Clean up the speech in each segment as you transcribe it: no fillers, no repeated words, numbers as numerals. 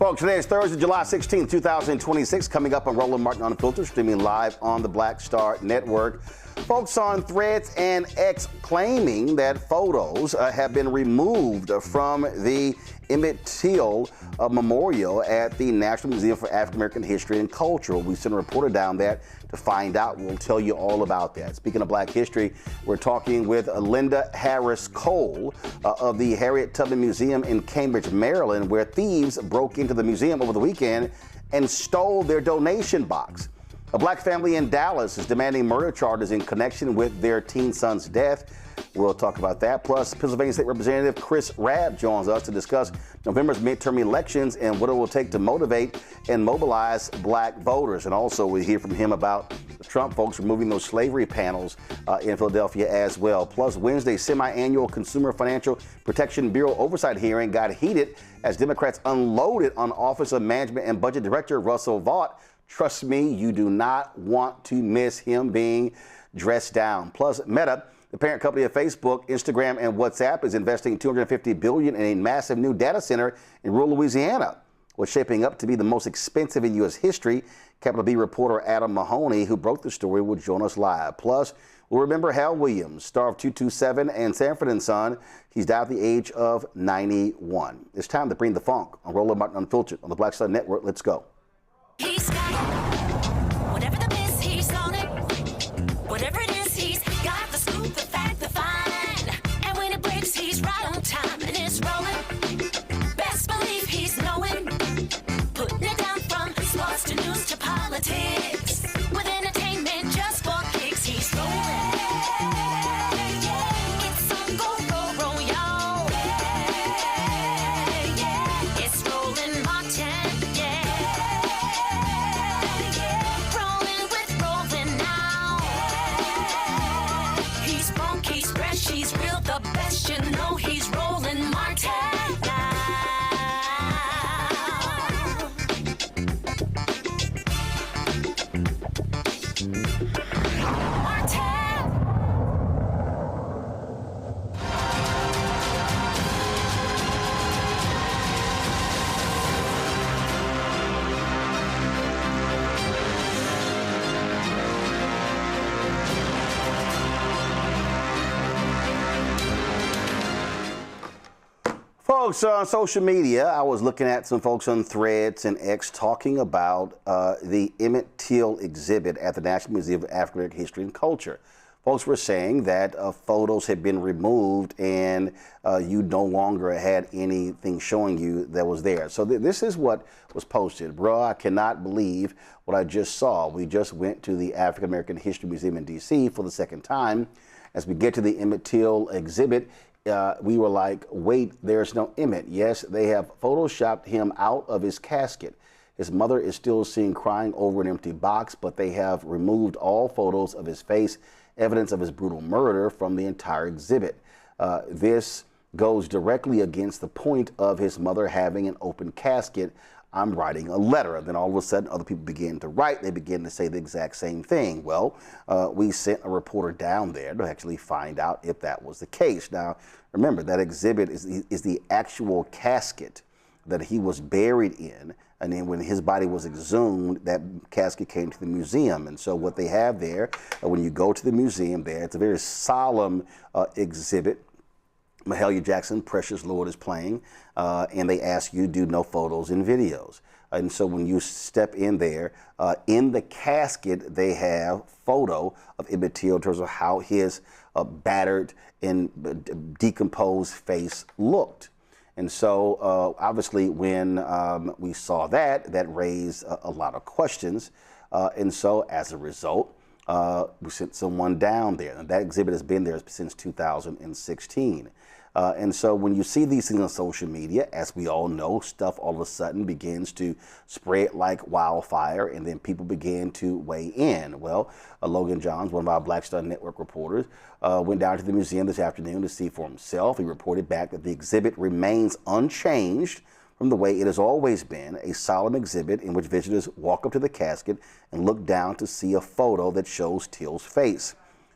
Folks, today is Thursday, July 16th, 2026, coming up on Roland Martin Unfiltered, streaming live on the Black Star Network. Folks on Threads and X claiming that photos have been removed from the Emmett Till memorial at the National Museum for African American History and Culture. We sent a reporter down there to find out. We'll tell you all about that. Speaking of Black history, we're talking with Linda Harris Cole of the Harriet Tubman Museum in Cambridge, Maryland, where thieves broke into the museum over the weekend and stole their donation box. A black family in Dallas is demanding murder charges in connection with their teen son's death. We'll talk about that. Plus, Pennsylvania State Representative Chris Rabb joins us to discuss November's midterm elections and what it will take to motivate and mobilize black voters. And also, we hear from him about the Trump folks removing those slavery panels in Philadelphia as well. Plus, Wednesday's semi-annual Consumer Financial Protection Bureau oversight hearing got heated as Democrats unloaded on Office of Management and Budget Director Russell Vought. Trust me, you do not want to miss him being dressed down. Plus, Meta, the parent company of Facebook, Instagram, and WhatsApp, is investing $250 billion in a massive new data center in rural Louisiana. What's shaping up to be the most expensive in U.S. history. Capital B reporter Adam Mahoney, who broke the story, will join us live. Plus, we'll remember Hal Williams, star of 227 and Sanford and Son. He's died at the age of 91. It's time to bring the funk on Roland Martin Unfiltered on the Black Star Network. Let's go. He's got it. Whatever the miss, he's on it. Whatever it is, he's got the scoop, the fact, the fine. And when it breaks, he's right on time and it's rolling. Best believe he's knowing. Putting it down from sports to news to politics. With entertainment just for kicks, he's rolling. It's on go, roll, y'all. It's Roland Martin. He's real, the best, you know he's Roland Martin now. Folks on social media, I was looking at some folks on Threads and X talking about the Emmett Till exhibit at the National Museum of African American History and Culture. Folks were saying that photos had been removed and you no longer had anything showing you that was there. So this is what was posted. Bro, I cannot believe what I just saw. We just went to the African American History Museum in D.C. for the second time. As we get to the Emmett Till exhibit, we were like, wait, there's no Emmett. Yes, they have photoshopped him out of his casket. His mother is still seen crying over an empty box, but they have removed all photos of his face, evidence of his brutal murder from the entire exhibit. This goes directly against the point of his mother having an open casket. I'm writing a letter. And then all of a sudden, other people begin to write. They begin to say the exact same thing. Well, we sent a reporter down there to actually find out if that was the case. Now, remember, that exhibit is the actual casket that he was buried in. And then when his body was exhumed, that casket came to the museum. And so what they have there, when you go to the museum there, it's a very solemn exhibit. Mahalia Jackson, Precious Lord, is playing, and they ask you to do no photos and videos. And so when you step in there, in the casket, they have photo of Emmett Till in terms of how his battered and decomposed face looked. And so obviously when we saw that, that raised a lot of questions. And so as a result, we sent someone down there. And that exhibit has been there since 2016. And so when you see these things on social media, as we all know, stuff all of a sudden begins to spread like wildfire, and then people begin to weigh in. Well, Logan Johns, one of our Black Star Network reporters, went down to the museum this afternoon to see for himself. He reported back that the exhibit remains unchanged from the way it has always been, a solemn exhibit in which visitors walk up to the casket and look down to see a photo that shows Till's face.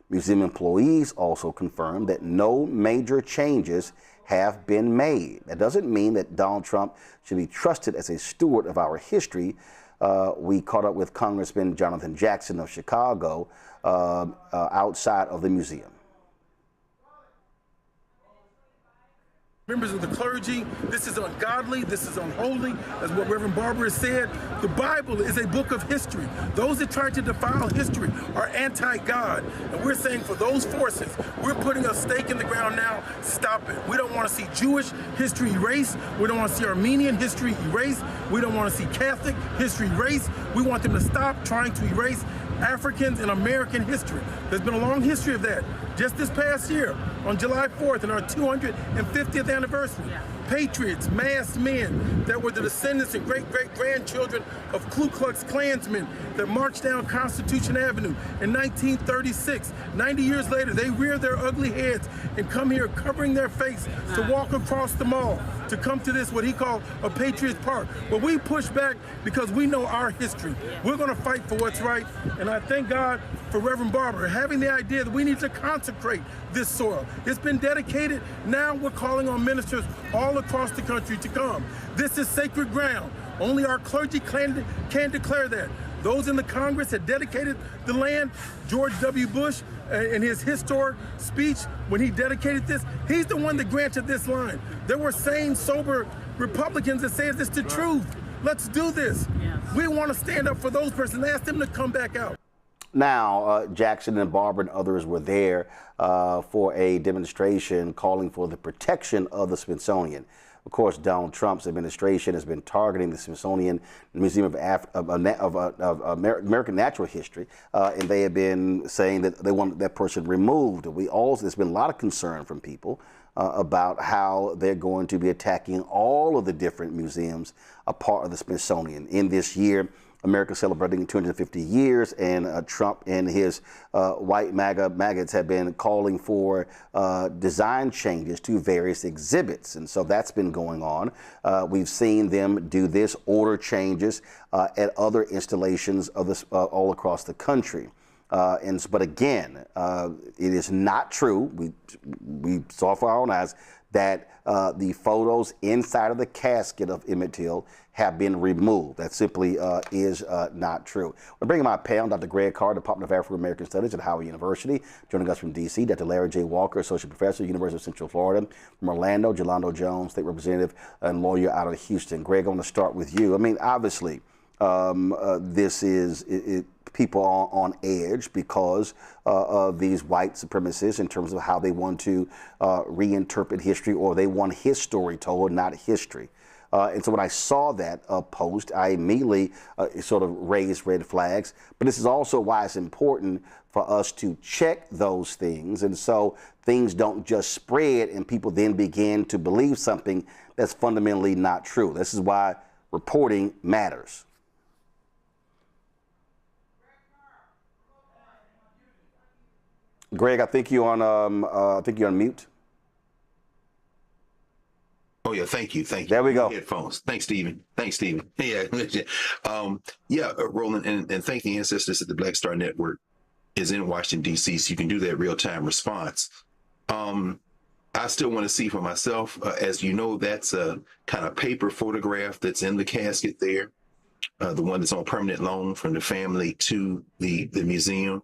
Museum employees also confirmed that no major changes have been made. That doesn't mean that Donald Trump should be trusted as a steward of our history. We caught up with Congressman Jonathan Jackson of Chicago outside of the museum. Members of the clergy, this is ungodly, this is unholy, as what Reverend Barber has said. The Bible is a book of history. Those that try to defile history are anti-God. And we're saying for those forces, we're putting a stake in the ground now, stop it. We don't want to see Jewish history erased. We don't want to see Armenian history erased. We don't want to see Catholic history erased. We want them to stop trying to erase Africans and American history. There's been a long history of that. Just this past year, on July 4th, in our 250th anniversary, patriots, masked men that were the descendants and great-great-grandchildren of Ku Klux Klansmen that marched down Constitution Avenue in 1936. 90 years later, they rear their ugly heads and come here covering their face to walk across the mall, to come to this, what he called a Patriots Park. But we push back because we know our history. We're going to fight for what's right, and I thank God for Reverend Barber having the idea that we need to consecrate this soil. It's been dedicated. Now we're calling on ministers all across the country to come. This is sacred ground. Only our clergy can declare that. Those in the Congress had dedicated the land. George W. Bush, in his historic speech, when he dedicated this, he's the one that granted this line. There were sane, sober Republicans that said this is the truth. Let's do this. Yes. We want to stand up for those persons, ask them to come back out. Now, Jackson and Barber and others were there for a demonstration calling for the protection of the Smithsonian. Of course, Donald Trump's administration has been targeting the Smithsonian Museum of American Natural History, and they have been saying that they want that person removed. There's been a lot of concern from people about how they're going to be attacking all of the different museums a part of the Smithsonian. In this year, America celebrating 250 years, and Trump and his white maggots have been calling for design changes to various exhibits. And so that's been going on. We've seen them do this, order changes at other installations of this all across the country. But again, it is not true. We saw for our own eyes that the photos inside of the casket of Emmett Till have been removed. That simply is not true. We're bringing my panel, Dr. Greg Carr, Department of African American Studies at Howard University. Joining us from D.C., Dr. Larry J. Walker, Associate Professor, University of Central Florida. From Orlando, Jelando Jones, State Representative and lawyer out of Houston. Greg, I want to start with you. I mean, obviously, this is people are on edge because of these white supremacists in terms of how they want to reinterpret history, or they want his story told, not history. And so when I saw that post, I immediately sort of raised red flags. But this is also why it's important for us to check those things. And so things don't just spread and people then begin to believe something that's fundamentally not true. This is why reporting matters. Greg, I think you're on mute. Oh yeah, thank you. There we go. Headphones. Thanks, Stephen. Yeah, Roland, and thank the ancestors at the Black Star Network is in Washington D.C. so you can do that real-time response. I still want to see for myself. As you know, that's a kind of paper photograph that's in the casket there, the one that's on permanent loan from the family to the museum.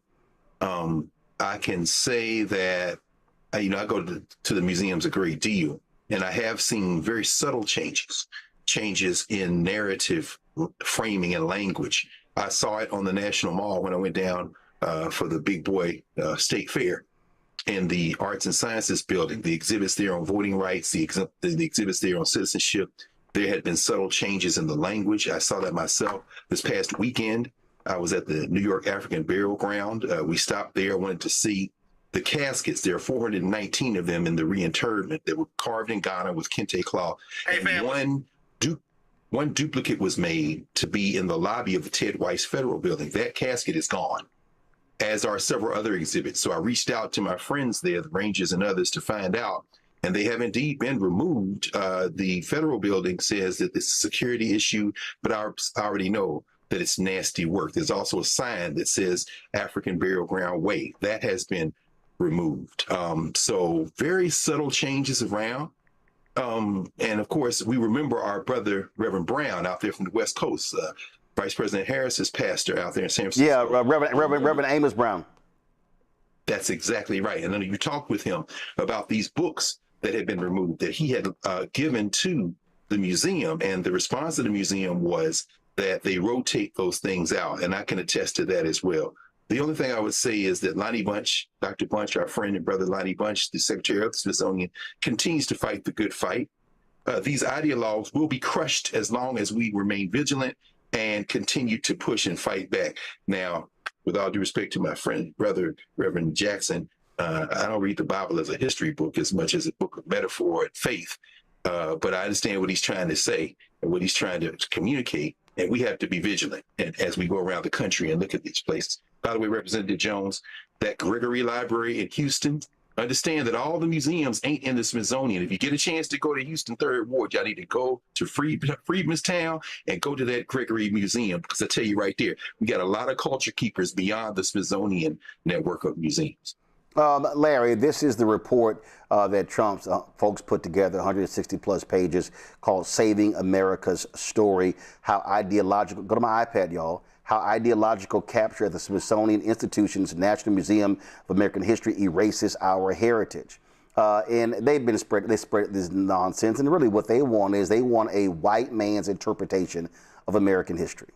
I can say that, I go to the museums a great deal, and I have seen very subtle changes in narrative framing and language. I saw it on the National Mall when I went down for the big boy state fair in the Arts and Sciences building, the exhibits there on voting rights, the exhibits there on citizenship. There had been subtle changes in the language. I saw that myself this past weekend. I was at the New York African Burial Ground. We stopped there, wanted to see the caskets. There are 419 of them in the reinterment that were carved in Ghana with kente cloth. And one duplicate was made to be in the lobby of the Ted Weiss Federal Building. That casket is gone, as are several other exhibits. So I reached out to my friends there, the Rangers and others, to find out, and they have indeed been removed. The federal building says that this is a security issue, but I already know that it's nasty work. There's also a sign that says African Burial Ground Way. That has been removed. So very subtle changes around. And of course, we remember our brother, Reverend Brown, out there from the West Coast, Vice President Harris's pastor out there in San Francisco. Yeah, Reverend Amos Brown. That's exactly right. And then you talked with him about these books that had been removed that he had given to the museum. And the response of the museum was that they rotate those things out. And I can attest to that as well. The only thing I would say is that Lonnie Bunch, Dr. Bunch, our friend and brother Lonnie Bunch, the Secretary of the Smithsonian, continues to fight the good fight. These ideologues will be crushed as long as we remain vigilant and continue to push and fight back. Now, with all due respect to my friend, brother, Reverend Jackson, I don't read the Bible as a history book as much as a book of metaphor and faith. But I understand what he's trying to say and what he's trying to communicate. And we have to be vigilant as we go around the country and look at these places. By the way, Representative Jones, that Gregory Library in Houston, understand that all the museums ain't in the Smithsonian. If you get a chance to go to Houston 3rd Ward, y'all need to go to Freedmanstown and go to that Gregory Museum. Because I tell you right there, we got a lot of culture keepers beyond the Smithsonian network of museums. Larry, this is the report that Trump's folks put together, 160 plus pages, called Saving America's Story. How ideological, go to my iPad, y'all, how ideological capture at the Smithsonian Institution's National Museum of American History erases our heritage. And they spread this nonsense. And really what they want is they want a white man's interpretation of American history.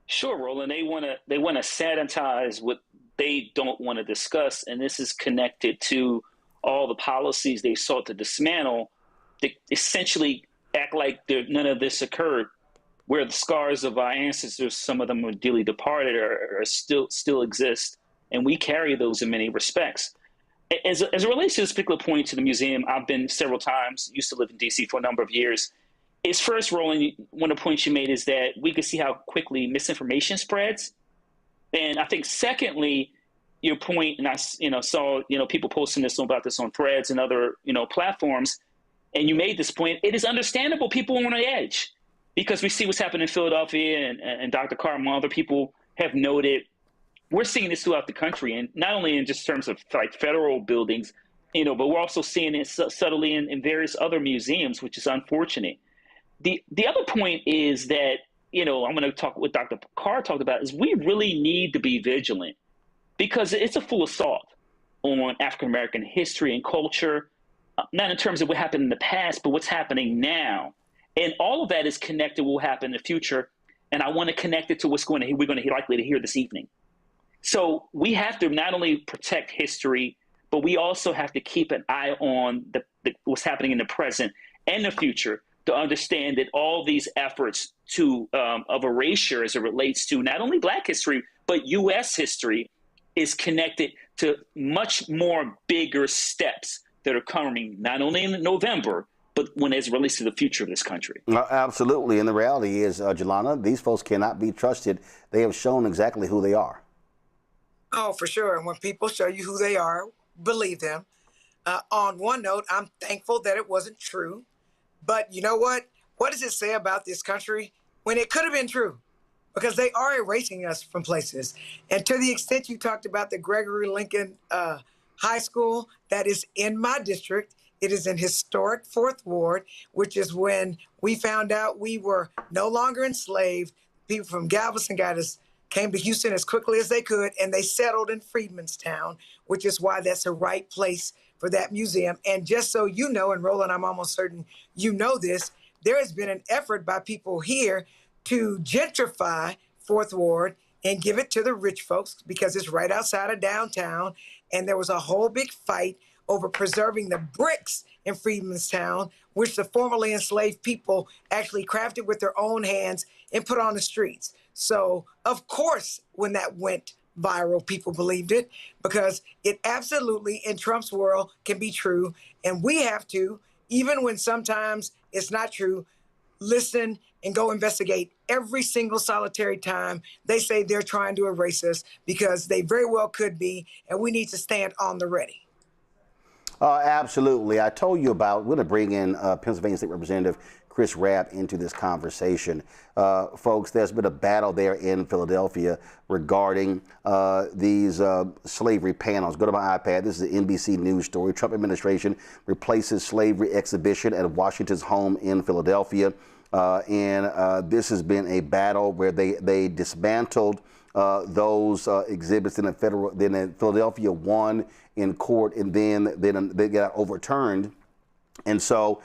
Sure, Roland. They want to sanitize what they don't want to discuss, and this is connected to all the policies they sought to dismantle. They essentially act like none of this occurred, where the scars of our ancestors, some of them are dearly departed, or still exist, and we carry those in many respects. As it relates to this particular point to the museum, I've been several times, used to live in D.C. for a number of years. It's first, Roland, one of the points you made is that we can see how quickly misinformation spreads. And I think secondly, your point, and I saw people posting about this on Threads and other platforms, and you made this point. It is understandable people are on the edge because we see what's happening in Philadelphia, and Dr. Carr and other people have noted. We're seeing this throughout the country, and not only in just terms of like federal buildings, but we're also seeing it subtly in various other museums, which is unfortunate. The other point is that I'm going to talk what Dr. Carr talked about is we really need to be vigilant because it's a full assault on African-American history and culture, not in terms of what happened in the past, but what's happening now. And all of that is connected to what will happen in the future. And I want to connect it to we're going to likely to hear this evening. So we have to not only protect history, but we also have to keep an eye on what's happening in the present and the future to understand that all these efforts of erasure as it relates to not only Black history, but U.S. history is connected to much more bigger steps that are coming not only in November, but as it relates to the future of this country. Absolutely. And the reality is, Jelana, these folks cannot be trusted. They have shown exactly who they are. Oh, for sure. And when people show you who they are, believe them. On one note, I'm thankful that it wasn't true. But you know what? What does it say about this country when it could have been true? Because they are erasing us from places. And to the extent you talked about the Gregory Lincoln High School, that is in my district. It is in historic 4th Ward, which is when we found out we were no longer enslaved. People from Galveston came to Houston as quickly as they could, and they settled in Freedmanstown, which is why that's the right place for that museum. And just so you know, and Roland, I'm almost certain you know this, there has been an effort by people here to gentrify 4th Ward and give it to the rich folks because it's right outside of downtown. And there was a whole big fight over preserving the bricks in Freedmanstown, which the formerly enslaved people actually crafted with their own hands and put on the streets. So, of course, when that went viral, people believed it because it absolutely, in Trump's world, can be true. And we have to, even when sometimes it's not true, listen and go investigate every single solitary time they say they're trying to erase us because they very well could be, and we need to stand on the ready. Absolutely. I told you about, we're going to bring in Pennsylvania State Representative Chris Chris Rabb into this conversation. Folks, there's been a battle there in Philadelphia regarding these slavery panels. Go to my iPad. This is an NBC News story. Trump administration replaces slavery exhibition at Washington's home in Philadelphia. This has been a battle where they dismantled those exhibits. Then Philadelphia won in court, and then they got overturned. And so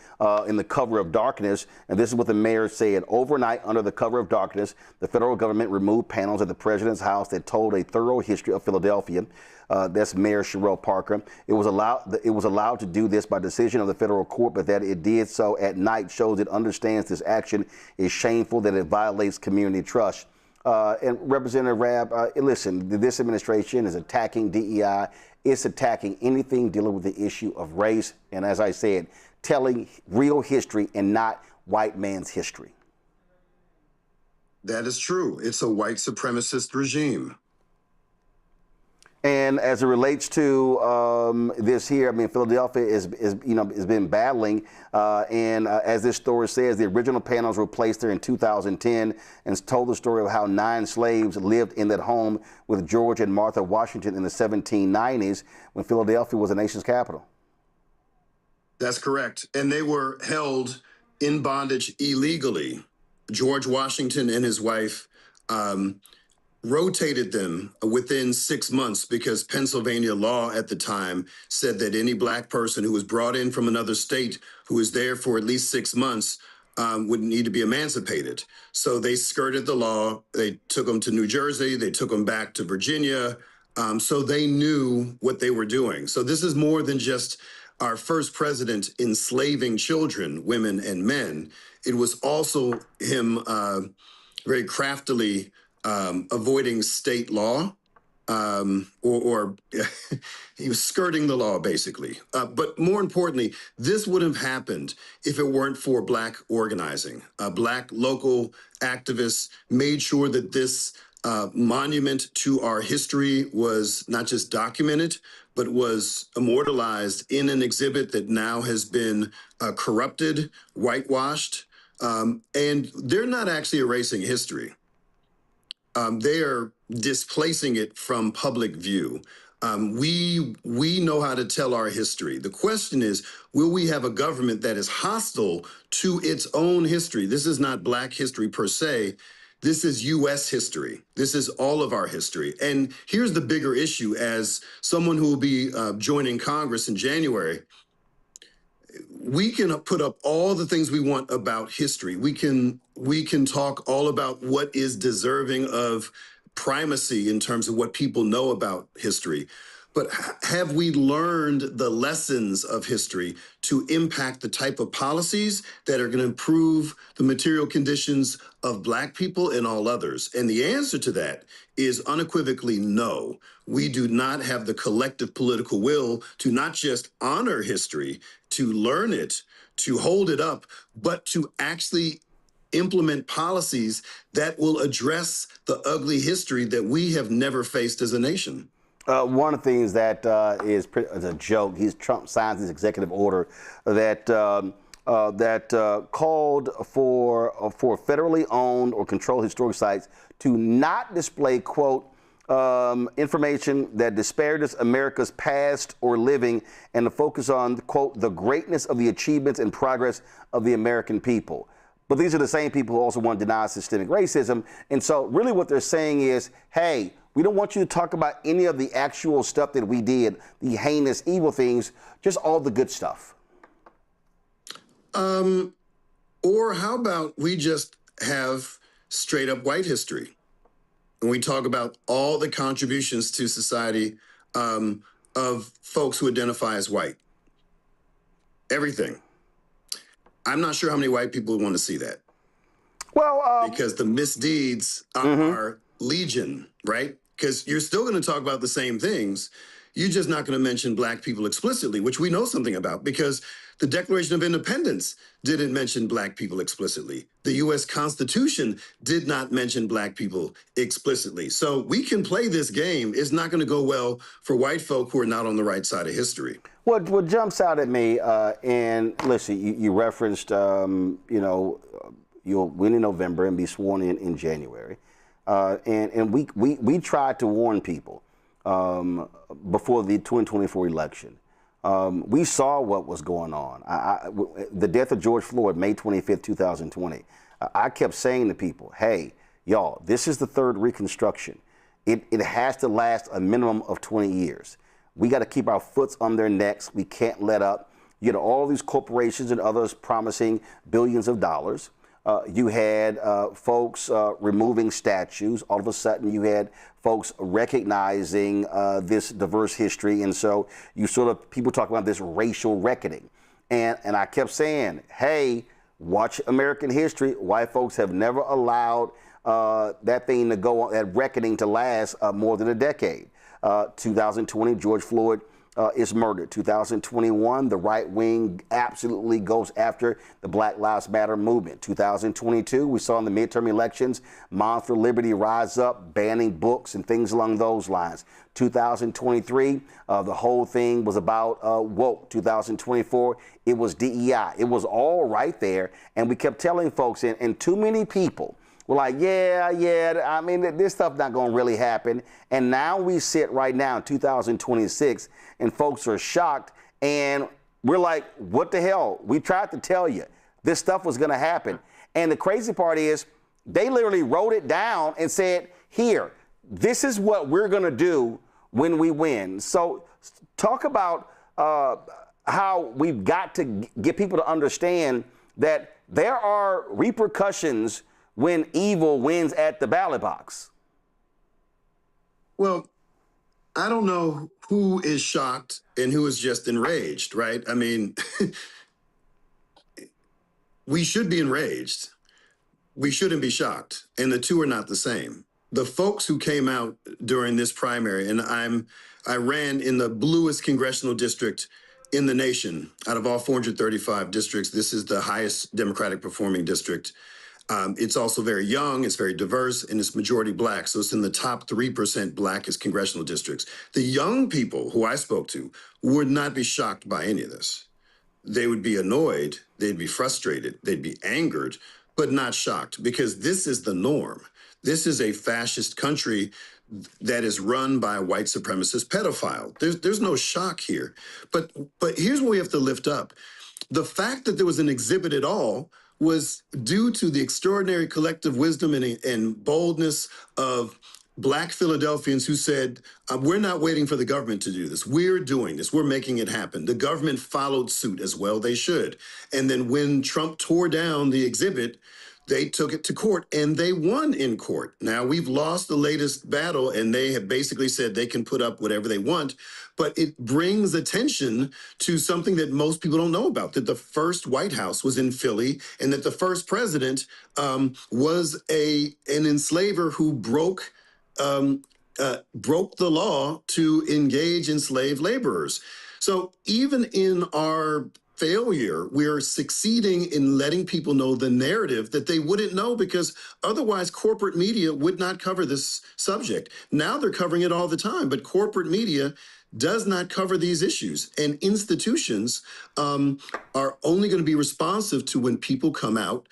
in the cover of darkness, and this is what the mayor said, overnight under the cover of darkness, the federal government removed panels at the president's house that told a thorough history of Philadelphia. That's Mayor Sherelle Parker. It was allowed to do this by decision of the federal court, but that it did so at night shows it understands this action is shameful, that it violates community trust. And Representative Rabb, listen, this administration is attacking DEI. It's attacking anything dealing with the issue of race. And as I said, telling real history and not white man's history. That is true. It's a white supremacist regime. And as it relates to this here, I mean, Philadelphia has been battling, as this story says, the original panels were placed there in 2010 and told the story of how 9 slaves lived in that home with George and Martha Washington in the 1790s when Philadelphia was the nation's capital. That's correct. And they were held in bondage illegally. George Washington and his wife rotated them within 6 months because Pennsylvania law at the time said that any black person who was brought in from another state who was there for at least 6 months would need to be emancipated. So they skirted the law. They took them to New Jersey. They took them back to Virginia. So they knew what they were doing. So this is more than just our first president enslaving children, women and men. It was also him very craftily avoiding state law, or he was skirting the law, basically. But more importantly, this wouldn't have happened if it weren't for black organizing. Black local activists made sure that this monument to our history was not just documented, but was immortalized in an exhibit that now has been corrupted, whitewashed, and they're not actually erasing history. They are displacing it from public view. We know how to tell our history. The question is, will we have a government that is hostile to its own history? This is not Black history per se. This is U.S. history. This is all of our history. And here's the bigger issue. As someone who will be joining Congress in January, we can put up all the things we want about history. We can talk all about what is deserving of primacy in terms of what people know about history. But have we learned the lessons of history to impact the type of policies that are going to improve the material conditions of Black people and all others? And the answer to that is unequivocally no. We do not have the collective political will to not just honor history, to learn it, to hold it up, but to actually implement policies that will address the ugly history that we have never faced as a nation. One of the things that is a joke, Trump signs this executive order that called for federally owned or controlled historic sites to not display, quote, information that disparages America's past or living, and to focus on, quote, the greatness of the achievements and progress of the American people. But these are the same people who also want to deny systemic racism. And so really what they're saying is, hey, we don't want you to talk about any of the actual stuff that we did, the heinous, evil things, just all the good stuff. Or how about we just have straight up white history? And we talk about all the contributions to society of folks who identify as white. Everything. I'm not sure how many white people want to see that. Well, because the misdeeds are legion, right? Because you're still going to talk about the same things. You're just not going to mention Black people explicitly, which we know something about, because The Declaration of Independence didn't mention black people explicitly. The U.S. Constitution did not mention black people explicitly. So we can play this game. It's not going to go well for white folk who are not on the right side of history. What jumps out at me, and listen, you referenced, you'll win in November and be sworn in January. And we tried to warn people before the 2024 election. We saw what was going on. The death of George Floyd, May 25th, 2020. I kept saying to people, hey, y'all, this is the third Reconstruction. It has to last a minimum of 20 years. We got to keep our foots on their necks. We can't let up. You know, all these corporations and others promising billions of dollars. You had folks removing statues. All of a sudden, you had folks recognizing this diverse history. And so you people talk about this racial reckoning. And I kept saying, hey, watch American history. White folks have never allowed that thing to go on, that reckoning to last more than a decade. 2020, George Floyd is murdered. 2021, the right wing absolutely goes after the Black Lives Matter movement. 2022, we saw in the midterm elections, Moms for Liberty rise up, banning books and things along those lines. 2023, the whole thing was about woke. 2024, it was DEI. It was all right there. And we kept telling folks, and too many people were like, yeah, I mean, this stuff not going to really happen. And now we sit right now in 2026 and folks are shocked. And we're like, what the hell? We tried to tell you this stuff was going to happen. And the crazy part is they literally wrote it down and said, here, this is what we're going to do when we win. So talk about how we've got to get people to understand that there are repercussions when evil wins at the ballot box. Well, I don't know who is shocked and who is just enraged, right? I mean, we should be enraged. We shouldn't be shocked. And the two are not the same. The folks who came out during this primary, and I ran in the bluest congressional district in the nation. Out of all 435 districts, this is the highest Democratic performing district. It's also very young, it's very diverse, and it's majority black. So it's in the top 3% blackest congressional districts. The young people who I spoke to would not be shocked by any of this. They would be annoyed, they'd be frustrated, they'd be angered, but not shocked, because this is the norm. This is a fascist country that is run by a white supremacist pedophile. There's no shock here. But here's what we have to lift up. The fact that there was an exhibit at all was due to the extraordinary collective wisdom and boldness of Black Philadelphians who said, we're not waiting for the government to do this. We're doing this. We're making it happen. The government followed suit, as well they should. And then when Trump tore down the exhibit, they took it to court and they won in court. Now, we've lost the latest battle and they have basically said they can put up whatever they want. But it brings attention to something that most people don't know about, that the first White House was in Philly and that the first president was an enslaver who broke the law to engage enslaved laborers. So even in our failure, we're succeeding in letting people know the narrative that they wouldn't know, because otherwise corporate media would not cover this subject. Now they're covering it all the time, but corporate media does not cover these issues. And institutions are only going to be responsive to when people come out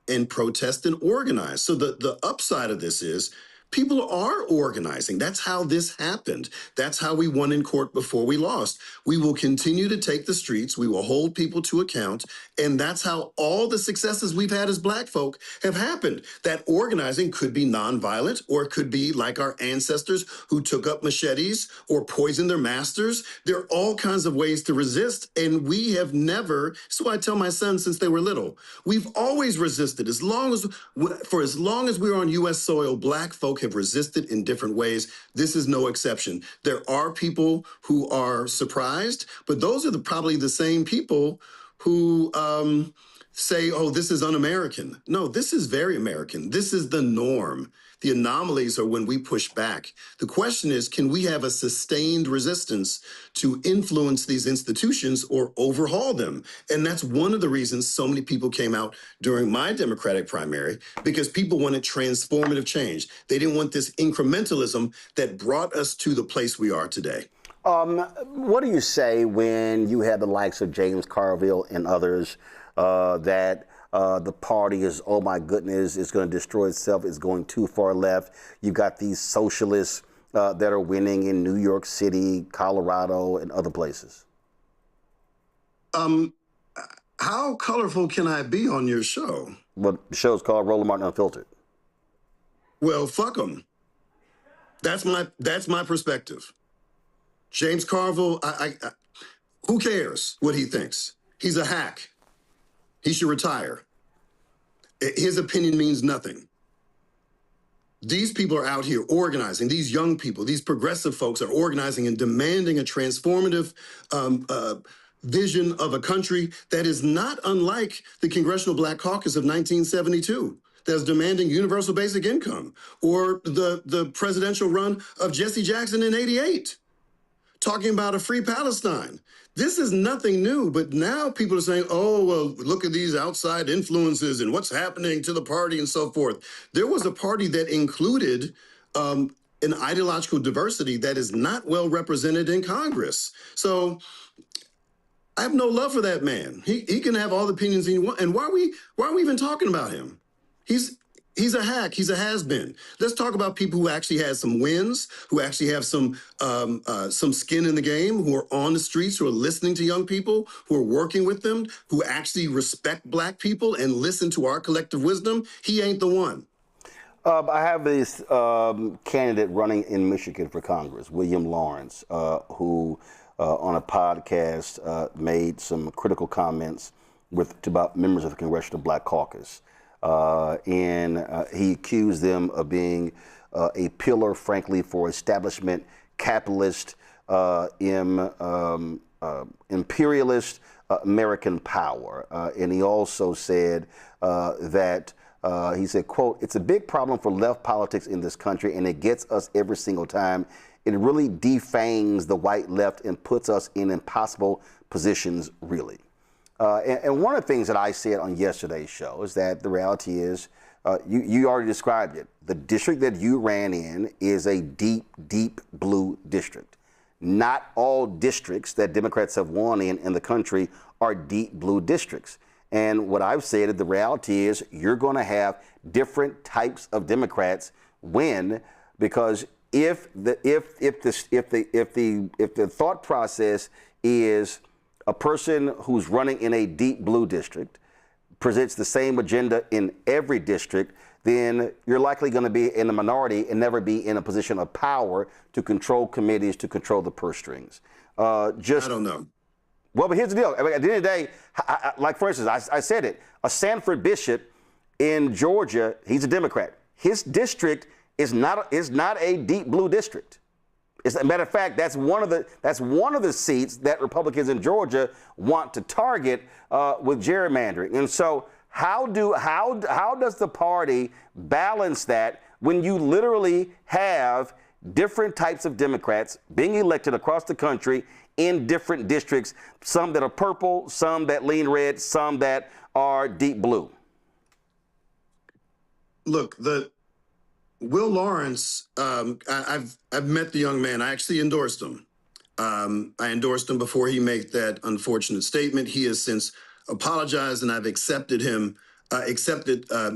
and protest and organize. So the upside of this is people are organizing. That's how this happened. That's how we won in court before we lost. We will continue to take the streets. We will hold people to account. And that's how all the successes we've had as Black folk have happened. That organizing could be nonviolent, or it could be like our ancestors who took up machetes or poisoned their masters. There are all kinds of ways to resist. And we have never, this is what I tell my sons since they were little, we've always resisted. For as long as we're on U.S. soil, Black folk have resisted in different ways. This is no exception. There are people who are surprised, but those are probably the same people who say, oh, this is un-American. No, this is very American. This is the norm. The anomalies are when we push back. The question is, can we have a sustained resistance to influence these institutions or overhaul them? And that's one of the reasons so many people came out during my Democratic primary, because people wanted transformative change. They didn't want this incrementalism that brought us to the place we are today. What do you say when you have the likes of James Carville and others that the party is, oh my goodness, it's going to destroy itself, it's going too far left? You've got these socialists that are winning in New York City, Colorado, and other places. How colorful can I be on your show? Well, the show's called Roland Martin Unfiltered. Well, fuck them. That's my perspective. James Carville, who cares what he thinks? He's a hack. He should retire. His opinion means nothing. These people are out here organizing. These young people, these progressive folks are organizing and demanding a transformative vision of a country that is not unlike the Congressional Black Caucus of 1972. That's demanding universal basic income, or the presidential run of Jesse Jackson in '88. Talking about a free Palestine. This is nothing new, but now people are saying, oh, well, look at these outside influences and what's happening to the party and so forth. There was a party that included an ideological diversity that is not well represented in Congress. So I have no love for that man. He can have all the opinions he wants. And why are we even talking about him? He's a hack. He's a has-been. Let's talk about people who actually had some wins, who actually have some skin in the game, who are on the streets, who are listening to young people, who are working with them, who actually respect Black people and listen to our collective wisdom. He ain't the one. I have this candidate running in Michigan for Congress, William Lawrence, who on a podcast made some critical comments about members of the Congressional Black Caucus. And he accused them of being a pillar, frankly, for establishment, capitalist, imperialist American power. And he also said that, he said, quote, "It's a big problem for left politics in this country, and it gets us every single time. It really defangs the white left and puts us in impossible positions, really." And one of the things that I said on yesterday's show is that the reality is, you already described it. The district that you ran in is a deep, deep blue district. Not all districts that Democrats have won in the country are deep blue districts. And what I've said is the reality is you're going to have different types of Democrats win, because if the thought process is a person who's running in a deep blue district presents the same agenda in every district, then you're likely going to be in a minority and never be in a position of power to control committees, to control the purse strings. I don't know. Well, but here's the deal. I mean, at the end of the day, like for instance, I said it, a Sanford bishop in Georgia, he's a Democrat. His district is not a deep blue district. As a matter of fact, that's one of the seats that Republicans in Georgia want to target with gerrymandering. And so, how does the party balance that when you literally have different types of Democrats being elected across the country in different districts, some that are purple, some that lean red, some that are deep blue? Look, Will Lawrence, I've met the young man. I actually endorsed him. I endorsed him before he made that unfortunate statement. He has since apologized, and I've accepted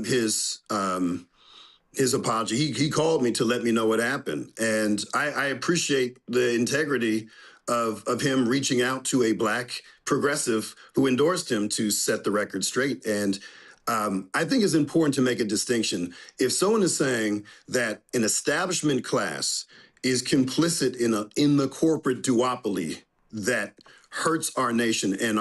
his apology. He called me to let me know what happened, and I appreciate the integrity of him reaching out to a Black progressive who endorsed him to set the record straight. And I think it's important to make a distinction. If someone is saying that an establishment class is complicit in the corporate duopoly that hurts our nation and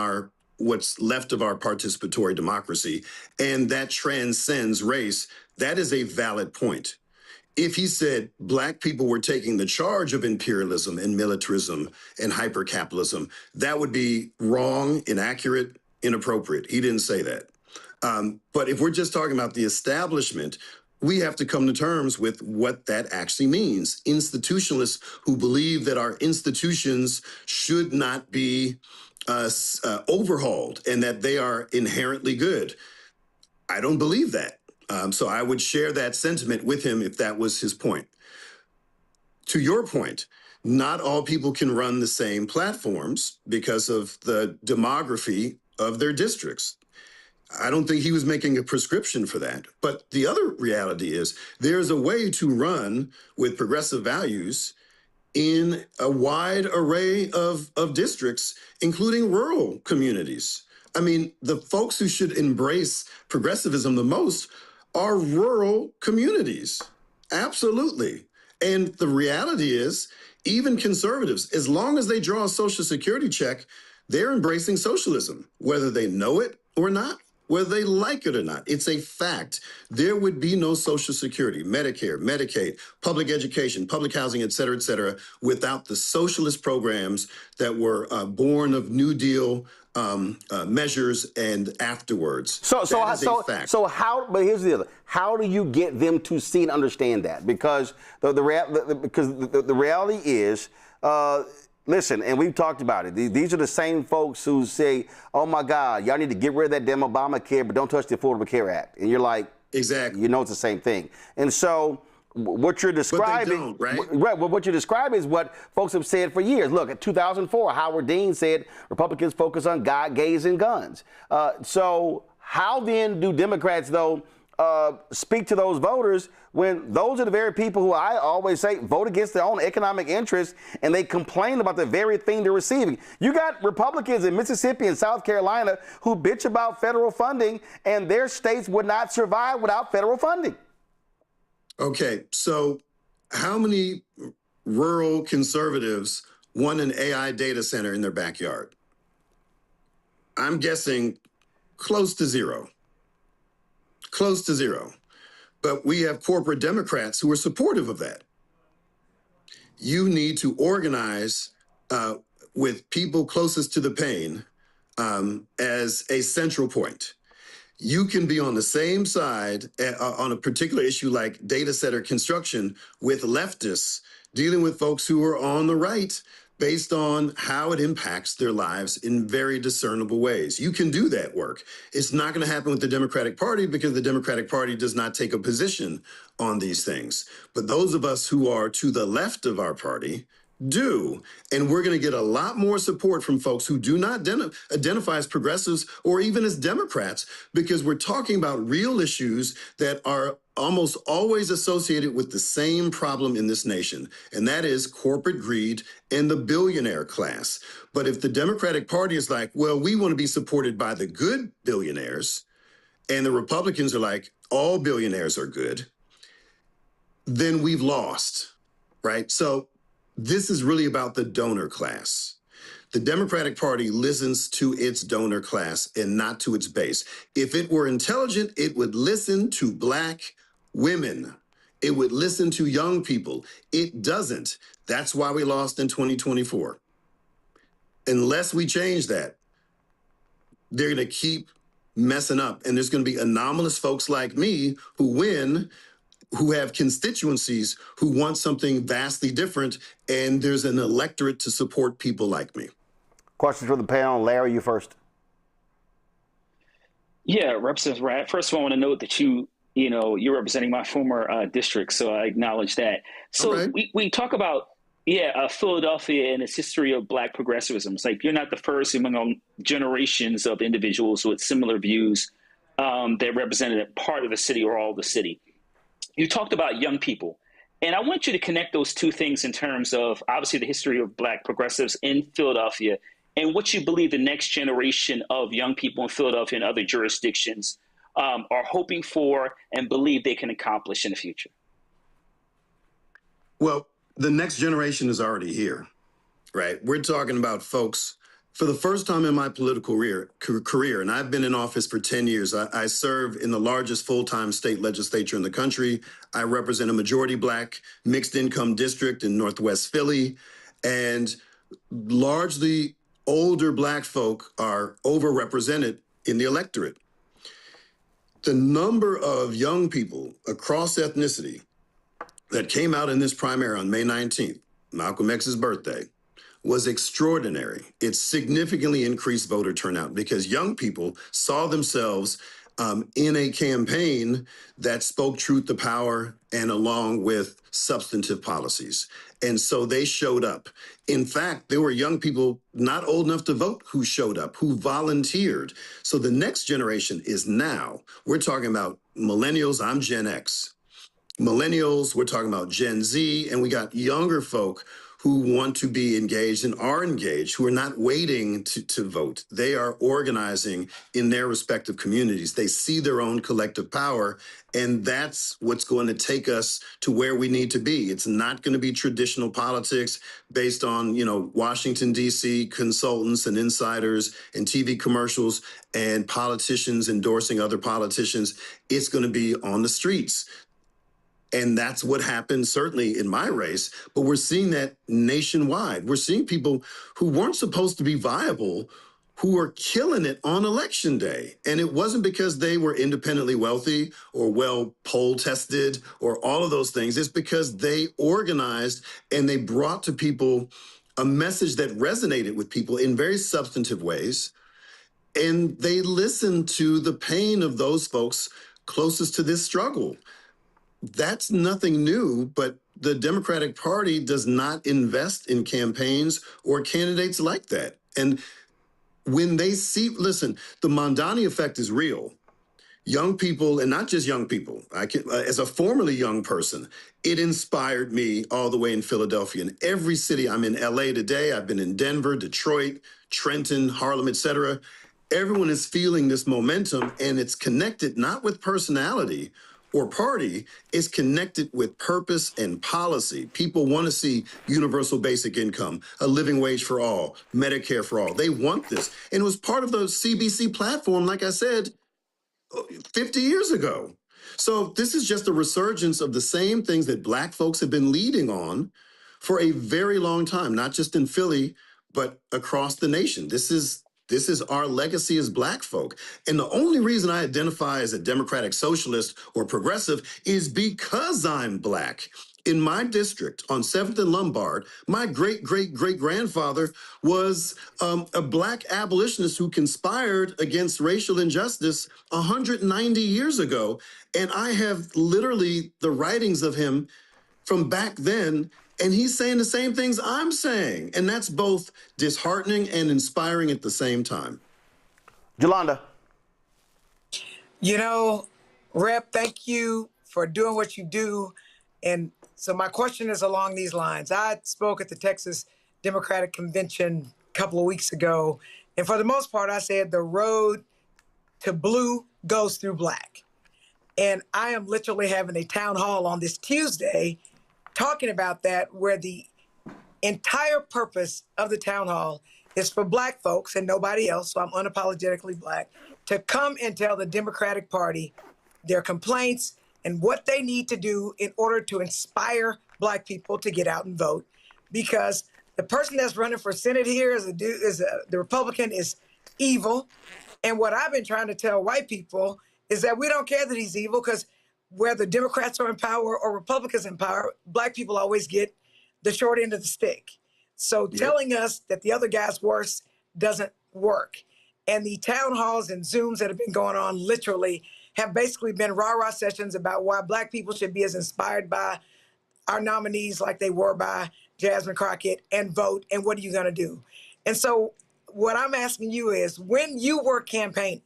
what's left of our participatory democracy, and that transcends race, that is a valid point. If he said Black people were taking the charge of imperialism and militarism and hypercapitalism, that would be wrong, inaccurate, inappropriate. He didn't say that. But if we're just talking about the establishment, we have to come to terms with what that actually means. Institutionalists who believe that our institutions should not be overhauled and that they are inherently good. I don't believe that. So I would share that sentiment with him if that was his point. To your point, not all people can run the same platforms because of the demography of their districts. I don't think he was making a prescription for that. But the other reality is there's a way to run with progressive values in a wide array of districts, including rural communities. I mean, the folks who should embrace progressivism the most are rural communities. Absolutely. And the reality is, even conservatives, as long as they draw a Social Security check, they're embracing socialism, whether they know it or not, whether they like it or not. It's a fact. There would be no Social Security, Medicare, Medicaid, public education, public housing, et cetera, without the socialist programs that were born of New Deal measures and afterwards. So how? But here's the other. How do you get them to see and understand that? Because the reality is. Listen, and we've talked about it. These are the same folks who say, oh, my God, y'all need to get rid of that damn Obamacare, but don't touch the Affordable Care Act. And you're like, exactly. You know it's the same thing. And so what you're describing, right? Well, what you're describing is what folks have said for years. Look, in 2004, Howard Dean said Republicans focus on God, gays, and guns. So how then do Democrats, though, speak to those voters when those are the very people who I always say vote against their own economic interests and they complain about the very thing they're receiving? You got Republicans in Mississippi and South Carolina who bitch about federal funding and their states would not survive without federal funding. Okay, so how many rural conservatives want an AI data center in their backyard? I'm guessing close to zero. Close to zero. But we have corporate Democrats who are supportive of that. You need to organize with people closest to the pain as a central point. You can be on the same side on a particular issue like data center construction with leftists dealing with folks who are on the right based on how it impacts their lives in very discernible ways. You can do that work. It's not going to happen with the Democratic Party because the Democratic Party does not take a position on these things. But those of us who are to the left of our party do. And we're going to get a lot more support from folks who do not identify as progressives or even as Democrats, because we're talking about real issues that are almost always associated with the same problem in this nation, and that is corporate greed and the billionaire class. But if the Democratic Party is like, well, we want to be supported by the good billionaires, and the Republicans are like, all billionaires are good, then we've lost, right? So this is really about the donor class. The Democratic Party listens to its donor class and not to its base. If it were intelligent, it would listen to Black women. It would listen to young people. It doesn't. That's why we lost in 2024. Unless we change that, they're going to keep messing up. And there's going to be anomalous folks like me who win, who have constituencies who want something vastly different, and there's an electorate to support people like me. Questions for the panel. Larry, you first. Yeah, Representative Rabb. First of all, I want to note that you're representing my former district, so I acknowledge that. So Okay. we talk about, Philadelphia and its history of Black progressivism. It's like you're not the first among generations of individuals with similar views that represented a part of the city or all of the city. You talked about young people, and I want you to connect those two things in terms of obviously the history of Black progressives in Philadelphia and what you believe the next generation of young people in Philadelphia and other jurisdictions are hoping for and believe they can accomplish in the future. Well, the next generation is already here, right? We're talking about folks. For the first time in my political career, and I've been in office for 10 years, I serve in the largest full-time state legislature in the country. I represent a majority Black mixed income district in Northwest Philly, and largely older Black folk are overrepresented in the electorate. The number of young people across ethnicity that came out in this primary on May 19th, Malcolm X's birthday, was extraordinary. It significantly increased voter turnout because young people saw themselves in a campaign that spoke truth to power and along with substantive policies. And so they showed up. In fact, there were young people not old enough to vote who showed up, who volunteered. So the next generation is now. We're talking about millennials. I'm Gen X. Millennials, we're talking about Gen Z, and we got younger folk who want to be engaged and are engaged, who are not waiting to vote. They are organizing in their respective communities. They see their own collective power, and that's what's going to take us to where we need to be. It's not going to be traditional politics based on, Washington, D.C. consultants and insiders and TV commercials and politicians endorsing other politicians. It's going to be on the streets. And that's what happened, certainly in my race. But we're seeing that nationwide. We're seeing people who weren't supposed to be viable who are killing it on election day. And it wasn't because they were independently wealthy or well poll tested or all of those things. It's because they organized and they brought to people a message that resonated with people in very substantive ways. And they listened to the pain of those folks closest to this struggle. That's nothing new, but the Democratic Party does not invest in campaigns or candidates like that. And when they see, listen, the Mondani effect is real. Young people, and not just young people, as a formerly young person, it inspired me all the way in Philadelphia. In every city, I'm in LA today, I've been in Denver, Detroit, Trenton, Harlem, etc. Everyone is feeling this momentum, and it's connected not with personality or party, is connected with purpose and policy. People want to see universal basic income, a living wage for all, Medicare for all. They want this. And it was part of the CBC platform, like I said, 50 years ago. So this is just a resurgence of the same things that Black folks have been leading on for a very long time, not just in Philly, but across the nation. This is our legacy as Black folk. And the only reason I identify as a democratic socialist or progressive is because I'm Black. In my district on 7th and Lombard, my great-great-great-grandfather was a Black abolitionist who conspired against racial injustice 190 years ago. And I have literally the writings of him from back then, and he's saying the same things I'm saying. And that's both disheartening and inspiring at the same time. Jolanda. Rep, thank you for doing what you do. And so my question is along these lines. I spoke at the Texas Democratic Convention a couple of weeks ago. And for the most part, I said the road to blue goes through Black. And I am literally having a town hall on this Tuesday talking about that, where the entire purpose of the town hall is for Black folks and nobody else, so I'm unapologetically Black, to come and tell the Democratic Party their complaints and what they need to do in order to inspire Black people to get out and vote. Because the person that's running for Senate here the Republican is evil. And what I've been trying to tell white people is that we don't care that he's evil, because whether Democrats are in power or Republicans in power, Black people always get the short end of the stick. So telling us that the other guy's worse doesn't work. And the town halls and Zooms that have been going on literally have basically been rah-rah sessions about why Black people should be as inspired by our nominees like they were by Jasmine Crockett and vote, and what are you going to do? And so what I'm asking you is, when you were campaigning,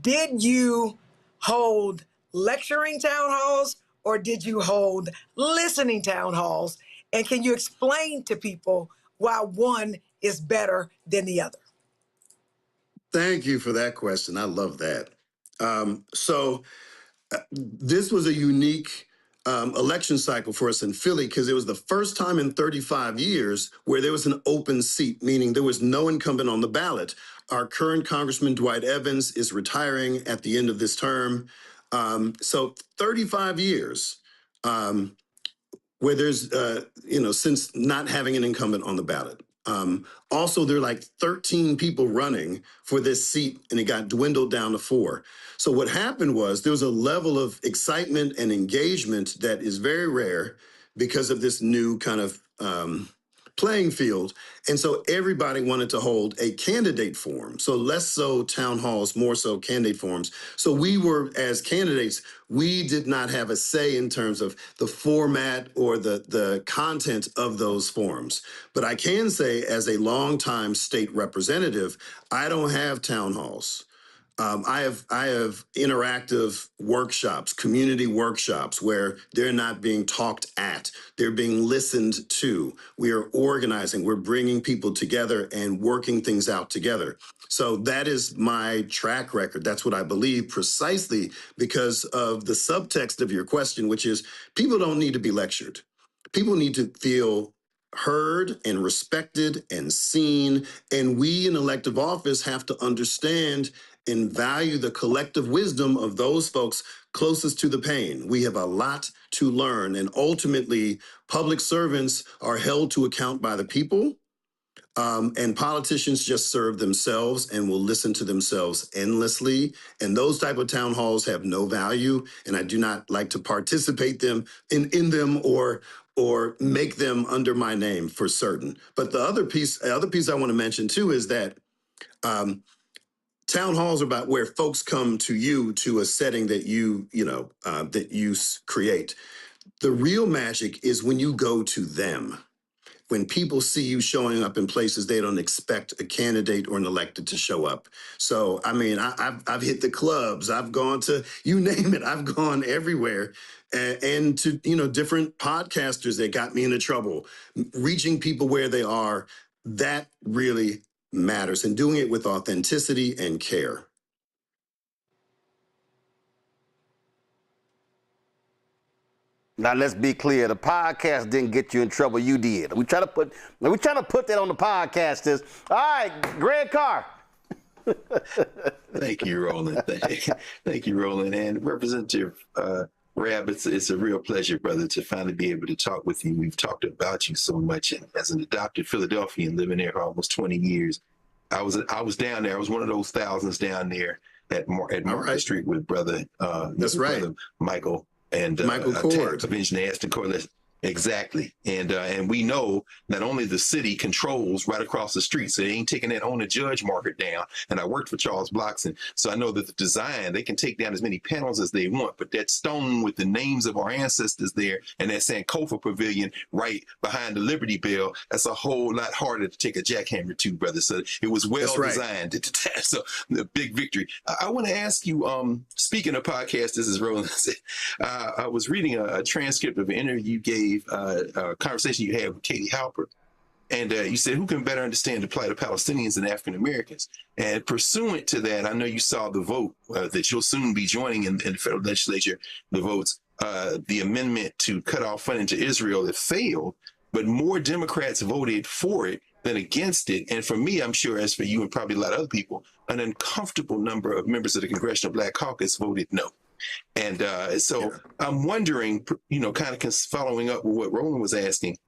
did you hold lecturing town halls or did you hold listening town halls? And can you explain to people why one is better than the other? Thank you for that question. I love that. This was a unique election cycle for us in Philly, because it was the first time in 35 years where there was an open seat, meaning there was no incumbent on the ballot. Our current Congressman Dwight Evans is retiring at the end of this term. So 35 years where there's, since not having an incumbent on the ballot. Also, there are like 13 people running for this seat, and it got dwindled down to 4. So what happened was there was a level of excitement and engagement that is very rare because of this new kind of playing field. And so everybody wanted to hold a candidate forum. So less so town halls, more so candidate forums. So we were, as candidates, we did not have a say in terms of the format or the content of those forums. But I can say, as a longtime state representative, I don't have town halls. I have interactive workshops, community workshops where they're not being talked at, they're being listened to. We are organizing, we're bringing people together and working things out together. So that is my track record. That's what I believe, precisely because of the subtext of your question, which is people don't need to be lectured. People need to feel heard and respected and seen. And we in elective office have to understand and value the collective wisdom of those folks closest to the pain. We have a lot to learn. And ultimately, public servants are held to account by the people. And politicians just serve themselves and will listen to themselves endlessly. And those type of town halls have no value. And I do not like to participate them in them or make them under my name for certain. But the other piece I want to mention too is that town halls are about where folks come to you to a setting that you create. The real magic is when you go to them. When people see you showing up in places they don't expect a candidate or an elected to show up. So, I mean, I've hit the clubs. I've gone to, you name it, I've gone everywhere. And to, different podcasters that got me into trouble, reaching people where they are, that really matters, and doing it with authenticity and care. Now let's be clear. The podcast didn't get you in trouble. You did. We try to put that on the podcasters. All right, Greg Carr. Thank you, Roland. Thank you, Roland, and Representative Rabb. It's a real pleasure, brother, to finally be able to talk with you. We've talked about you so much, and as an adopted Philadelphian living there for almost 20 years, I was down there. I was one of those thousands down there at Market Street with brother. That's right, brother Michael. And Michael Cord of Engineers and Coalition. Exactly. And we know not only the city controls right across the street, so they ain't taking that on the Judge Market down. And I worked for Charles Blockson, so I know that the design, they can take down as many panels as they want, but that stone with the names of our ancestors there and that Sankofa Pavilion right behind the Liberty Bell, that's a whole lot harder to take a jackhammer to, brother. So it was well designed at the time. So the big victory. I want to ask you, speaking of podcasts, this is Roland. I was reading a transcript of an interview you gave, a conversation you had with Katie Halper, and you said, who can better understand the plight of Palestinians and African Americans? And pursuant to that, I know you saw the vote that you'll soon be joining in the federal legislature, the votes, the amendment to cut off funding to Israel that failed, but more Democrats voted for it than against it. And for me, I'm sure, as for you and probably a lot of other people, an uncomfortable number of members of the Congressional Black Caucus voted no. And so I'm wondering, kind of following up with what Roland was asking,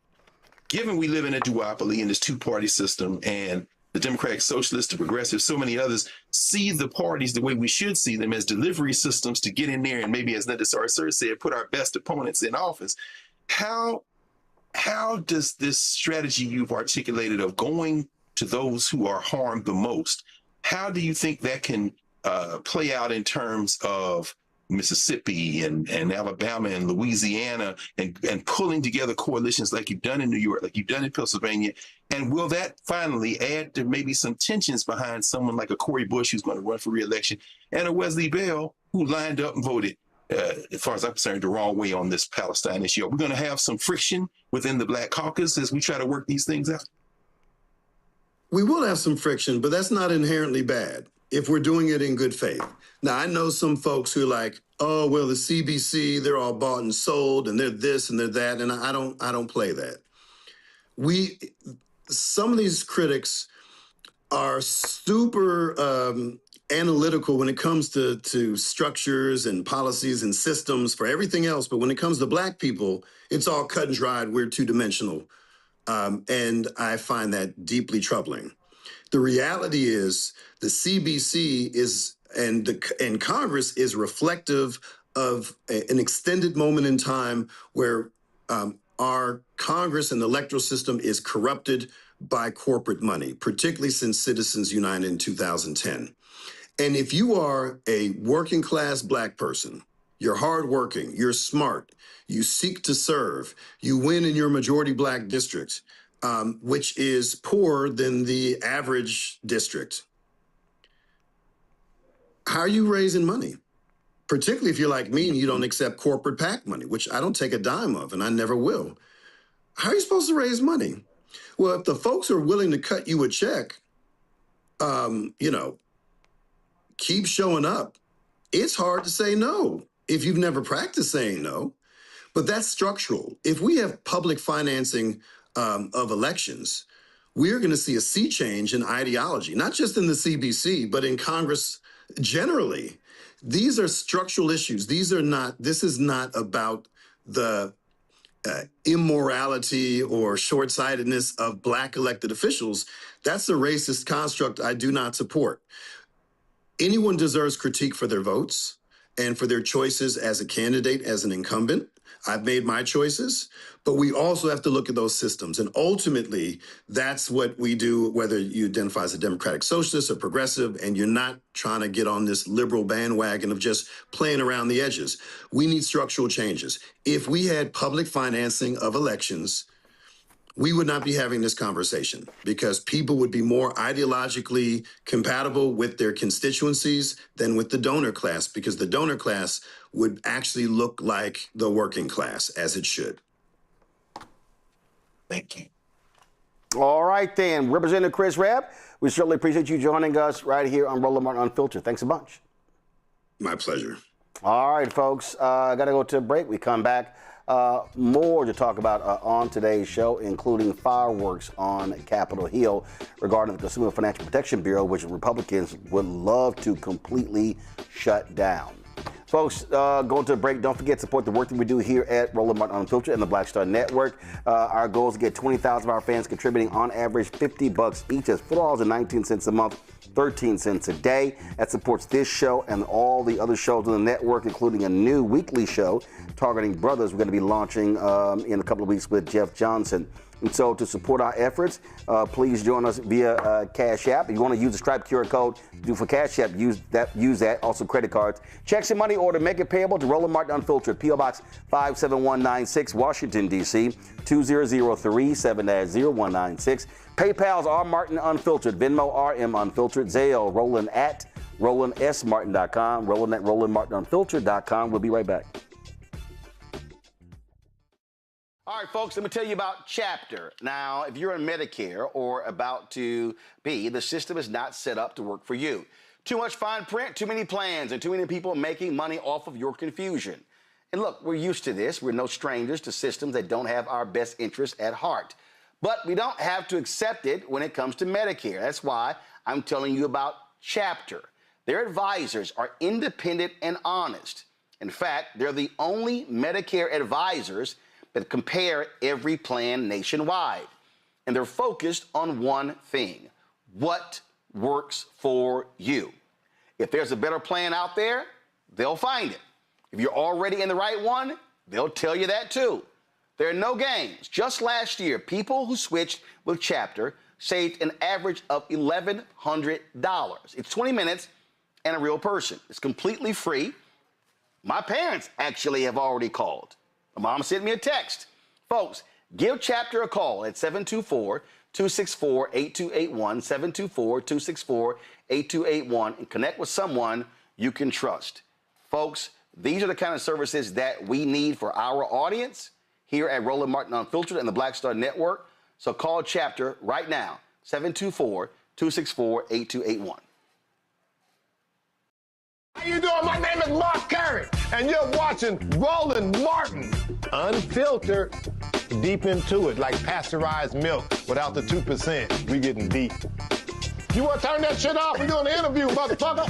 given we live in a duopoly in this two-party system and the Democratic Socialists, the Progressives, so many others see the parties the way we should see them, as delivery systems to get in there and maybe, as Linda Sarsour said, put our best opponents in office. How does this strategy you've articulated of going to those who are harmed the most, how do you think that can play out in terms of Mississippi and Alabama and Louisiana and pulling together coalitions like you've done in New York, like you've done in Pennsylvania? And will that finally add to maybe some tensions behind someone like a Cori Bush who's going to run for re-election and a Wesley Bell who lined up and voted, as far as I'm concerned, the wrong way on this Palestine issue? Are we going to have some friction within the Black Caucus as we try to work these things out? We will have some friction, but that's not inherently bad if we're doing it in good faith. Now, I know some folks who are like, oh, well, the CBC, they're all bought and sold, and they're this and they're that, and I don't play that. Some of these critics are super analytical when it comes to structures and policies and systems for everything else, but when it comes to Black people, it's all cut and dried. We're two-dimensional. And I find that deeply troubling. The reality is the CBC is and Congress is reflective of an extended moment in time where our Congress and the electoral system is corrupted by corporate money, particularly since Citizens United in 2010. And if you are a working class Black person, you're hardworking, you're smart, you seek to serve, you win in your majority Black district, which is poorer than the average district. How are you raising money? Particularly if you're like me and you don't accept corporate PAC money, which I don't take a dime of and I never will. How are you supposed to raise money? Well, if the folks are willing to cut you a check, keep showing up. It's hard to say no if you've never practiced saying no, but that's structural. If we have public financing of elections, we're going to see a sea change in ideology, not just in the CBC, but in Congress generally. These are structural issues. This is not about the immorality or short-sightedness of Black elected officials. That's a racist construct I do not support. Anyone deserves critique for their votes and for their choices as a candidate, as an incumbent. I've made my choices, but we also have to look at those systems. And ultimately, that's what we do, whether you identify as a democratic socialist or progressive, and you're not trying to get on this liberal bandwagon of just playing around the edges. We need structural changes. If we had public financing of elections, we would not be having this conversation because people would be more ideologically compatible with their constituencies than with the donor class, because the donor class would actually look like the working class, as it should. Thank you. All right, then. Representative Chris Rabb, we certainly appreciate you joining us right here on Roland Martin Unfiltered. Thanks a bunch. My pleasure. All right, folks. Got to go to a break. We come back. More to talk about on today's show, including fireworks on Capitol Hill regarding the Consumer Financial Protection Bureau, which Republicans would love to completely shut down. Folks, going to a break. Don't forget to support the work that we do here at Roland Martin Unfiltered and the Black Star Network. Our goal is to get 20,000 of our fans contributing on average $50 each. That's $4.19 a month, 13 cents a day. That supports this show and all the other shows on the network, including a new weekly show targeting brothers we're going to be launching in a couple of weeks with Jeff Johnson. And so to support our efforts, please join us via Cash App. If you want to use the Stripe QR code for Cash App, use that. Also credit cards. Checks and money order, make it payable to Roland Martin Unfiltered, P.O. Box 57196, Washington, D.C. 2037-0196. PayPal's R Martin Unfiltered, Venmo RM Unfiltered, Zelle Roland at RolandSMartin.com, Roland at RolandMartinUnfiltered.com. We'll be right back. All right, folks, let me tell you about Chapter. Now, if you're on Medicare or about to be, the system is not set up to work for you. Too much fine print, too many plans, and too many people making money off of your confusion. And look, we're used to this. We're no strangers to systems that don't have our best interests at heart. But we don't have to accept it when it comes to Medicare. That's why I'm telling you about Chapter. Their advisors are independent and honest. In fact, they're the only Medicare advisors that compare every plan nationwide. And they're focused on one thing: what works for you. If there's a better plan out there, they'll find it. If you're already in the right one, they'll tell you that too. There are no games. Just last year, people who switched with Chapter saved an average of $1,100. It's 20 minutes and a real person. It's completely free. My parents actually have already called. My mom sent me a text. Folks, give Chapter a call at 724-264-8281, 724-264-8281, and connect with someone you can trust. Folks, these are the kind of services that we need for our audience here at Roland Martin Unfiltered and the Black Star Network. So call Chapter right now, 724-264-8281. How you doing? My name is Mark Carey, and you're watching Roland Martin Unfiltered. Deep into it, like pasteurized milk without the 2%. We getting deep. You want to turn that shit off? We're doing an interview, motherfucker.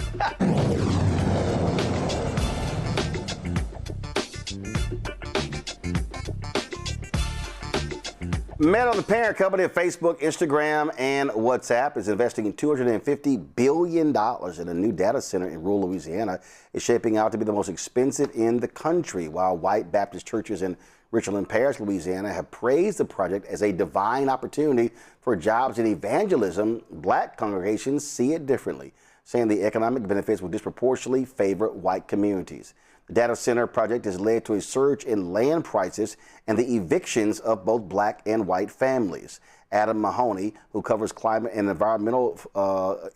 Meta, the parent company of Facebook, Instagram, and WhatsApp, is investing in $250 billion in a new data center in rural Louisiana. It's shaping out to be the most expensive in the country, while white Baptist churches in Richland Parish, Louisiana, have praised the project as a divine opportunity for jobs and evangelism. Black congregations see it differently, saying the economic benefits will disproportionately favor white communities. The data center project has led to a surge in land prices and the evictions of both black and white families. Adam Mahoney, who covers climate and environmental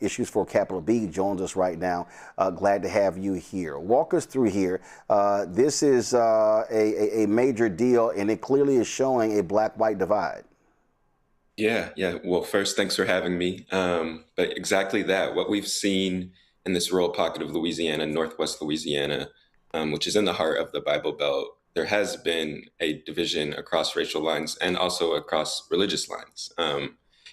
issues for Capital B, joins us right now. Glad to have you here. Walk us through here. This is a major deal, and it clearly is showing a black-white divide. Yeah. Well, first, thanks for having me. But exactly that, what we've seen in this rural pocket of Louisiana, Northwest Louisiana, which is in the heart of the Bible Belt, there has been a division across racial lines and also across religious lines.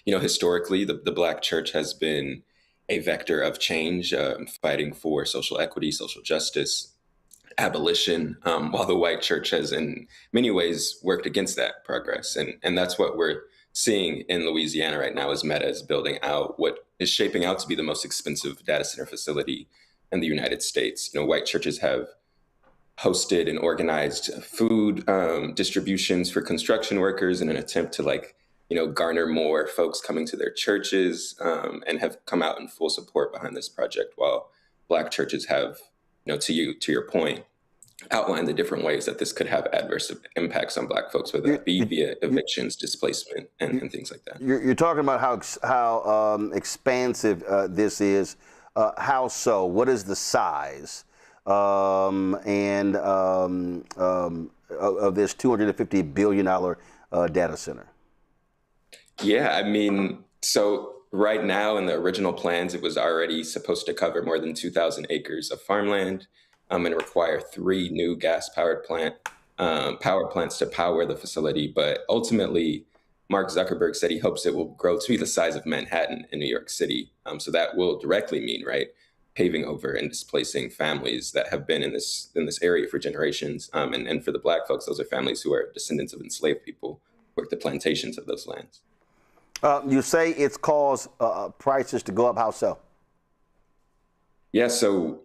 Historically, the Black church has been a vector of change, fighting for social equity, social justice, abolition, while the white church has in many ways worked against that progress. And that's what we're seeing in Louisiana right now, as Meta is building out what is shaping out to be the most expensive data center facility in the United States. White churches have hosted and organized food distributions for construction workers in an attempt to garner more folks coming to their churches, and have come out in full support behind this project, while Black churches have, to your point, outlined the different ways that this could have adverse impacts on Black folks, whether that be via evictions, displacement, and things like that. You're talking about how expansive this is. How so? What is the size? Of this $250 billion data center? Yeah, so right now in the original plans, it was already supposed to cover more than 2,000 acres of farmland, and require 3 new gas-powered power plants to power the facility. But ultimately, Mark Zuckerberg said he hopes it will grow to be the size of Manhattan in New York City. So that will directly mean, paving over and displacing families that have been in this area for generations. And for the Black folks, those are families who are descendants of enslaved people who worked the plantations of those lands. You say it's caused prices to go up. How so? Yeah, so,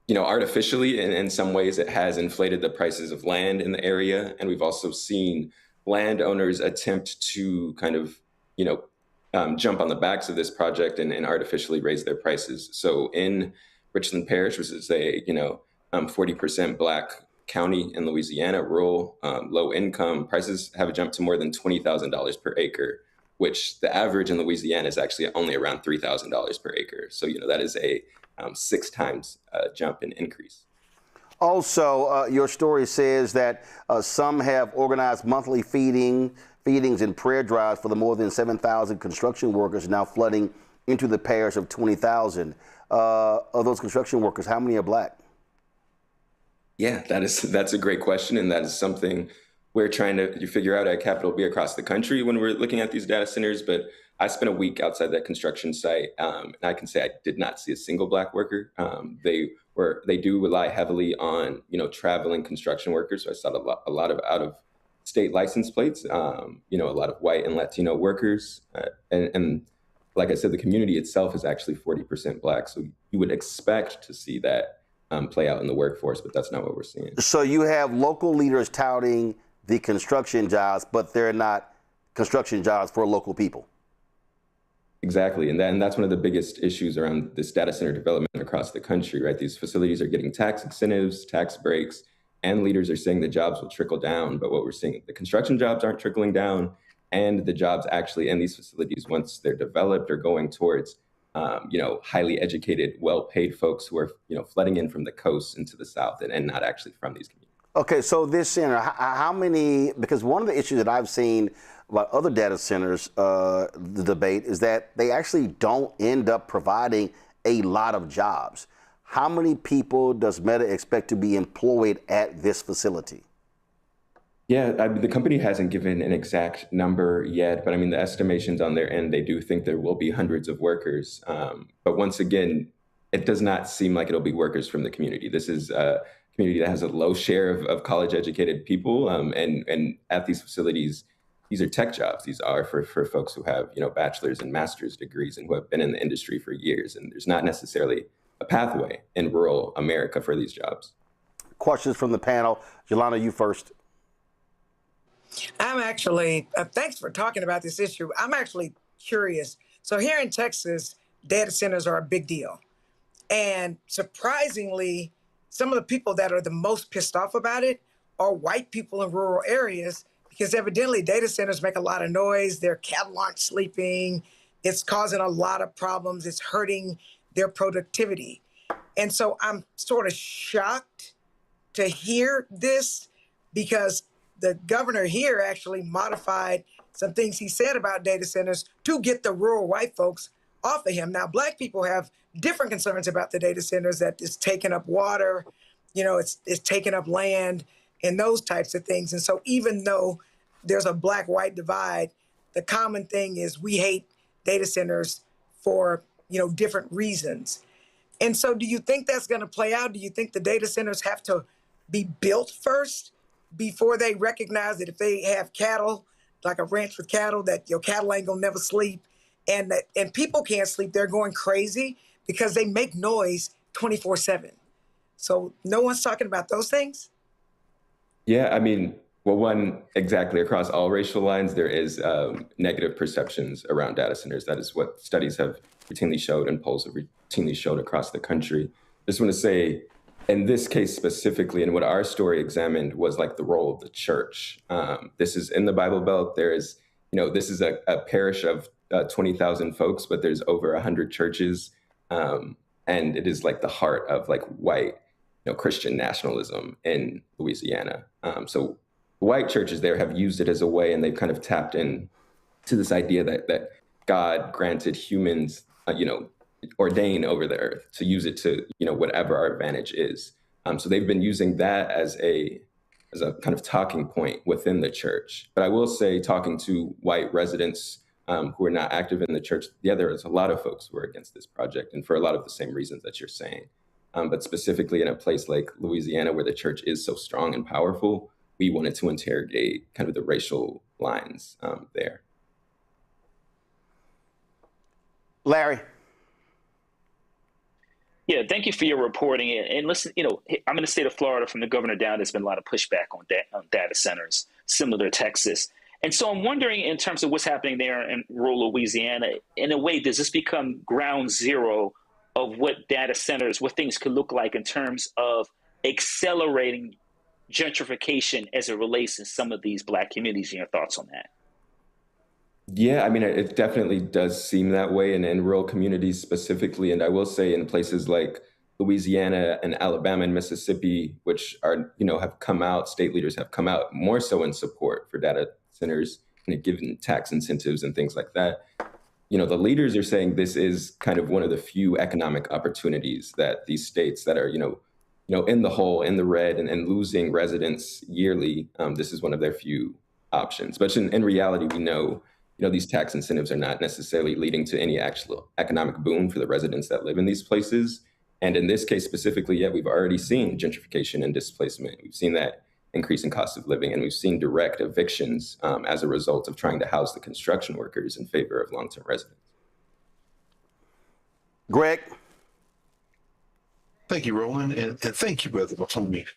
artificially, in some ways, it has inflated the prices of land in the area. And we've also seen landowners attempt to kind of, jump on the backs of this project and artificially raise their prices. So in Richland Parish, which is a 40% Black county in Louisiana, rural, low income, prices have jumped to more than $20,000 per acre, which the average in Louisiana is actually only around $3,000 per acre. So that is a 6 times jump in increase. Also, your story says that some have organized monthly feedings and prayer drives for the more than 7,000 construction workers now flooding into the parish of 20,000. Of those construction workers, how many are Black? Yeah, that's a great question, and that is something we're trying to figure out at Capital B across the country when we're looking at these data centers. But I spent a week outside that construction site, and I can say I did not see a single Black worker. They do rely heavily on traveling construction workers. So I saw a lot of out of state license plates, a lot of white and Latino workers. And like I said, the community itself is actually 40% Black. So you would expect to see that play out in the workforce, but that's not what we're seeing. So you have local leaders touting the construction jobs, but they're not construction jobs for local people. Exactly. And that's one of the biggest issues around this data center development across the country, right? These facilities are getting tax incentives, tax breaks, and leaders are saying the jobs will trickle down. But what we're seeing, the construction jobs aren't trickling down, and the jobs actually in these facilities, once they're developed, are going towards, highly educated, well-paid folks who are, flooding in from the coast into the South and not actually from these communities. Okay, so this center, how many, because one of the issues that I've seen about other data centers, the debate, is that they actually don't end up providing a lot of jobs. How many people does Meta expect to be employed at this facility? Yeah, the company hasn't given an exact number yet, but the estimations on their end, they do think there will be hundreds of workers. But once again, it does not seem like it'll be workers from the community. This is a community that has a low share of college-educated people, and at these facilities, these are tech jobs. These are for folks who have, bachelor's and master's degrees and who have been in the industry for years. And there's not necessarily a pathway in rural America for these jobs. Questions from the panel. Jelana, you first. I'm actually, thanks for talking about this issue. I'm actually curious. So here in Texas, data centers are a big deal. And surprisingly, some of the people that are the most pissed off about it are white people in rural areas, because evidently data centers make a lot of noise. Their cattle aren't sleeping. It's causing a lot of problems. It's hurting their productivity. And so I'm sort of shocked to hear this, because the governor here actually modified some things he said about data centers to get the rural white folks off of him. Now, black people have different concerns about the data centers, that it's taking up water, it's taking up land and those types of things. And so even though there's a black-white divide, the common thing is we hate data centers for, different reasons. And so do you think that's going to play out? Do you think the data centers have to be built first before they recognize that if they have cattle, like a ranch with cattle, that your cattle ain't gonna never sleep, and people can't sleep? They're going crazy because they make noise 24/7. So no one's talking about those things? Yeah, I mean, well, one, exactly across all racial lines, there is negative perceptions around data centers. That is what studies have routinely showed and polls have routinely showed across the country. Just want to say, in this case specifically, and what our story examined was like the role of the church. This is in the Bible Belt. There is, this is a parish of 20,000 folks, but there's over 100 churches. And it is like the heart of like white, Christian nationalism in Louisiana. So white churches there have used it as a way, and they've kind of tapped in to this idea that God granted humans, ordain over the earth to use it to, whatever our advantage is. So they've been using that as a kind of talking point within the church. But I will say, talking to white residents who are not active in the church, there is a lot of folks who are against this project, and for a lot of the same reasons that you're saying. But specifically in a place like Louisiana, where the church is so strong and powerful, we wanted to interrogate kind of the racial lines there. Larry. Yeah, thank you for your reporting. And listen, I'm in the state of Florida. From the governor down, there's been a lot of pushback on data centers, similar to Texas. And so I'm wondering, in terms of what's happening there in rural Louisiana, in a way, does this become ground zero of what data centers, what things could look like in terms of accelerating gentrification as it relates to some of these Black communities? And your thoughts on that? Yeah, I mean, it definitely does seem that way, and in rural communities specifically. And I will say, in places like Louisiana and Alabama and Mississippi, which are, have come out, state leaders have come out more so in support for data centers and given tax incentives and things like that. The leaders are saying this is kind of one of the few economic opportunities that these states that are, in the hole, in the red, and losing residents yearly, this is one of their few options. But in reality, we know, these tax incentives are not necessarily leading to any actual economic boom for the residents that live in these places. And in this case specifically, we've already seen gentrification and displacement. We've seen that increase in cost of living, and we've seen direct evictions as a result of trying to house the construction workers in favor of long-term residents. Greg. Thank you, Roland, and thank you, Brother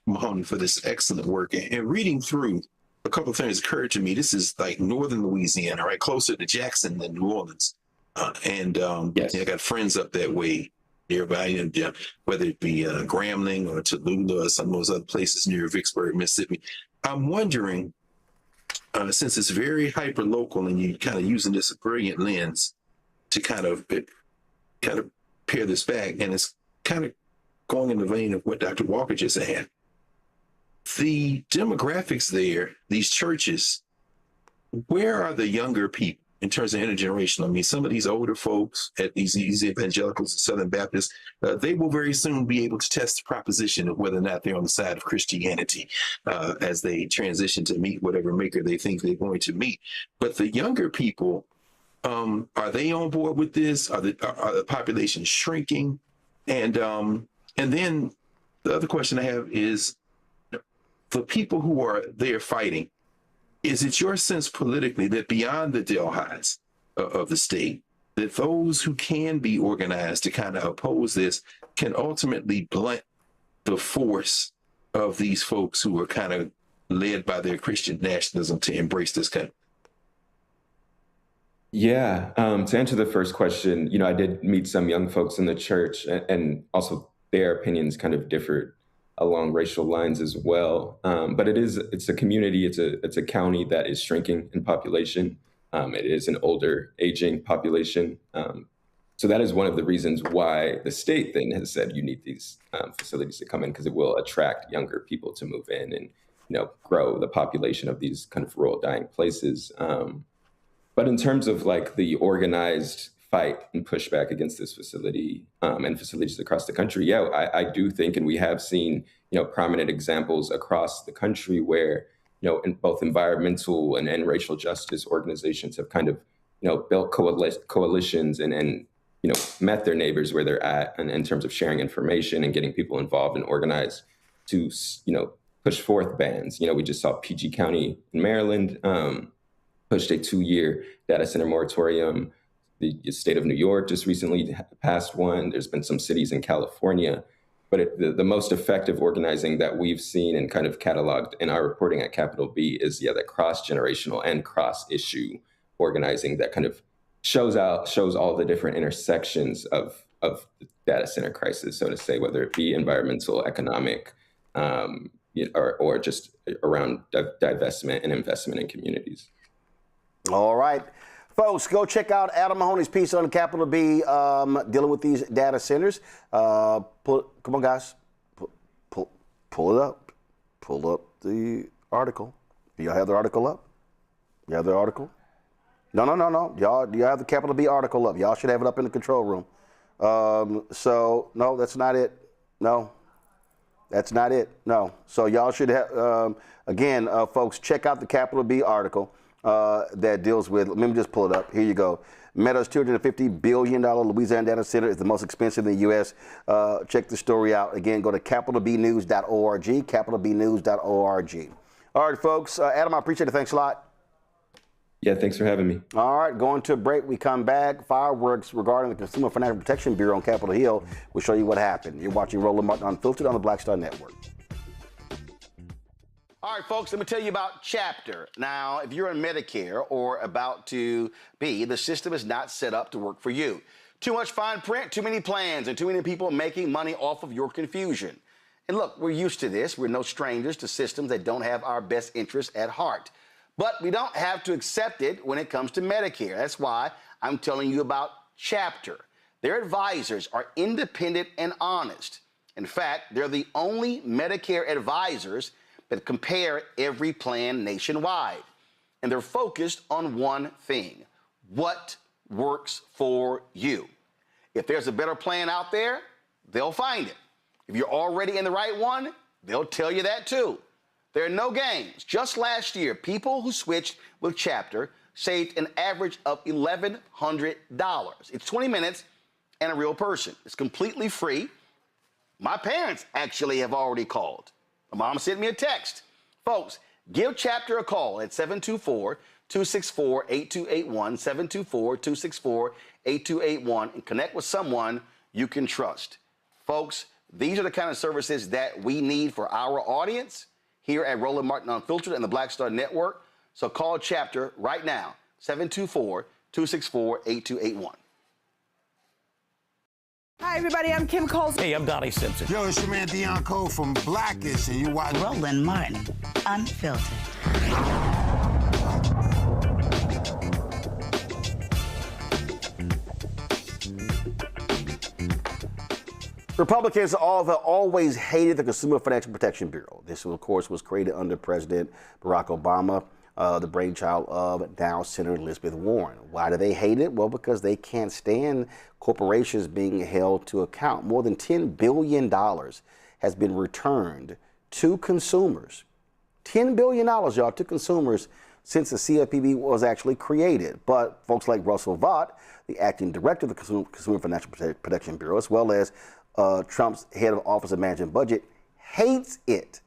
Mahoney, for this excellent work. And reading through, a couple of things occurred to me. This is like northern Louisiana, right, closer to Jackson than New Orleans. Yes. I got friends up that way nearby, and whether it be Grambling or Tallulah or some of those other places near Vicksburg, Mississippi. I'm wondering, since it's very hyper local, and you're kind of using this brilliant lens to kind of pare this back, and it's kind of going in the vein of what Dr. Walker just had. The demographics there, these churches, where are the younger people in terms of intergenerational? I mean, some of these older folks at these evangelicals and Southern Baptists, they will very soon be able to test the proposition of whether or not they're on the side of Christianity as they transition to meet whatever maker they think they're going to meet. But the younger people, are they on board with this? Are the population shrinking? And then the other question I have is, the people who are there fighting, is it your sense politically that beyond the Delhaize of the state, that those who can be organized to kind of oppose this can ultimately blunt the force of these folks who are kind of led by their Christian nationalism to embrace this country? Yeah. To answer the first question, I did meet some young folks in the church, and also their opinions kind of differed along racial lines as well. But it's a community, it's a county that is shrinking in population. It is an older, aging population. So that is one of the reasons why the state then has said you need these facilities to come in, because it will attract younger people to move in and grow the population of these kind of rural, dying places. But in terms of like the organized fight and pushback against this facility and facilities across the country, yeah, I do think, and we have seen prominent examples across the country where in both environmental and racial justice organizations have kind of built coalitions and met their neighbors where they're at, and in terms of sharing information and getting people involved and organized to push forth bans. We just saw PG County in Maryland pushed a 2-year data center moratorium. The state of New York just recently passed one. There's been some cities in California. But the most effective organizing that we've seen and kind of cataloged in our reporting at Capital B is, that cross-generational and cross-issue organizing that kind of shows all the different intersections of the data center crisis, so to say, whether it be environmental, economic, or just around divestment and investment in communities. All right. Folks, go check out Adam Mahoney's piece on Capital B dealing with these data centers. Come on, guys. Pull it up. Pull up the article. Do y'all have the article up? You have the article? No. Do y'all have the Capital B article up? Y'all should have it up in the control room. No, that's not it. No. That's not it. No. So y'all should have, again, folks, check out the Capital B article. That deals with, let me just pull it up. Here you go. Meta's $250 billion Louisiana data center is the most expensive in the U.S. Check the story out. Again, go to capitalbnews.org, capitalbnews.org. All right, folks. Adam, I appreciate it. Thanks a lot. Yeah, thanks for having me. All right, going to a break. We come back. Fireworks regarding the Consumer Financial Protection Bureau on Capitol Hill. We'll show you what happened. You're watching Roland Martin Unfiltered on the Black Star Network. All right, folks, let me tell you about Chapter. Now, if you're on Medicare or about to be, the system is not set up to work for you. Too much fine print, too many plans, and too many people making money off of your confusion. And look, we're used to this. We're no strangers to systems that don't have our best interests at heart. But we don't have to accept it when it comes to Medicare. That's why I'm telling you about Chapter. Their advisors are independent and honest. In fact, they're the only Medicare advisors that compare every plan nationwide. And they're focused on one thing: what works for you. If there's a better plan out there, they'll find it. If you're already in the right one, they'll tell you that too. There are no games. Just last year, people who switched with Chapter saved an average of $1,100. It's 20 minutes and a real person. It's completely free. My parents actually have already called. My mom sent me a text. Folks, give Chapter a call at 724-264-8281, 724-264-8281, and connect with someone you can trust. Folks, these are the kind of services that we need for our audience here at Roland Martin Unfiltered and the Black Star Network. So call Chapter right now, 724-264-8281. Hi, everybody. I'm Kim Coles. Hey, I'm Donnie Simpson. Yo, it's your man Deion Cole from Blackish, and you watch Roland Martin Unfiltered. Republicans have always hated the Consumer Financial Protection Bureau. This, of course, was created under President Barack Obama, the brainchild of now Senator Elizabeth Warren. Why do they hate it? Well, because they can't stand corporations being held to account. More than $10 billion has been returned to consumers. $10 billion, y'all, to consumers since the CFPB was actually created. But folks like Russell Vought, the acting director of the Consumer Financial Protection Bureau, as well as Trump's head of Office of Management Budget, hates it.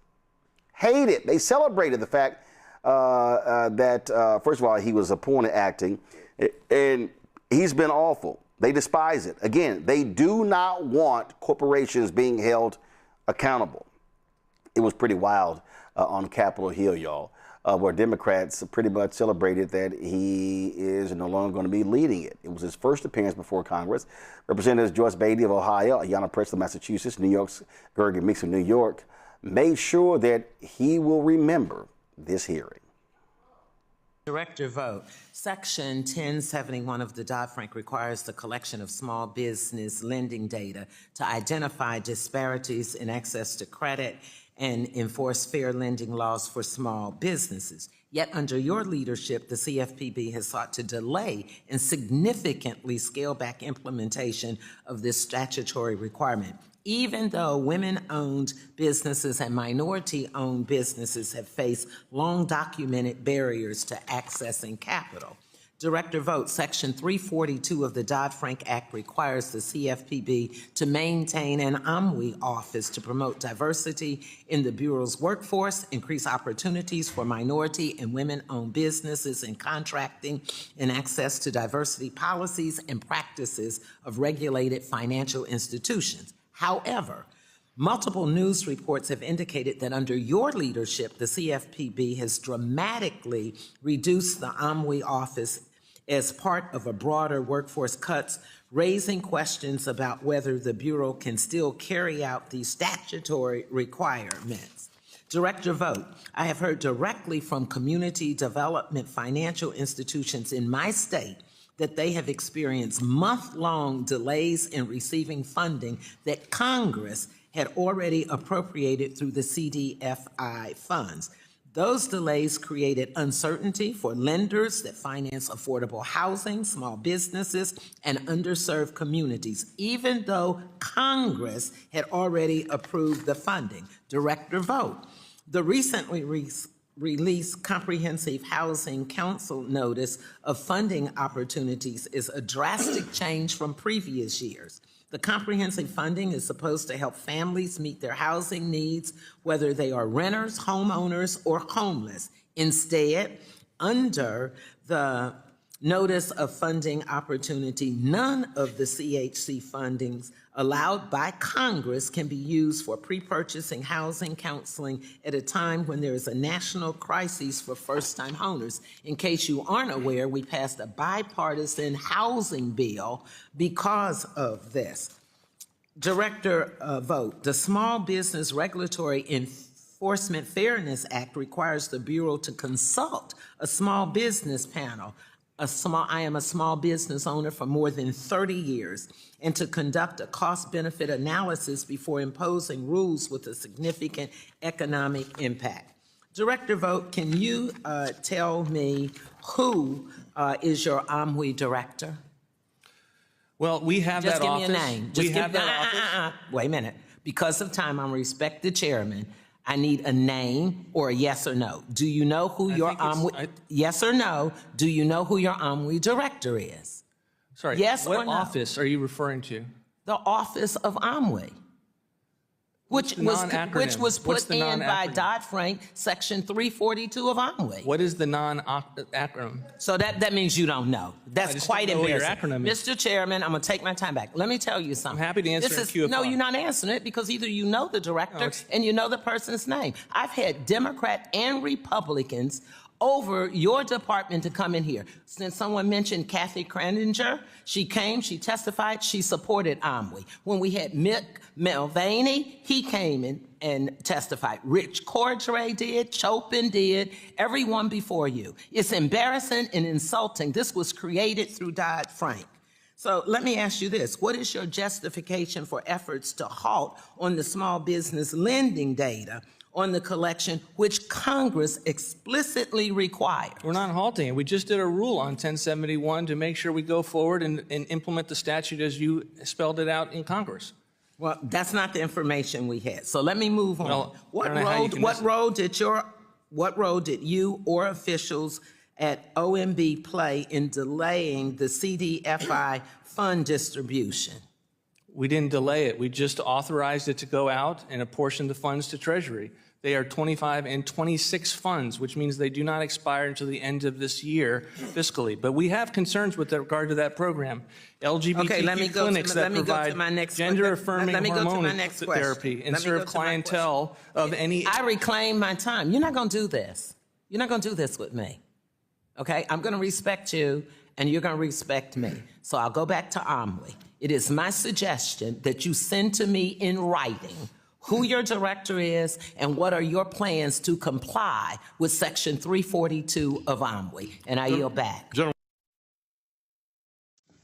Hate it. They celebrated the fact first of all, he was appointed acting, and he's been awful. They despise it. Again, they do not want corporations being held accountable. It was pretty wild on Capitol Hill, y'all, where Democrats pretty much celebrated that he is no longer going to be leading it. It was his first appearance before Congress. Representatives Joyce Beatty of Ohio, Ayanna Pressley of Massachusetts, New York's Gergen Meeks of New York, made sure that he will remember this hearing. Director Vought. Section 1071 of the Dodd-Frank requires the collection of small business lending data to identify disparities in access to credit and enforce fair lending laws for small businesses. Yet under your leadership, the CFPB has sought to delay and significantly scale back implementation of this statutory requirement, even though women-owned businesses and minority-owned businesses have faced long-documented barriers to accessing capital. Director Vought, Section 342 of the Dodd-Frank Act requires the CFPB to maintain an OMWI office to promote diversity in the Bureau's workforce, increase opportunities for minority and women-owned businesses in contracting, and access to diversity policies and practices of regulated financial institutions. However, multiple news reports have indicated that under your leadership, the CFPB has dramatically reduced the OMWI office as part of a broader workforce cuts, raising questions about whether the Bureau can still carry out these statutory requirements. Director Vought, I have heard directly from community development financial institutions in my state that they have experienced month-long delays in receiving funding that Congress had already appropriated through the CDFI funds. Those delays created uncertainty for lenders that finance affordable housing, small businesses, and underserved communities, even though Congress had already approved the funding. Director Vought, the recently released Comprehensive Housing Council notice of funding opportunities is a drastic change from previous years. The comprehensive funding is supposed to help families meet their housing needs, whether they are renters, homeowners, or homeless. Instead, under the notice of funding opportunity, none of the CHC fundings allowed by Congress can be used for pre-purchasing housing counseling at a time when there is a national crisis for first-time homeowners. In case you aren't aware, we passed a bipartisan housing bill because of this. Director Vought, the Small Business Regulatory Enforcement Fairness Act requires the Bureau to consult a small business panel. I am a small business owner for more than 30 years, and to conduct a cost-benefit analysis before imposing rules with a significant economic impact. Director Vought, can you tell me who is your OMWI director? Well, we have that office. Just give me a name. We have that office. Wait a minute. Because of time, I'm respect the chairman. I need a name or a yes or no. Do you know who your OMWI, yes or no, do you know who your OMWI director is? Sorry, yes what or no? office are you referring to? The Office of OMWI, which was put in by Dodd-Frank, Section 342 of OMWI. What is the non-acronym? So that means you don't know. That's quite embarrassing. Acronym is. Mr. Chairman, I'm going to take my time back. Let me tell you something. I'm happy to answer in QFR. No, you're not answering it because either you know the director and you know the person's name. I've had Democrat and Republicans over your department to come in here. Since someone mentioned Kathy Kraninger, she came, she testified, she supported OMWI. When we had Mick Mulvaney, he came in and testified. Rich Cordray did, Chopin did, everyone before you. It's embarrassing and insulting. This was created through Dodd-Frank. So let me ask you this. What is your justification for efforts to halt on the small business lending data on the collection, which Congress explicitly required? We're not halting it. We just did a rule on 1071 to make sure we go forward and implement the statute as you spelled it out in Congress. Well, that's not the information we had. So let me move on. Well, What role did you or officials at OMB play in delaying the CDFI fund distribution? We didn't delay it. We just authorized it to go out and apportion the funds to Treasury. They are 25 and 26 funds, which means they do not expire until the end of this year fiscally. But we have concerns with regard to that program. LGBTQ clinics that provide gender-affirming hormone therapy and serve clientele of any... I reclaim my time. You're not going to do this. You're not going to do this with me. Okay? I'm going to respect you, and you're going to respect me. So I'll go back to Omri. It is my suggestion that you send to me in writing who your director is and what are your plans to comply with Section 342 of Omri. And I yield back.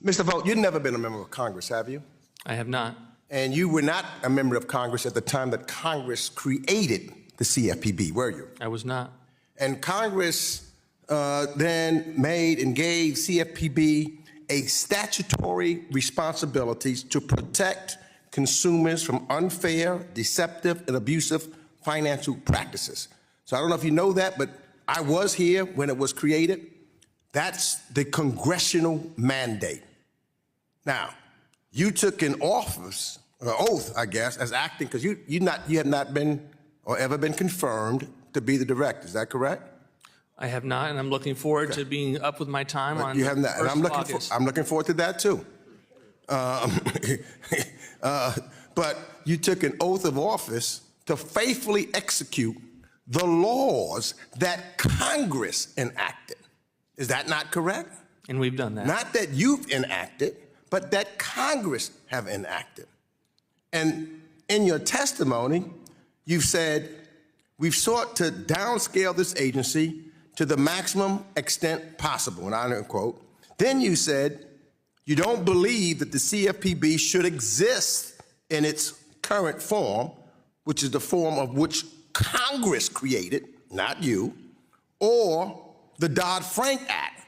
Mr. Vought, you've never been a member of Congress, have you? I have not. And you were not a member of Congress at the time that Congress created the CFPB, were you? I was not. And Congress then made and gave CFPB a statutory responsibilities to protect consumers from unfair, deceptive, and abusive financial practices. So I don't know if you know that, but I was here when it was created. That's the congressional mandate. Now, you took an office, or oath, I guess, as acting, because you have not been or ever been confirmed to be the director. Is that correct? I have not, and I'm looking forward to being up with my time on you have not, and August. I'm looking forward to that too. But you took an oath of office to faithfully execute the laws that Congress enacted. Is that not correct? And we've done that. Not that you've enacted, but that Congress have enacted. And in your testimony, you've said, we've sought to downscale this agency to the maximum extent possible, and I quote. Then you said, you don't believe that the CFPB should exist in its current form, which is the form of which Congress created, not you, or the Dodd-Frank Act,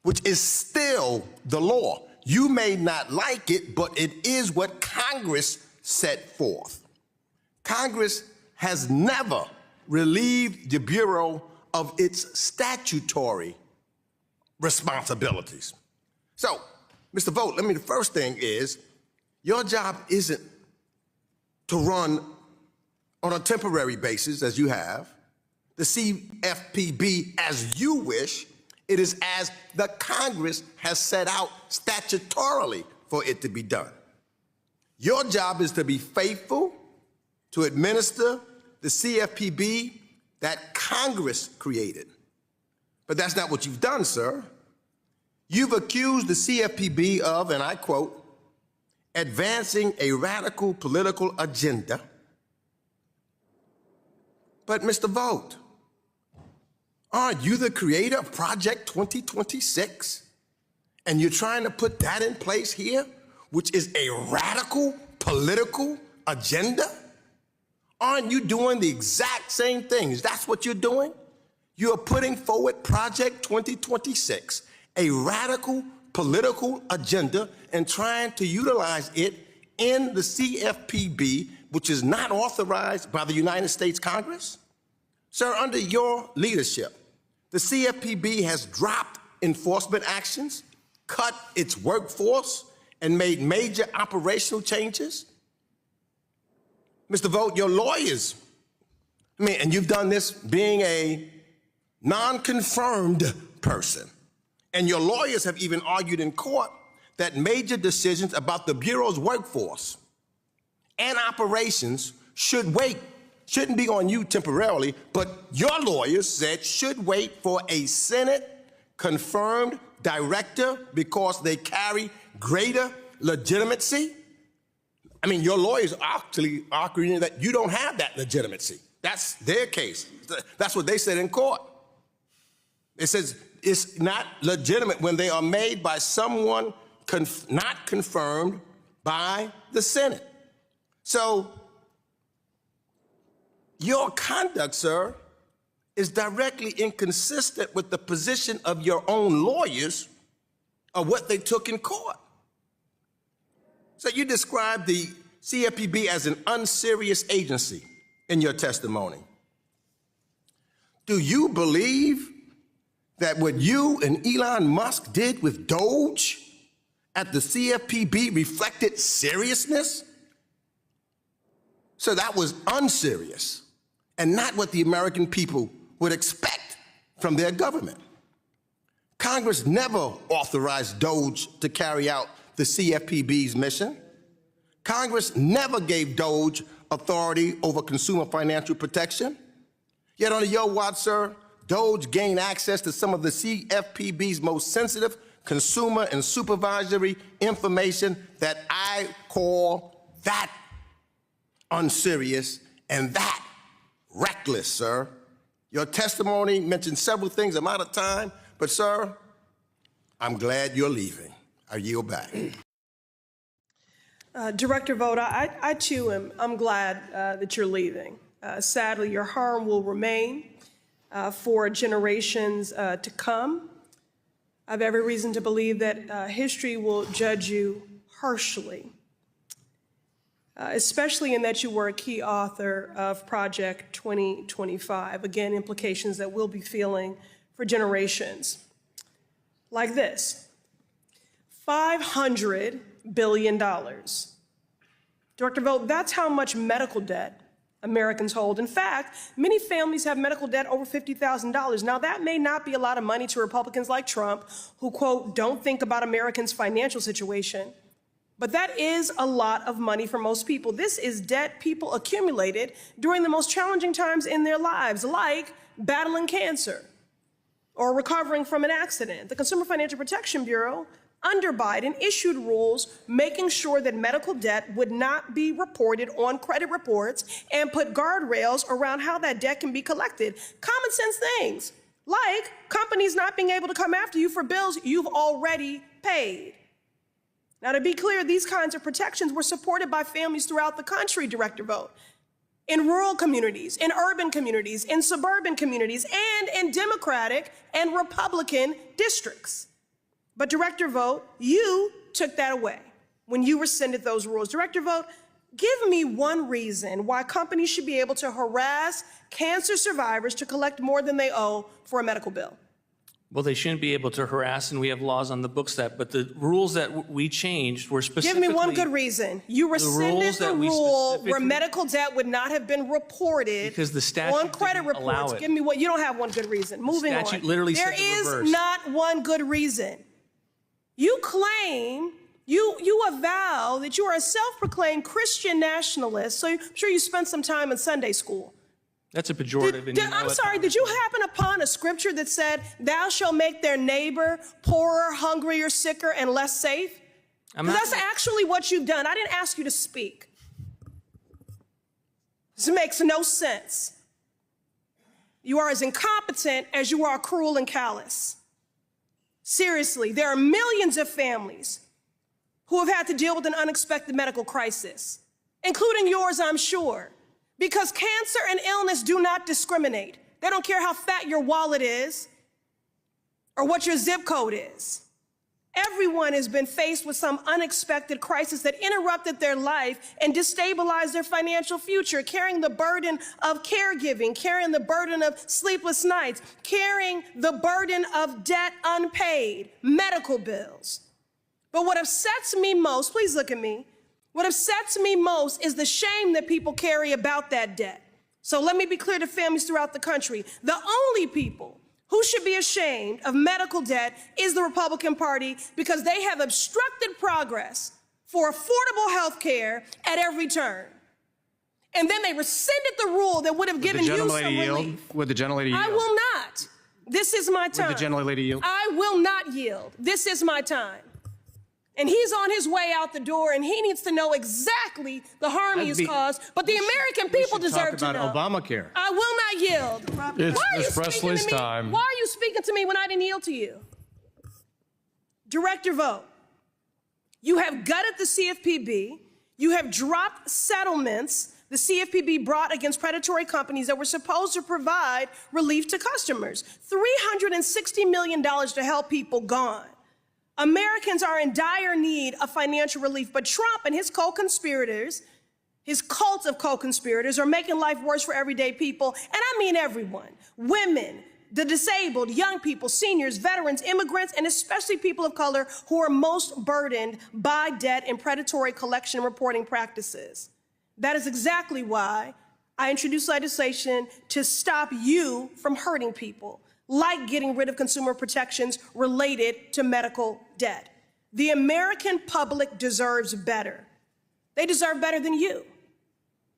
which is still the law. You may not like it, but it is what Congress set forth. Congress has never relieved the Bureau of its statutory responsibilities. So, Mr. Vought, the first thing is, your job isn't to run on a temporary basis, as you have, the CFPB as you wish. It is as the Congress has set out statutorily for it to be done. Your job is to be faithful to administer the CFPB that Congress created. But that's not what you've done, sir. You've accused the CFPB of, and I quote, advancing a radical political agenda. But Mr. Vought, aren't you the creator of Project 2026? And you're trying to put that in place here, which is a radical political agenda? Aren't you doing the exact same things? That's what you're doing? You are putting forward Project 2026, a radical political agenda, and trying to utilize it in the CFPB, which is not authorized by the United States Congress? Sir, under your leadership, the CFPB has dropped enforcement actions, cut its workforce, and made major operational changes. Mr. Vought, your lawyers, and you've done this being a non-confirmed person. And your lawyers have even argued in court that major decisions about the Bureau's workforce and operations should wait, shouldn't be on you temporarily, but your lawyers said should wait for a Senate-confirmed director because they carry greater legitimacy. Your lawyers are actually arguing that you don't have that legitimacy. That's their case. That's what they said in court. It says it's not legitimate when they are made by someone not confirmed by the Senate. So your conduct, sir, is directly inconsistent with the position of your own lawyers of what they took in court. So you described the CFPB as an unserious agency in your testimony. Do you believe that what you and Elon Musk did with Doge at the CFPB reflected seriousness? So that was unserious. and not what the American people would expect from their government. Congress never authorized DOJ to carry out the CFPB's mission. Congress never gave DOJ authority over consumer financial protection. Yet under your watch, sir, DOJ gained access to some of the CFPB's most sensitive consumer and supervisory information that I call that unserious and that reckless, sir. Your testimony mentioned several things. I'm out of time, but sir, I'm glad you're leaving. I yield back. Director Vought, I too I'm glad that you're leaving. Sadly, your harm will remain for generations to come. I have every reason to believe that history will judge you harshly, especially in that you were a key author of Project 2025. Again, implications that we'll be feeling for generations. Like this, $500 billion. Director Vought, that's how much medical debt Americans hold. In fact, many families have medical debt over $50,000. Now, that may not be a lot of money to Republicans like Trump, who, quote, don't think about Americans' financial situation, but that is a lot of money for most people. This is debt people accumulated during the most challenging times in their lives, like battling cancer or recovering from an accident. The Consumer Financial Protection Bureau, under Biden, issued rules making sure that medical debt would not be reported on credit reports and put guardrails around how that debt can be collected. Common sense things, like companies not being able to come after you for bills you've already paid. Now, to be clear, these kinds of protections were supported by families throughout the country, Director Vought, in rural communities, in urban communities, in suburban communities, and in Democratic and Republican districts. But Director Vought, you took that away when you rescinded those rules. Director Vought, give me one reason why companies should be able to harass cancer survivors to collect more than they owe for a medical bill. Well, they shouldn't be able to harass, and we have laws on the books but the rules that we changed were specifically— Give me one good reason. You rescinded the rule where medical debt would not have been reported because the statute on credit didn't allow reports. it. Give me what? You don't have one good reason. Moving on. The statute literally said the reverse. There is not one good reason. You claim, you avow that you are a self-proclaimed Christian nationalist, so I'm sure you spent some time in Sunday school. That's a pejorative. I'm sorry, did you happen upon a scripture that said, thou shalt make their neighbor poorer, hungrier, sicker, and less safe? That's actually what you've done. I didn't ask you to speak. This makes no sense. You are as incompetent as you are cruel and callous. Seriously, there are millions of families who have had to deal with an unexpected medical crisis, including yours, I'm sure, because cancer and illness do not discriminate. They don't care how fat your wallet is or what your zip code is. Everyone has been faced with some unexpected crisis that interrupted their life and destabilized their financial future, carrying the burden of caregiving, carrying the burden of sleepless nights, carrying the burden of debt unpaid, medical bills. But what upsets me most, please look at me, what upsets me most is the shame that people carry about that debt. So let me be clear to families throughout the country. The only people who should be ashamed of medical debt is the Republican Party, because they have obstructed progress for affordable health care at every turn. And then they rescinded the rule that would have given you some relief. Would the gentlelady yield? I will not. This is my time. Would the gentlelady yield? I will not yield. This is my time. And he's on his way out the door, and he needs to know exactly the harm he has caused. But the American people deserve to know. Talk about Obamacare. I will not yield. It's Ms. Presley's time. Why are you speaking to me when I didn't yield to you? Director Vought, you have gutted the CFPB. You have dropped settlements the CFPB brought against predatory companies that were supposed to provide relief to customers. $360 million to help people gone. Americans are in dire need of financial relief, but Trump and his co-conspirators, his cult of co-conspirators, are making life worse for everyday people, and I mean everyone. Women, the disabled, young people, seniors, veterans, immigrants, and especially people of color who are most burdened by debt and predatory collection and reporting practices. That is exactly why I introduced legislation to stop you from hurting people, like getting rid of consumer protections related to medical debt. The American public deserves better. They deserve better than you.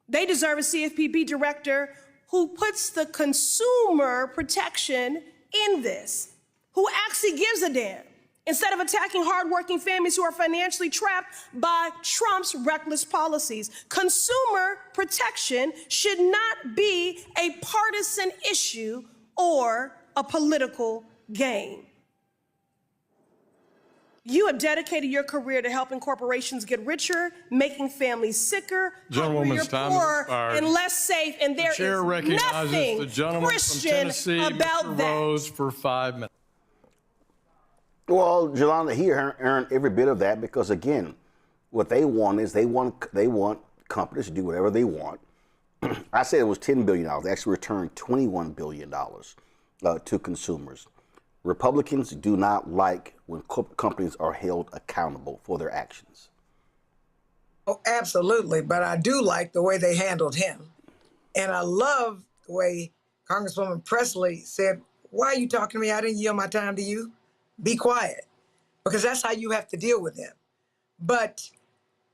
They deserve a CFPB director who puts the consumer protection in this, who actually gives a damn, instead of attacking hardworking families who are financially trapped by Trump's reckless policies. Consumer protection should not be a partisan issue or a political game. You have dedicated your career to helping corporations get richer, making families sicker, hungrier, poorer, and less safe, and there is nothing the gentleman Christian from Tennessee, about Mr. that. Rose, for 5 minutes. Well, Jolanda, he earned every bit of that because, again, what they want is they want companies to do whatever they want. I said it was $10 billion. They actually returned $21 billion to consumers. Republicans do not like when companies are held accountable for their actions. Oh, absolutely. But I do like the way they handled him. And I love the way Congresswoman Presley said, why are you talking to me? I didn't yield my time to you. Be quiet. Because that's how you have to deal with him. But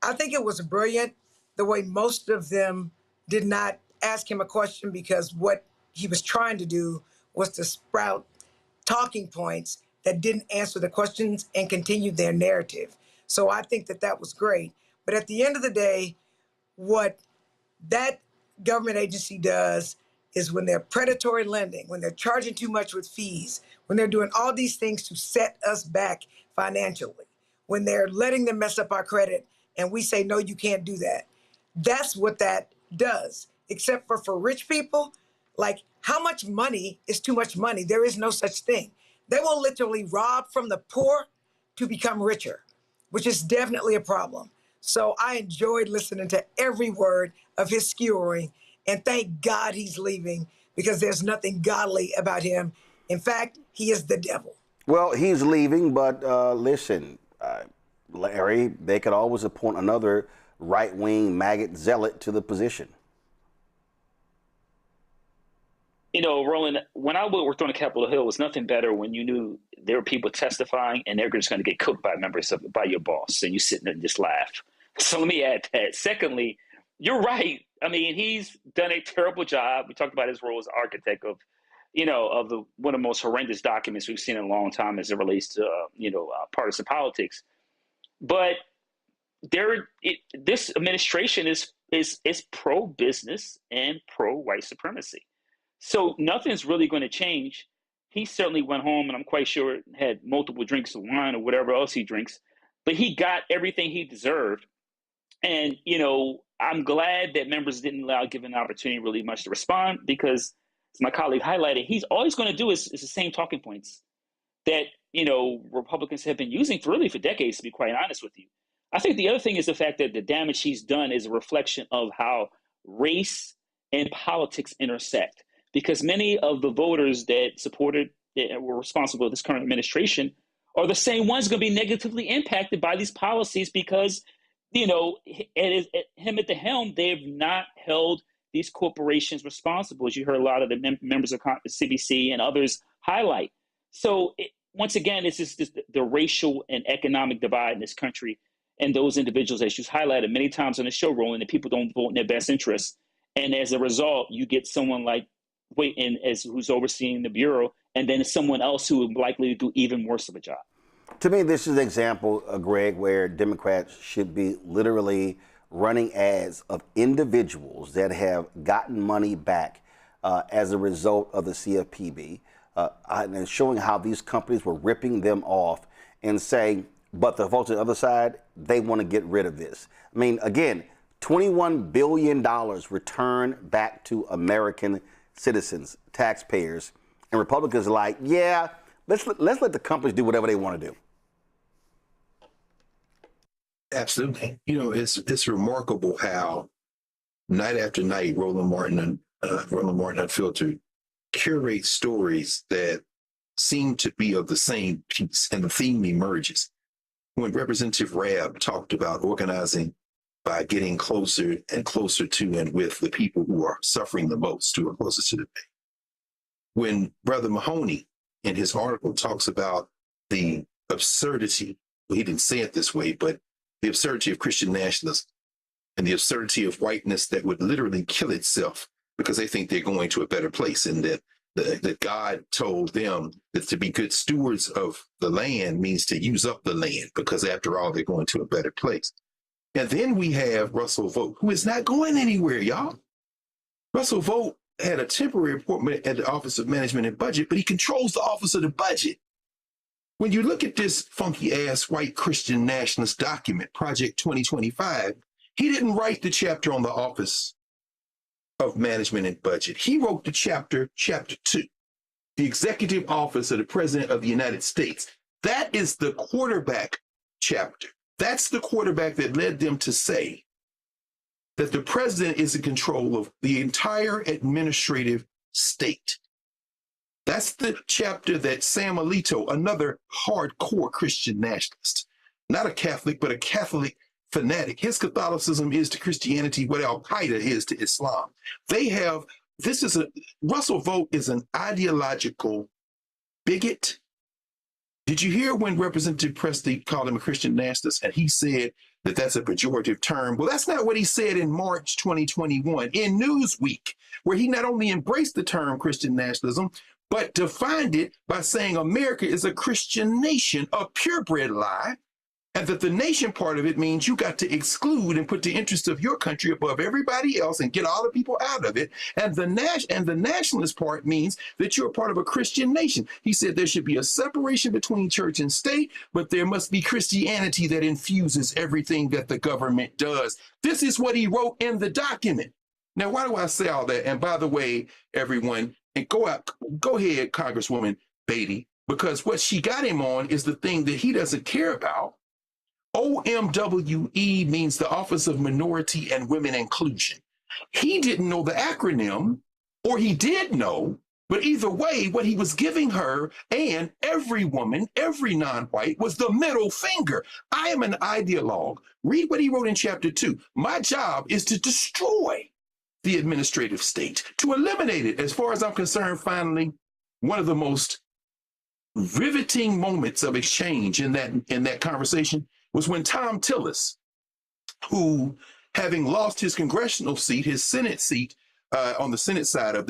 I think it was brilliant the way most of them did not ask him a question, because what he was trying to do was to sprout talking points that didn't answer the questions and continued their narrative. So I think that that was great. But at the end of the day, what that government agency does is when they're predatory lending, when they're charging too much with fees, when they're doing all these things to set us back financially, when they're letting them mess up our credit and we say, no, you can't do that. That's what that does. Except for rich people, like, how much money is too much money? There is no such thing. They will literally rob from the poor to become richer, which is definitely a problem. So I enjoyed listening to every word of his skewering, and thank God he's leaving, because there's nothing godly about him. In fact, he is the devil. Well, he's leaving, but listen, Larry, they could always appoint another right-wing maggot zealot to the position. You know, Roland, when I worked on the Capitol Hill, it was nothing better when you knew there were people testifying and they're just going to get cooked by by your boss, and you sit there and just laugh. So let me add that. Secondly, you're right. I mean, he's done a terrible job. We talked about his role as architect of, one of the most horrendous documents we've seen in a long time as it relates to, partisan politics. But this administration is pro-business and pro-white supremacy. So nothing's really going to change. He certainly went home, and I'm quite sure had multiple drinks of wine or whatever else he drinks, but he got everything he deserved. And, I'm glad that members didn't allow given an opportunity really much to respond, because as my colleague highlighted, he's always going to do is the same talking points that, Republicans have been using for decades, to be quite honest with you. I think the other thing is the fact that the damage he's done is a reflection of how race and politics intersect. Because many of the voters that supported, that were responsible for this current administration, are the same ones going to be negatively impacted by these policies, because, him at the helm, they have not held these corporations responsible, as you heard a lot of the members of CBC and others highlight. So once again, it's just the racial and economic divide in this country, and those individuals, as you highlighted many times on the show, Roland, that people don't vote in their best interests. And as a result, you get someone like who's overseeing the bureau, and then someone else who is likely to do even worse of a job. To me, this is an example, Greg, where Democrats should be literally running ads of individuals that have gotten money back as a result of the CFPB, and showing how these companies were ripping them off, and saying, but the folks on the other side, they want to get rid of this. I mean, again, $21 billion returned back to American citizens, taxpayers, and Republicans are like, yeah, let's let the companies do whatever they want to do. Absolutely. It's remarkable how night after night, Roland Martin Unfiltered curates stories that seem to be of the same piece, and the theme emerges. When Representative Rabb talked about organizing by getting closer and closer to and with the people who are suffering the most, who are closest to the pain. When Brother Mahoney in his article talks about the absurdity, well, he didn't say it this way, but the absurdity of Christian nationalism and the absurdity of whiteness that would literally kill itself because they think they're going to a better place, and that God told them that to be good stewards of the land means to use up the land, because after all, they're going to a better place. And then we have Russell Vought, who is not going anywhere, y'all. Russell Vought had a temporary appointment at the Office of Management and Budget, but he controls the Office of the Budget. When you look at this funky-ass white Christian nationalist document, Project 2025, he didn't write the chapter on the Office of Management and Budget. He wrote the chapter 2, the Executive Office of the President of the United States. That is the quarterback chapter. That's the quarterback that led them to say that the president is in control of the entire administrative state. That's the chapter that Sam Alito, another hardcore Christian nationalist, not a Catholic, but a Catholic fanatic. His Catholicism is to Christianity what Al-Qaeda is to Islam. Russell Vought is an ideological bigot. Did you hear when Representative Presley called him a Christian nationalist and he said that that's a pejorative term? Well, that's not what he said in March 2021 in Newsweek, where he not only embraced the term Christian nationalism, but defined it by saying America is a Christian nation, a purebred lie, and that the nation part of it means you got to exclude and put the interests of your country above everybody else and get all the people out of it. And the nationalist part means that you're a part of a Christian nation. He said there should be a separation between church and state, but there must be Christianity that infuses everything that the government does. This is what he wrote in the document. Now, why do I say all that? And by the way, everyone, and go ahead, Congresswoman Beatty, because what she got him on is the thing that he doesn't care about. OMWE means the Office of Minority and Women Inclusion. He didn't know the acronym, or he did know, but either way, what he was giving her and every woman, every non-white, was the middle finger. I am an ideologue. Read what he wrote in chapter 2. My job is to destroy the administrative state, to eliminate it. As far as I'm concerned, finally, one of the most riveting moments of exchange in that conversation was when Tom Tillis, who, having lost his congressional seat, his Senate seat on the Senate side of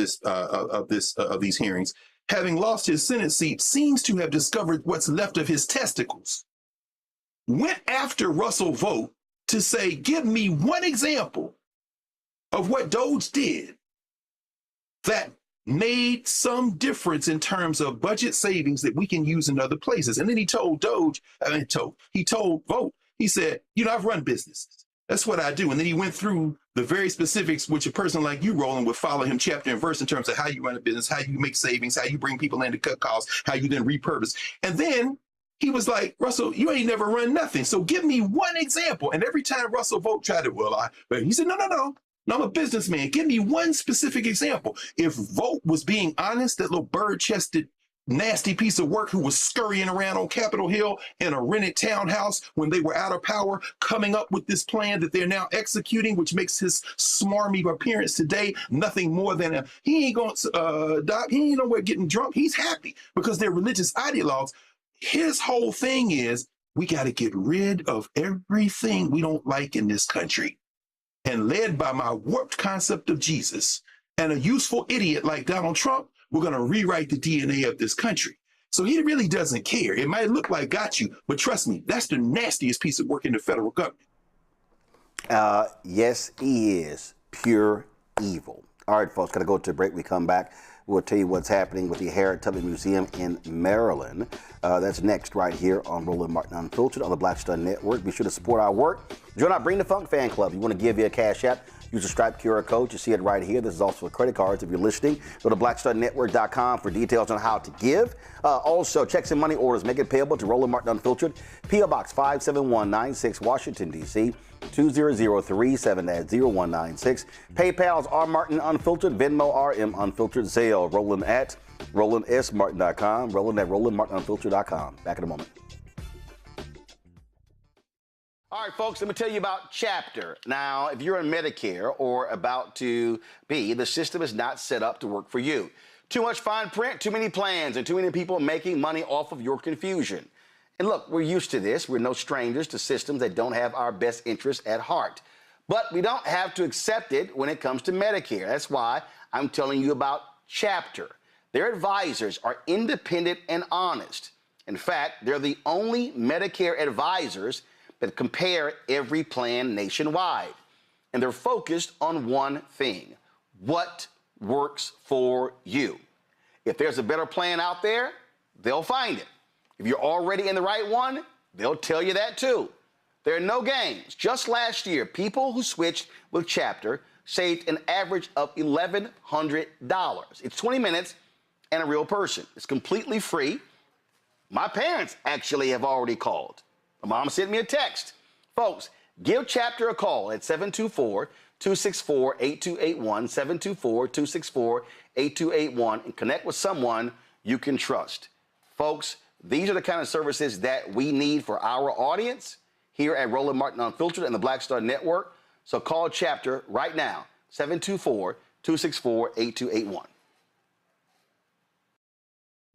these hearings, having lost his Senate seat, seems to have discovered what's left of his testicles, went after Russell Vought to say, give me one example of what Doge did that made some difference in terms of budget savings that we can use in other places. And then he told Vought, he said, I've run businesses. That's what I do. And then he went through the very specifics, which a person like you, Roland, would follow him chapter and verse in terms of how you run a business, how you make savings, how you bring people in to cut costs, how you then repurpose. And then he was like, Russell, you ain't never run nothing. So give me one example. And every time Russell Vought tried to, he said, no, I'm a businessman. Give me one specific example. If Vought was being honest, that little bird-chested, nasty piece of work who was scurrying around on Capitol Hill in a rented townhouse when they were out of power, coming up with this plan that they're now executing, which makes his smarmy appearance today nothing more than he ain't going to, Doc, he ain't nowhere getting drunk. He's happy because they're religious ideologues. His whole thing is, we got to get rid of everything we don't like in this country. And led by my warped concept of Jesus and a useful idiot like Donald Trump, we're going to rewrite the DNA of this country. So he really doesn't care. It might look like got you, but trust me, that's the nastiest piece of work in the federal government. Yes, he is pure evil. All right, folks, got to go to a break. We come back. We'll tell you what's happening with the Harriet Tubman Museum in Maryland. That's next right here on Roland Martin Unfiltered on the Black Star Network. Be sure to support our work. Join our Bring the Funk fan club. You want to give via Cash App, use the Stripe QR code. You see it right here. This is also for credit cards. If you're listening, go to blackstarnetwork.com for details on how to give. Also, checks and money orders, make it payable to Roland Martin Unfiltered. P.O. Box 57196, Washington, D.C. 2037 at 0196. PayPal's R Martin Unfiltered, Venmo RM Unfiltered, Zelle Roland at RolandSMartin.com, Roland at RolandMartinUnfiltered.com. Back in a moment. All right, folks, let me tell you about Chapter. Now, if you're on Medicare or about to be, the system is not set up to work for you. Too much fine print, too many plans, and too many people making money off of your confusion. And look, we're used to this. We're no strangers to systems that don't have our best interests at heart. But we don't have to accept it when it comes to Medicare. That's why I'm telling you about Chapter. Their advisors are independent and honest. In fact, they're the only Medicare advisors that compare every plan nationwide. And they're focused on one thing: what works for you. If there's a better plan out there, they'll find it. If you're already in the right one, they'll tell you that too. There are no games. Just last year, people who switched with Chapter saved an average of $1,100. It's 20 minutes and a real person. It's completely free. My parents actually have already called. My mom sent me a text. Folks, give Chapter a call at 724-264-8281, 724-264-8281, and connect with someone you can trust. Folks, these are the kind of services that we need for our audience here at Roland Martin Unfiltered and the Black Star Network. So call Chapter right now, 724-264-8281.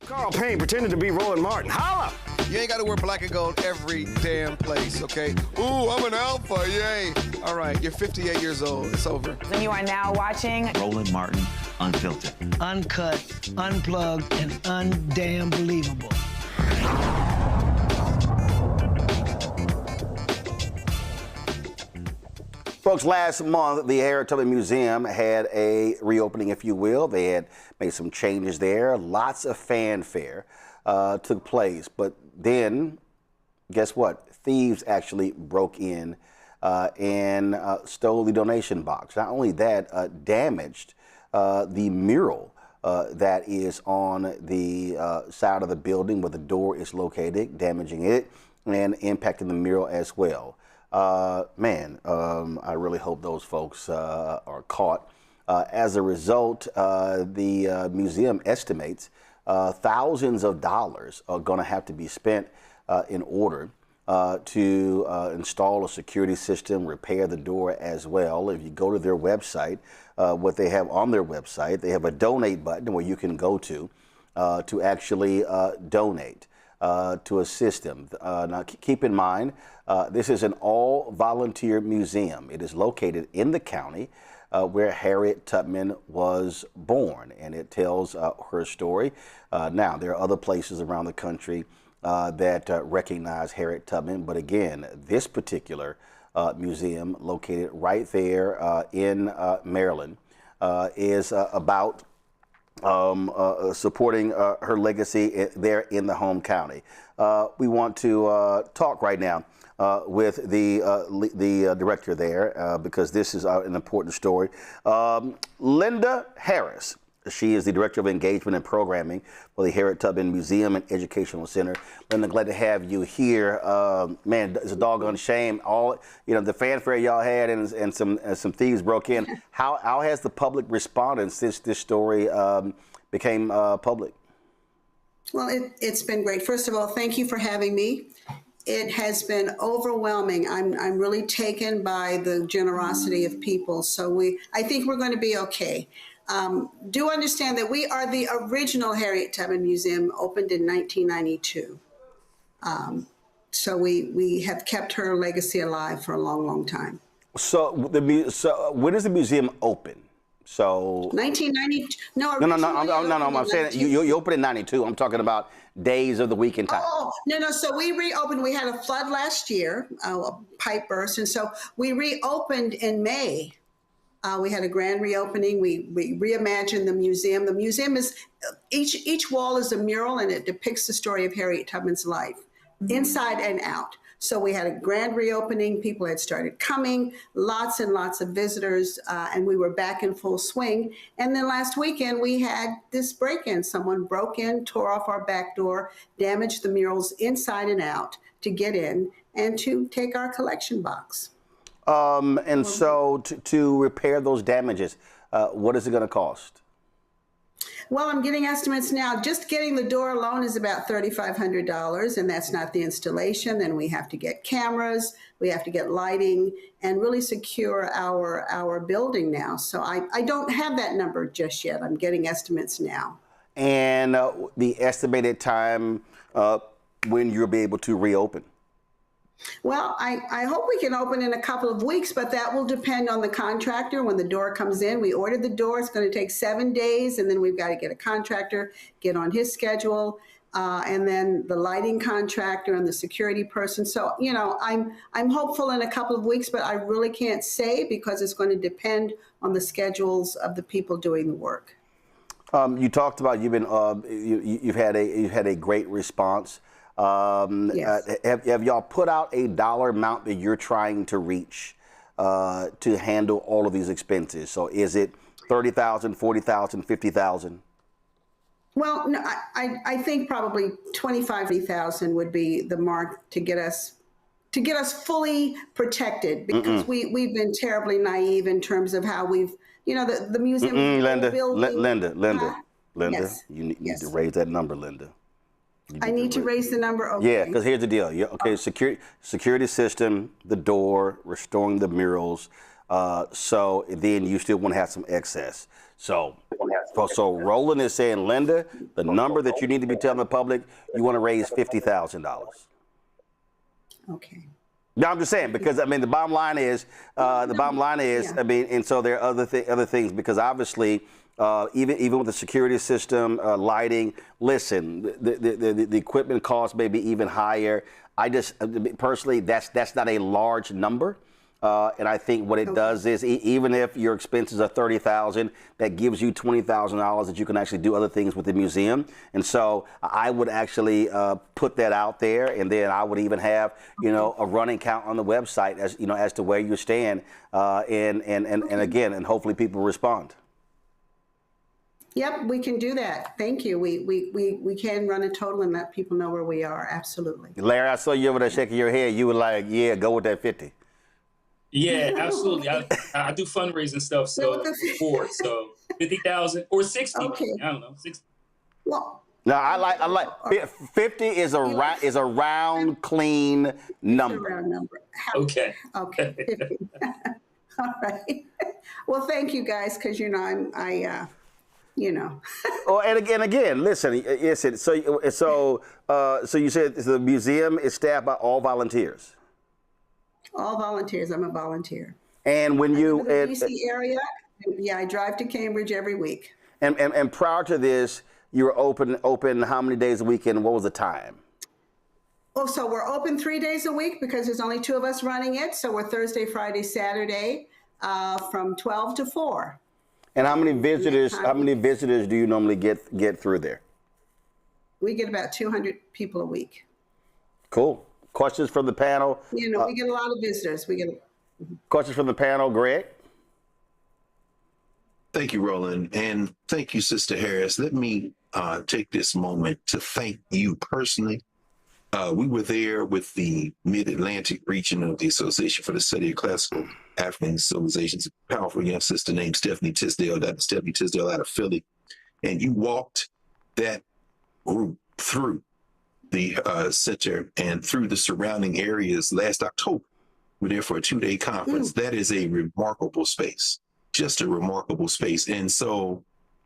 Carl Payne pretended to be Roland Martin. Holla! You ain't got to wear black and gold every damn place, okay? Ooh, I'm an alpha, yay. All right, you're 58 years old. It's over. And you are now watching Roland Martin Unfiltered. Uncut, unplugged, and undamn believable. Folks, last month, the Harriet Tubman Museum had a reopening, if you will. They had made some changes there. Lots of fanfare took place. But then, guess what? Thieves actually broke in and stole the donation box. Not only that, damaged the mural that is on the side of the building where the door is located, damaging it and impacting the mural as well. I really hope those folks are caught. As a result, the museum estimates thousands of dollars are going to have to be spent in order to install a security system, repair the door as well. If you go to their website, what they have on their website, they have a donate button where you can go to actually donate to assist them. Now, keep in mind, this is an all-volunteer museum. It is located in the county where Harriet Tubman was born, and it tells her story. Now, there are other places around the country that recognize Harriet Tubman, but again, this particular museum, located right there in Maryland, is about supporting her legacy there in the home county. We want to talk right now with the director there because this is an important story. Linda Harris. She is the Director of Engagement and Programming for the Harriet Tubman Museum and Educational Center. Linda, glad to have you here. Man, it's a doggone shame. All the fanfare y'all had and some thieves broke in. How has the public responded since this story became public? Well, it's been great. First of all, thank you for having me. It has been overwhelming. I'm really taken by the generosity of people. So I think we're going to be okay. Do understand that we are the original Harriet Tubman Museum, opened in 1992. So we have kept her legacy alive for a long, long time. So when is the museum open? So 1990. No. I'm saying you opened in 92. I'm talking about days of the week and time. Oh, no. So we reopened. We had a flood last year, a pipe burst, and so we reopened in May. We had a grand reopening. We reimagined the museum. The museum is, each wall is a mural, and it depicts the story of Harriet Tubman's life, inside and out. So we had a grand reopening. People had started coming, lots and lots of visitors, and we were back in full swing. And then last weekend, we had this break-in. Someone broke in, tore off our back door, damaged the murals inside and out to get in and to take our collection box. So to repair those damages, what is it going to cost? Well, I'm getting estimates now. Just getting the door alone is about $3,500, and that's not the installation. Then we have to get cameras, we have to get lighting, and really secure our building now. So I don't have that number just yet. I'm getting estimates now. And the estimated time when you'll be able to reopen? Well, I hope we can open in a couple of weeks, but that will depend on the contractor. When the door comes in, we ordered the door. It's going to take 7 days, and then we've got to get a contractor, get on his schedule, and then the lighting contractor and the security person. So, you know, I'm hopeful in a couple of weeks, but I really can't say because it's going to depend on the schedules of the people doing the work. You talked about you've had a great response. Yes. Have y'all put out a dollar amount that you're trying to reach to handle all of these expenses? So is it 30,000, 40,000, 50,000? Well, no, I think probably 25,000 would be the mark to get us fully protected, because we've been terribly naive in terms of how we've, you know, the museum. Linda, Yes. you need to raise that number, Linda. I need to raise the number. Okay. Yeah, because here's the deal. Okay, security system, the door, restoring the murals. So then you still want to have some excess. So Roland is saying, Linda, the number that you need to be telling the public, you want to raise $50,000. Okay. No, I'm just saying, because I mean the bottom line is I mean, and so there are other things, because obviously. Even with the security system, lighting, listen, the equipment cost may be even higher. I just personally, that's not a large number, and I think what it does is even if your expenses are $30,000, that gives you $20,000 that you can actually do other things with the museum. And so I would actually put that out there, and then I would even have a running count on the website as to where you stand, and again, and hopefully people respond. Yep, we can do that. Thank you. We can run a total and let people know where we are. Absolutely. Larry, I saw you over there shaking your head. You were like, yeah, go with that 50. Yeah, absolutely. I do fundraising stuff, so for so 50,000 or 60. Okay. I don't know, 60. Well, no, I like 50 is a round, clean number. It's a round number. Okay. Okay. 50. All right. Well, thank you guys, because Oh, and again, listen. So you said the museum is staffed by all volunteers. All volunteers. I'm a volunteer. And when you in the DC area, yeah, I drive to Cambridge every week. And prior to this, you were open how many days a week, and what was the time? Oh, so we're open 3 days a week because there's only 2 of us running it. So we're Thursday, Friday, Saturday, from 12 to 4. And how many visitors do you normally get through there? We get about 200 people a week. Cool. Questions from the panel? We get a lot of visitors. Questions from the panel, Greg? Thank you, Roland, and thank you, Sister Harris. Let me take this moment to thank you personally. We were there with the Mid-Atlantic region of the Association for the Study of Classical African Civilizations, a powerful young sister named Stephanie Tisdale, Dr. Stephanie Tisdale out of Philly. And you walked that group through the center and through the surrounding areas last October. We were there for a 2-day conference. That is a remarkable space, just a remarkable space. And so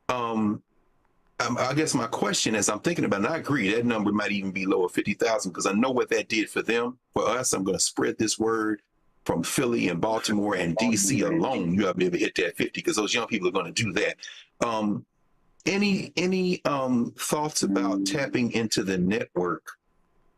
I guess my question as I'm thinking about it, and I agree, that number might even be lower, 50,000, because I know what that did for them. For us, I'm going to spread this word from Philly and Baltimore and DC alone. You ought to be able to hit that 50, because those young people are going to do that. Any thoughts about tapping into the network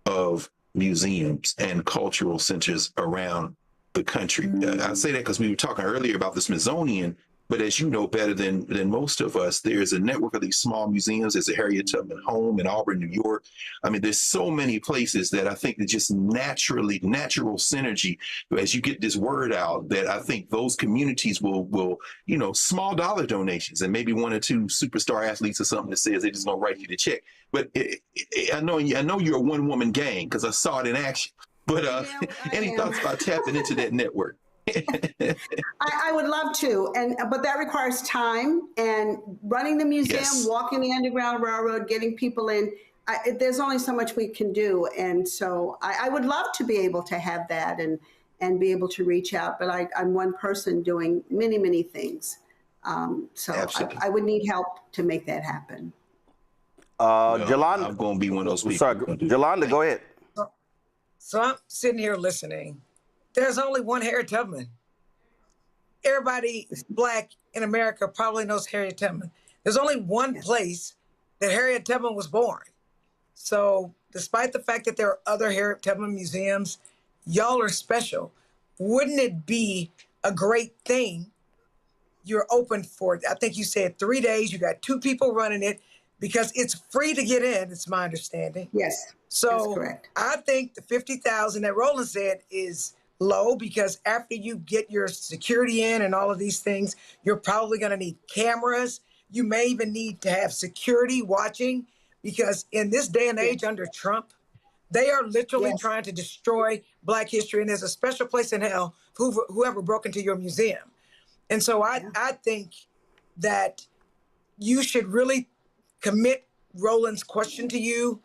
of museums and cultural centers around the country? I say that because we were talking earlier about the Smithsonian, but as you know better than most of us, there's a network of these small museums. There's a Harriet Tubman home in Auburn, New York. I mean, there's so many places that I think that just natural synergy, as you get this word out, that I think those communities will small dollar donations and maybe 1 or 2 superstar athletes or something that says they're just gonna write you the check. But I know you're a one-woman gang because I saw it in action. But any thoughts about tapping into that network? I would love to, but that requires time and running the museum, walking the Underground Railroad, getting people in. There's only so much we can do, and so I would love to be able to have that and be able to reach out. But I'm one person doing many, many things, so I would need help to make that happen. Jolanda, I'm going to be one of those people. Sorry, Jolanda, go ahead. So I'm sitting here listening. There's only one Harriet Tubman. Everybody Black in America probably knows Harriet Tubman. There's only one place that Harriet Tubman was born. So despite the fact that there are other Harriet Tubman museums, y'all are special. Wouldn't it be a great thing? You're open for it. I think you said 3 days. You got 2 people running it because it's free to get in. It's my understanding. Yes, so that's correct. I think the 50,000 that Roland said is low because after you get your security in and all of these things, you're probably going to need cameras. You may even need to have security watching because in this day and age under Trump, they are literally trying to destroy Black history. And there's a special place in hell for whoever broke into your museum. And so I think that you should really commit Roland's question to you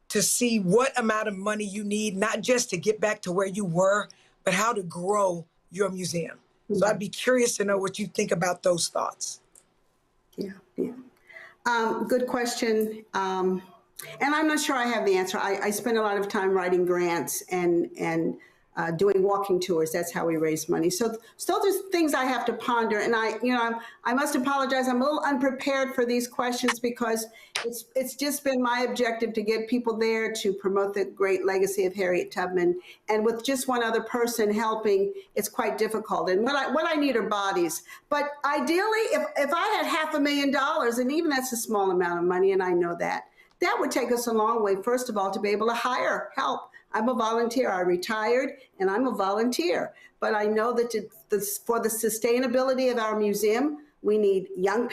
to see what amount of money you need, not just to get back to where you were, but how to grow your museum. So I'd be curious to know what you think about those thoughts. Good question. And I'm not sure I have the answer. I spend a lot of time writing grants and doing walking tours. That's how we raise money. So there's things I have to ponder. And I must apologize. I'm a little unprepared for these questions because it's just been my objective to get people there to promote the great legacy of Harriet Tubman. And with just one other person helping, it's quite difficult. And what I need are bodies. But ideally, if I had $500,000, and even that's a small amount of money, and I know that would take us a long way, first of all, to be able to hire help. I'm a volunteer. I retired, and I'm a volunteer. But I know that for the sustainability of our museum, we need younger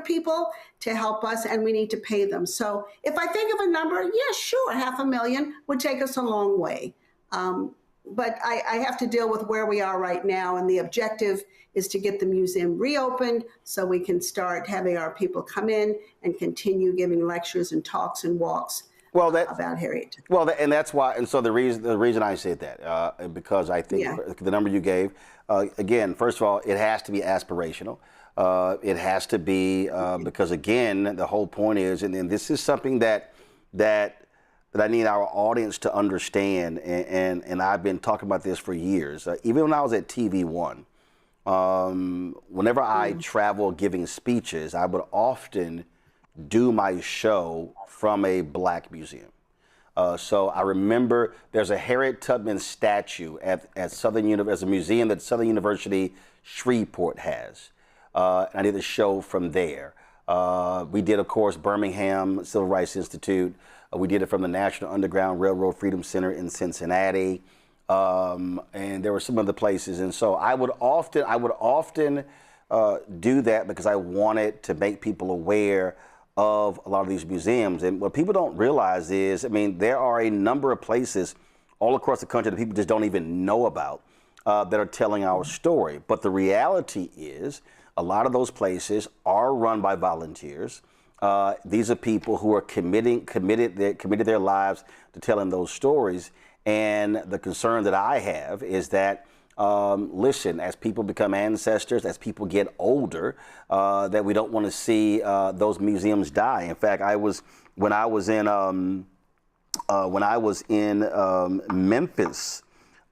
people to help us, and we need to pay them. So if I think of a number, yeah, sure, $500,000 would take us a long way. But I have to deal with where we are right now, and the objective is to get the museum reopened so we can start having our people come in and continue giving lectures and talks and walks about Harriet. Well, and that's why, and so the reason I said that, because I think the number you gave, again, first of all, it has to be aspirational. It has to be, because again, the whole point is, and this is something that I need our audience to understand, and I've been talking about this for years. Even when I was at TV One, whenever I travel giving speeches, I would often do my show from a Black museum. So I remember there's a Harriet Tubman statue at Southern University, as a museum that Southern University Shreveport has. And I did a show from there. We did, of course, Birmingham Civil Rights Institute. We did it from the National Underground Railroad Freedom Center in Cincinnati. And there were some other places. And so I would often do that because I wanted to make people aware of a lot of these museums. And what people don't realize is, I mean, there are a number of places all across the country that people just don't even know about that are telling our story. But the reality is a lot of those places are run by volunteers. These are people who are committed their lives to telling those stories. And the concern that I have is that, listen, as people become ancestors, as people get older, that we don't want to see those museums die. In fact, when I was in Memphis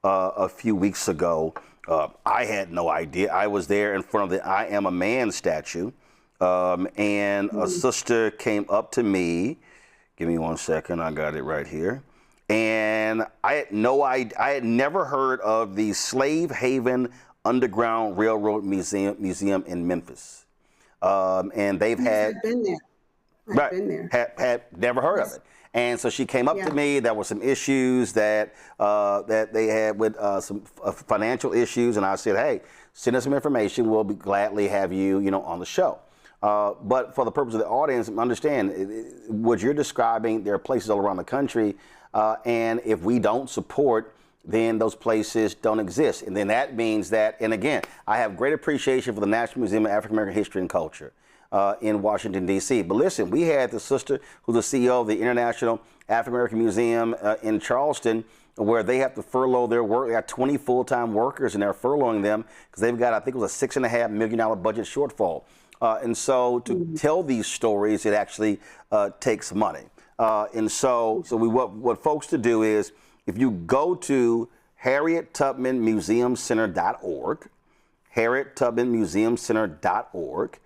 a few weeks ago, I had no idea. I was there in front of the I Am a Man statue, and a sister came up to me. Give me 1 second. I got it right here. And I had no idea. I had never heard of the Slave Haven Underground Railroad Museum in Memphis. And they've had been there. I've been there. Had never heard of it. And so she came up to me. There were some issues that they had with some financial issues, and I said, "Hey, send us some information. We'll be gladly have you, on the show." But for the purpose of the audience, understand what you're describing. There are places all around the country, and if we don't support then those places don't exist. And then that means that, and again, I have great appreciation for the National Museum of African American History and Culture in Washington, D.C. But listen, we had the sister who's the CEO of the International African American Museum in Charleston, where they have to furlough their work. They got 20 full-time workers, and they're furloughing them because they've got, I think it was a $6.5 million budget shortfall. And so to tell these stories, it actually takes money. And so what folks to do is, if you go to HarrietTubmanMuseumCenter.org, HarrietTubmanMuseumCenter.org,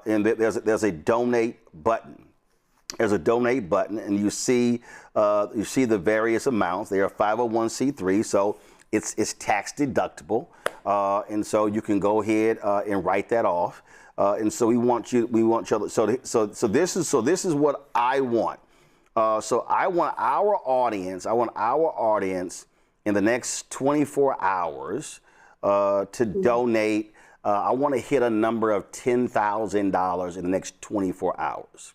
and there's a donate button. There's a donate button, and you see the various amounts. They are 501c3, so it's tax deductible, and so you can go ahead and write that off. And so we want you. So this is what I want. So I want our audience. In the next 24 hours to donate. I want to hit a number of $10,000 in the next 24 hours.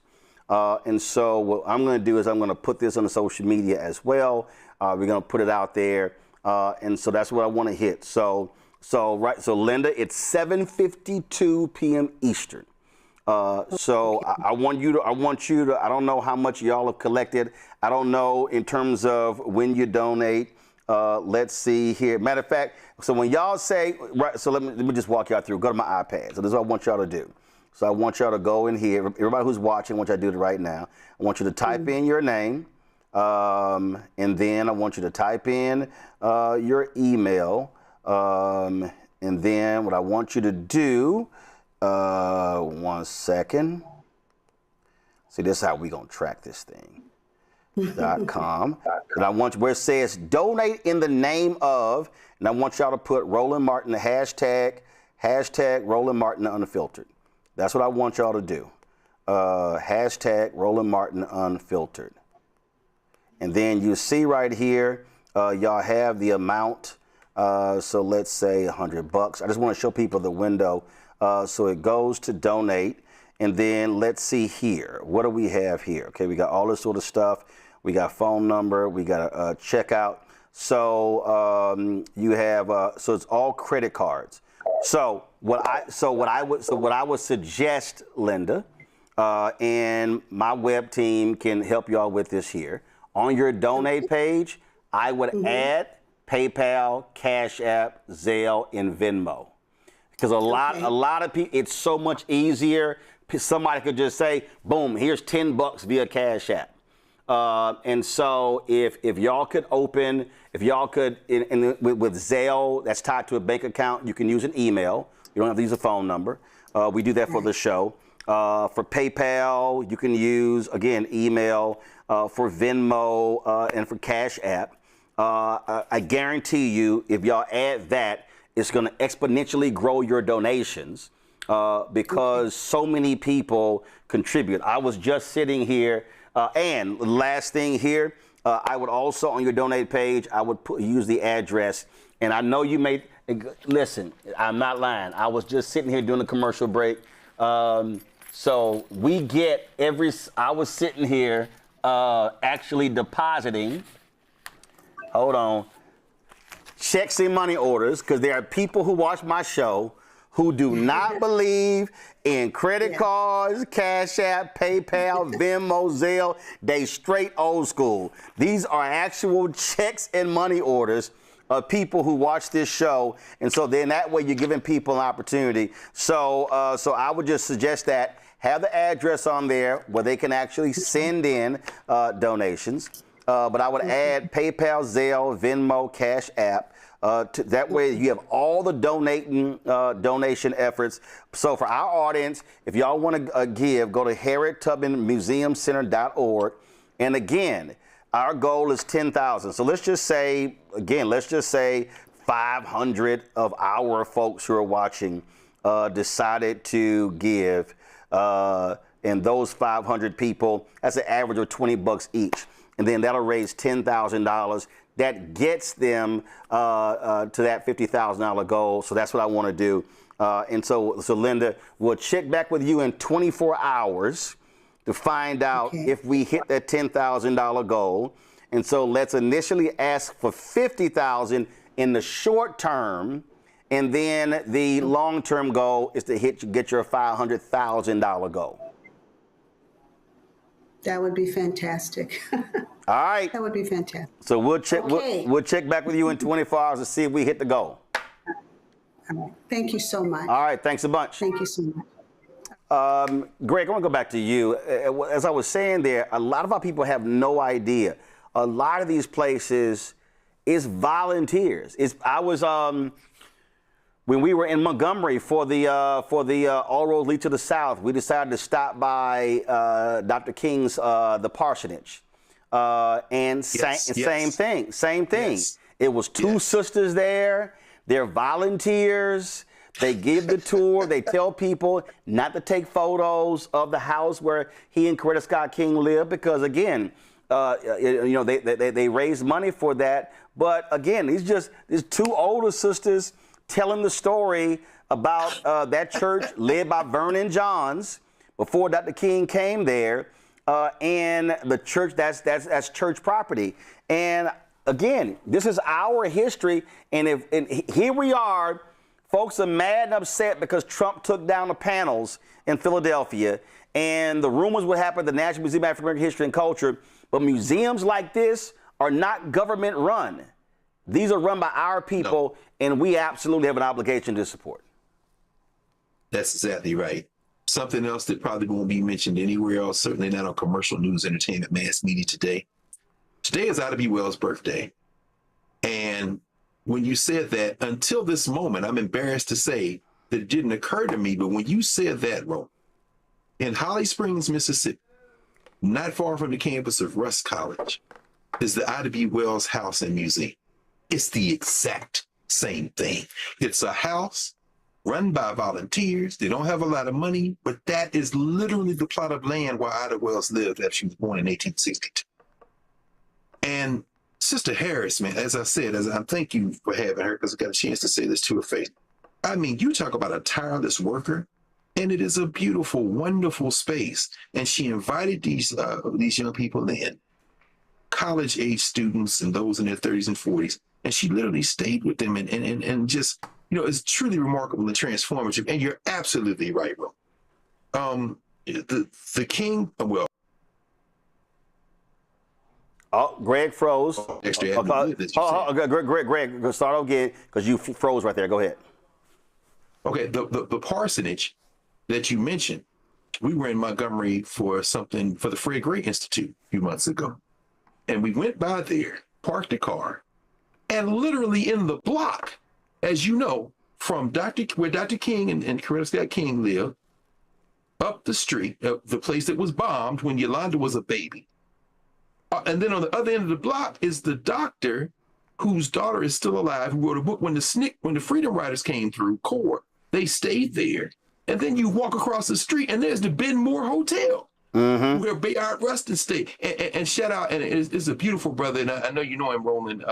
And so what I'm going to do is I'm going to put this on the social media as well. We're going to put it out there. And so that's what I want to hit. So Linda, it's 7:52 p.m. Eastern. So I want you to, I don't know how much y'all have collected. I don't know in terms of when you donate. Let's see here. Matter of fact, so when y'all say, right, so let me just walk y'all through. Go to my iPad. So this is what I want y'all to do. So I want y'all to go in here. Everybody who's watching, I want y'all to do it right now. I want you to type in your name. And then I want you to type in your email. And then what I want you to do, 1 second. See, this is how we gonna track this thing. .com. And I want you, where it says donate in the name of, and I want y'all to put Roland Martin, the hashtag Roland Martin Unfiltered. That's what I want y'all to do. Hashtag Roland Martin Unfiltered. And then you see right here, y'all have the amount. So let's say $100. I just want to show people the window. So it goes to donate. And then let's see here. What do we have here? Okay, we got all this sort of stuff. We got phone number. We got a checkout. So you have so it's all credit cards. So what I would suggest, Linda, and my web team can help y'all with this here. On your donate page, I would add PayPal, Cash App, Zelle, and Venmo. Because a lot of people, it's so much easier. Somebody could just say, boom, here's $10 via Cash App. And so if y'all could open, with Zelle, that's tied to a bank account, you can use an email. You don't have to use a phone number. We do that for the show. For PayPal, you can use, again, email. For Venmo and for Cash App. I guarantee you, if y'all add that, it's going to exponentially grow your donations because so many people contribute. I was just sitting here, and last thing here, I would also, on your donate page, I would use the address. And I know you may, listen, I'm not lying. I was just sitting here doing a commercial break. So we get I was sitting here actually depositing, hold on, checks and money orders, because there are people who watch my show who do not believe in credit cards, Cash App, PayPal, Venmo, Zelle. They straight old school. These are actual checks and money orders of people who watch this show. And so then that way you're giving people an opportunity. So I would just suggest that have the address on there where they can actually send in donations. But I would add PayPal, Zelle, Venmo, Cash App. That way you have all the donation efforts. So for our audience, if y'all want to give, go to HarrietTubmanMuseumCenter.org. And again, our goal is 10,000. So let's just say, 500 of our folks who are watching decided to give. And those 500 people, that's an average of $20 each. And then that'll raise $10,000. That gets them to that $50,000 goal. So that's what I want to do. And so Linda, we'll check back with you in 24 hours to find out if we hit that $10,000 goal. And so let's initially ask for $50,000 in the short term, and then the long-term goal is to get your $500,000 goal. That would be fantastic. All right. That would be fantastic. So we'll check. Okay. We'll check back with you in 24 hours to see if we hit the goal. All right. Thank you so much. All right. Thanks a bunch. Thank you so much. Greg, I want to go back to you. As I was saying there, a lot of our people have no idea. A lot of these places is volunteers. When we were in Montgomery for the All Roads Lead to the South, we decided to stop by Dr. King's the parsonage, same thing. Yes. It was two sisters there. They're volunteers. They give the tour. They tell people not to take photos of the house where he and Coretta Scott King lived because, again, they raise money for that. But again, these two older sisters telling the story about that church led by Vernon Johns before Dr. King came there, and the church that's church property. And again, this is our history, and here we are. Folks are mad and upset because Trump took down the panels in Philadelphia, and the rumors would happen at the National Museum of African American History and Culture. But museums like this are not government run. These are run by our people, and we absolutely have an obligation to support. That's exactly right. Something else that probably won't be mentioned anywhere else, certainly not on commercial news, entertainment, mass media today. Today is Ida B. Wells' birthday. And when you said that, until this moment, I'm embarrassed to say that it didn't occur to me, but when you said that, Ro, in Holly Springs, Mississippi, not far from the campus of Rusk College, is the Ida B. Wells House and Museum. It's the exact same thing. It's a house run by volunteers. They don't have a lot of money, but that is literally the plot of land where Ida Wells lived after she was born in 1862. And Sister Harris, man, as I said, I thank you for having her because I got a chance to say this to her face. I mean, you talk about a tireless worker, and it is a beautiful, wonderful space. And she invited these young people in, college-age students and those in their 30s and 40s, and she literally stayed with them and just, it's truly remarkable and transformative. And you're absolutely right, Will. The King, well. Oh, Greg froze. Greg, start again because you froze right there. Go ahead. Okay, the parsonage that you mentioned, we were in Montgomery for something for the Fred Gray Institute a few months ago. And we went by there, parked the car, and literally in the block, as you know, from where Dr. King and Coretta Scott King lived, up the street, the place that was bombed when Yolanda was a baby. And then on the other end of the block is the doctor whose daughter is still alive, who wrote a book when the Freedom Riders came through, CORE. They stayed there. And then you walk across the street and there's the Ben Moore Hotel. Mm-hmm. Where Bayard Rustin stayed. And shout out, and it's a beautiful brother, and I know you know him, Roland.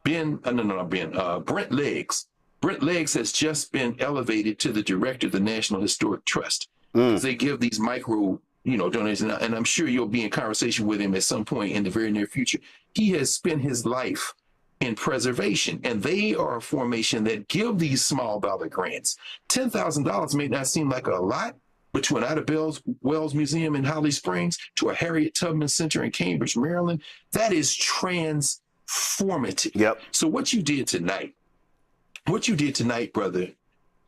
Brent Leggs. Brent Leggs has just been elevated to the director of the National Historic Trust. They give these micro, donations, and I'm sure you'll be in conversation with him at some point in the very near future. He has spent his life in preservation, and they are a formation that give these small dollar grants. $10,000 may not seem like a lot, but to an Ida Wells Museum in Holly Springs, to a Harriet Tubman Center in Cambridge, Maryland, that is transformative. Yep. So what you did tonight, brother,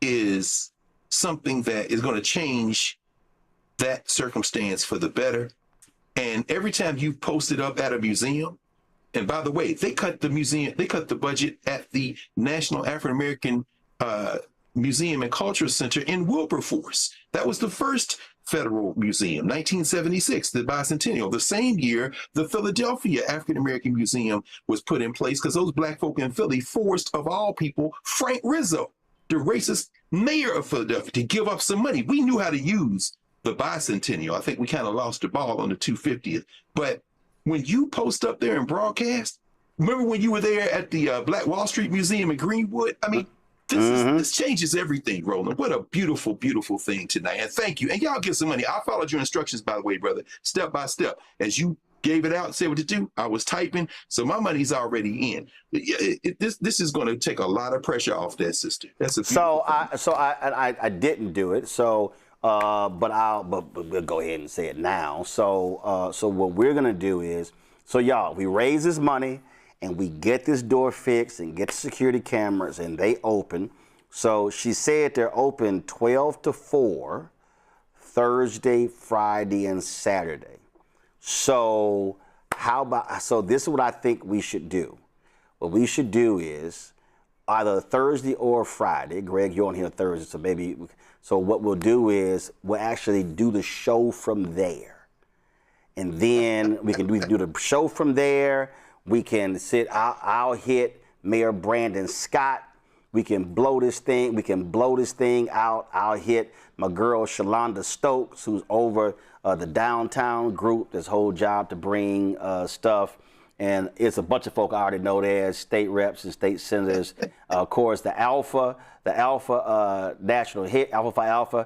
is something that is going to change that circumstance for the better. And every time you post it up at a museum, and by the way, they cut the budget at the National African American Museum and Cultural Center in Wilberforce. That was the first federal museum, 1976, the bicentennial. The same year, the Philadelphia African American Museum was put in place because those black folk in Philly forced, of all people, Frank Rizzo, the racist mayor of Philadelphia, to give up some money. We knew how to use the bicentennial. I think we kind of lost the ball on the 250th. But when you post up there and broadcast, remember when you were there at the Black Wall Street Museum in Greenwood? I mean, this changes everything, Roland. What a beautiful, beautiful thing tonight. And thank you. And y'all give some money. I followed your instructions, by the way, brother, step by step. As you gave it out, said what to do. I was typing, so my money's already in. This is going to take a lot of pressure off that sister. That's a I didn't do it. So, but we'll go ahead and say it now. So, so what we're gonna do is, so y'all, we raise this money and we get this door fixed and get the security cameras and they open. So she said they're open 12 to 4, Thursday, Friday, and Saturday. So how about, so this is what I think we should do. What we should do is either Thursday or Friday. Greg, you're on here Thursday, so maybe, so what we'll do is we'll actually do the show from there. And then we can do the show from there. We can I'll hit Mayor Brandon Scott. We can blow this thing. We can blow this thing out. I'll hit my girl Shalonda Stokes, who's over the downtown group. This whole job to bring stuff, and it's a bunch of folk I already know. There's state reps and state senators. Of course, the Alpha national head, Alpha Phi Alpha.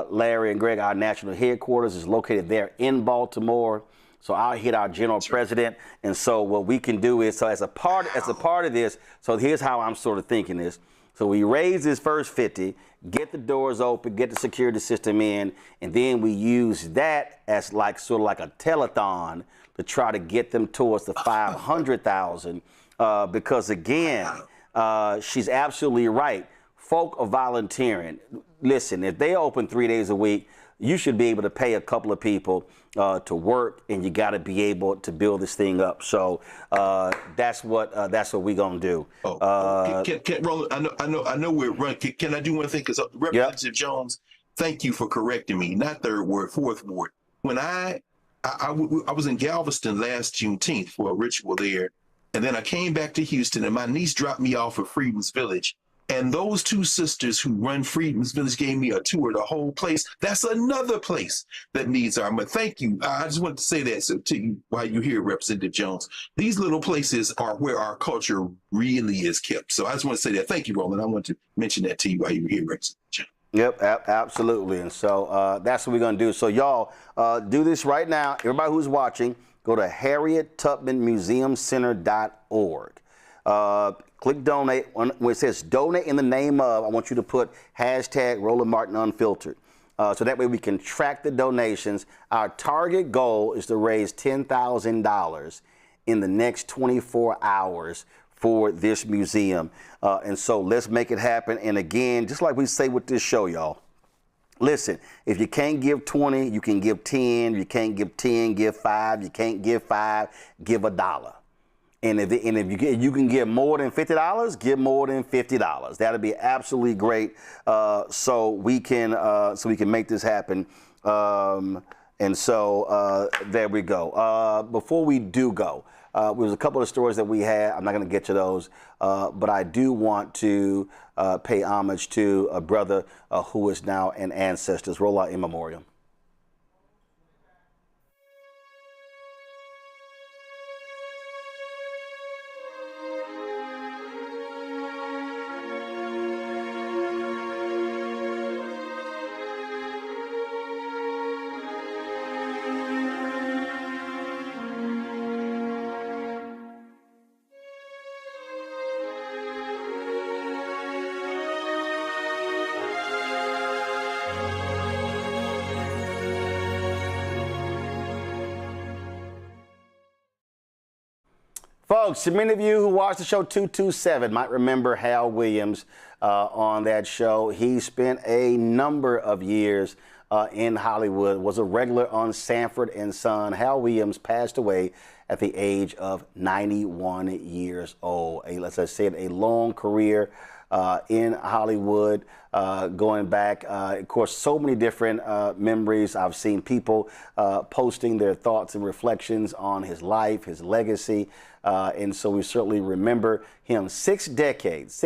Larry and Greg, our national headquarters is located there in Baltimore. So I'll hit our general president, and so what we can do is, so as a part of this, so here's how I'm sort of thinking this. So we raise this first 50, get the doors open, get the security system in, and then we use that as like sort of like a telethon to try to get them towards the 500,000. Because again, she's absolutely right. Folk are volunteering. Listen, if they open 3 days a week, you should be able to pay a couple of people to work, and you got to be able to build this thing up. So that's what we're gonna do. Roland, I know we're running. Can I do one thing? Because Representative Jones, thank you for correcting me. Not third ward, fourth ward. When I was in Galveston last Juneteenth for a ritual there, and then I came back to Houston, and my niece dropped me off at Freedom's Village. And those two sisters who run Freedom's Village gave me a tour of the whole place. That's another place that needs our money. Thank you. I just wanted to say that to you while you're here, Representative Jones. These little places are where our culture really is kept. So I just want to say that. Thank you, Roland. I want to mention that to you while you're here, Representative Jones. Yep, absolutely. And so that's what we're going to do. So y'all do this right now. Everybody who's watching, go to HarrietTubmanMuseumCenter.org. Click donate. When it says donate in the name of, I want you to put hashtag Roland Martin Unfiltered. So that way we can track the donations. Our target goal is to raise $10,000 in the next 24 hours for this museum. And so let's make it happen. And again, just like we say with this show, y'all, listen, if you can't give 20, you can give 10. You can't give 10, give 5. You can't give 5, give $1. And if you can give more than $50, give more than $50. That'd be absolutely great. So we can make this happen. And so there we go. Before we do go, there's a couple of stories that we had. I'm not going to get to those, but I do want to pay homage to a brother who is now an ancestor. Roll out in memoriam. Folks, many of you who watched the show 227 might remember Hal Williams on that show. He spent a number of years in Hollywood, was a regular on Sanford and Son. Hal Williams passed away at the age of 91 years old. As I said, a long career in Hollywood, going back, of course, so many different memories. I've seen people posting their thoughts and reflections on his life, his legacy, and so we certainly remember him. 6 decades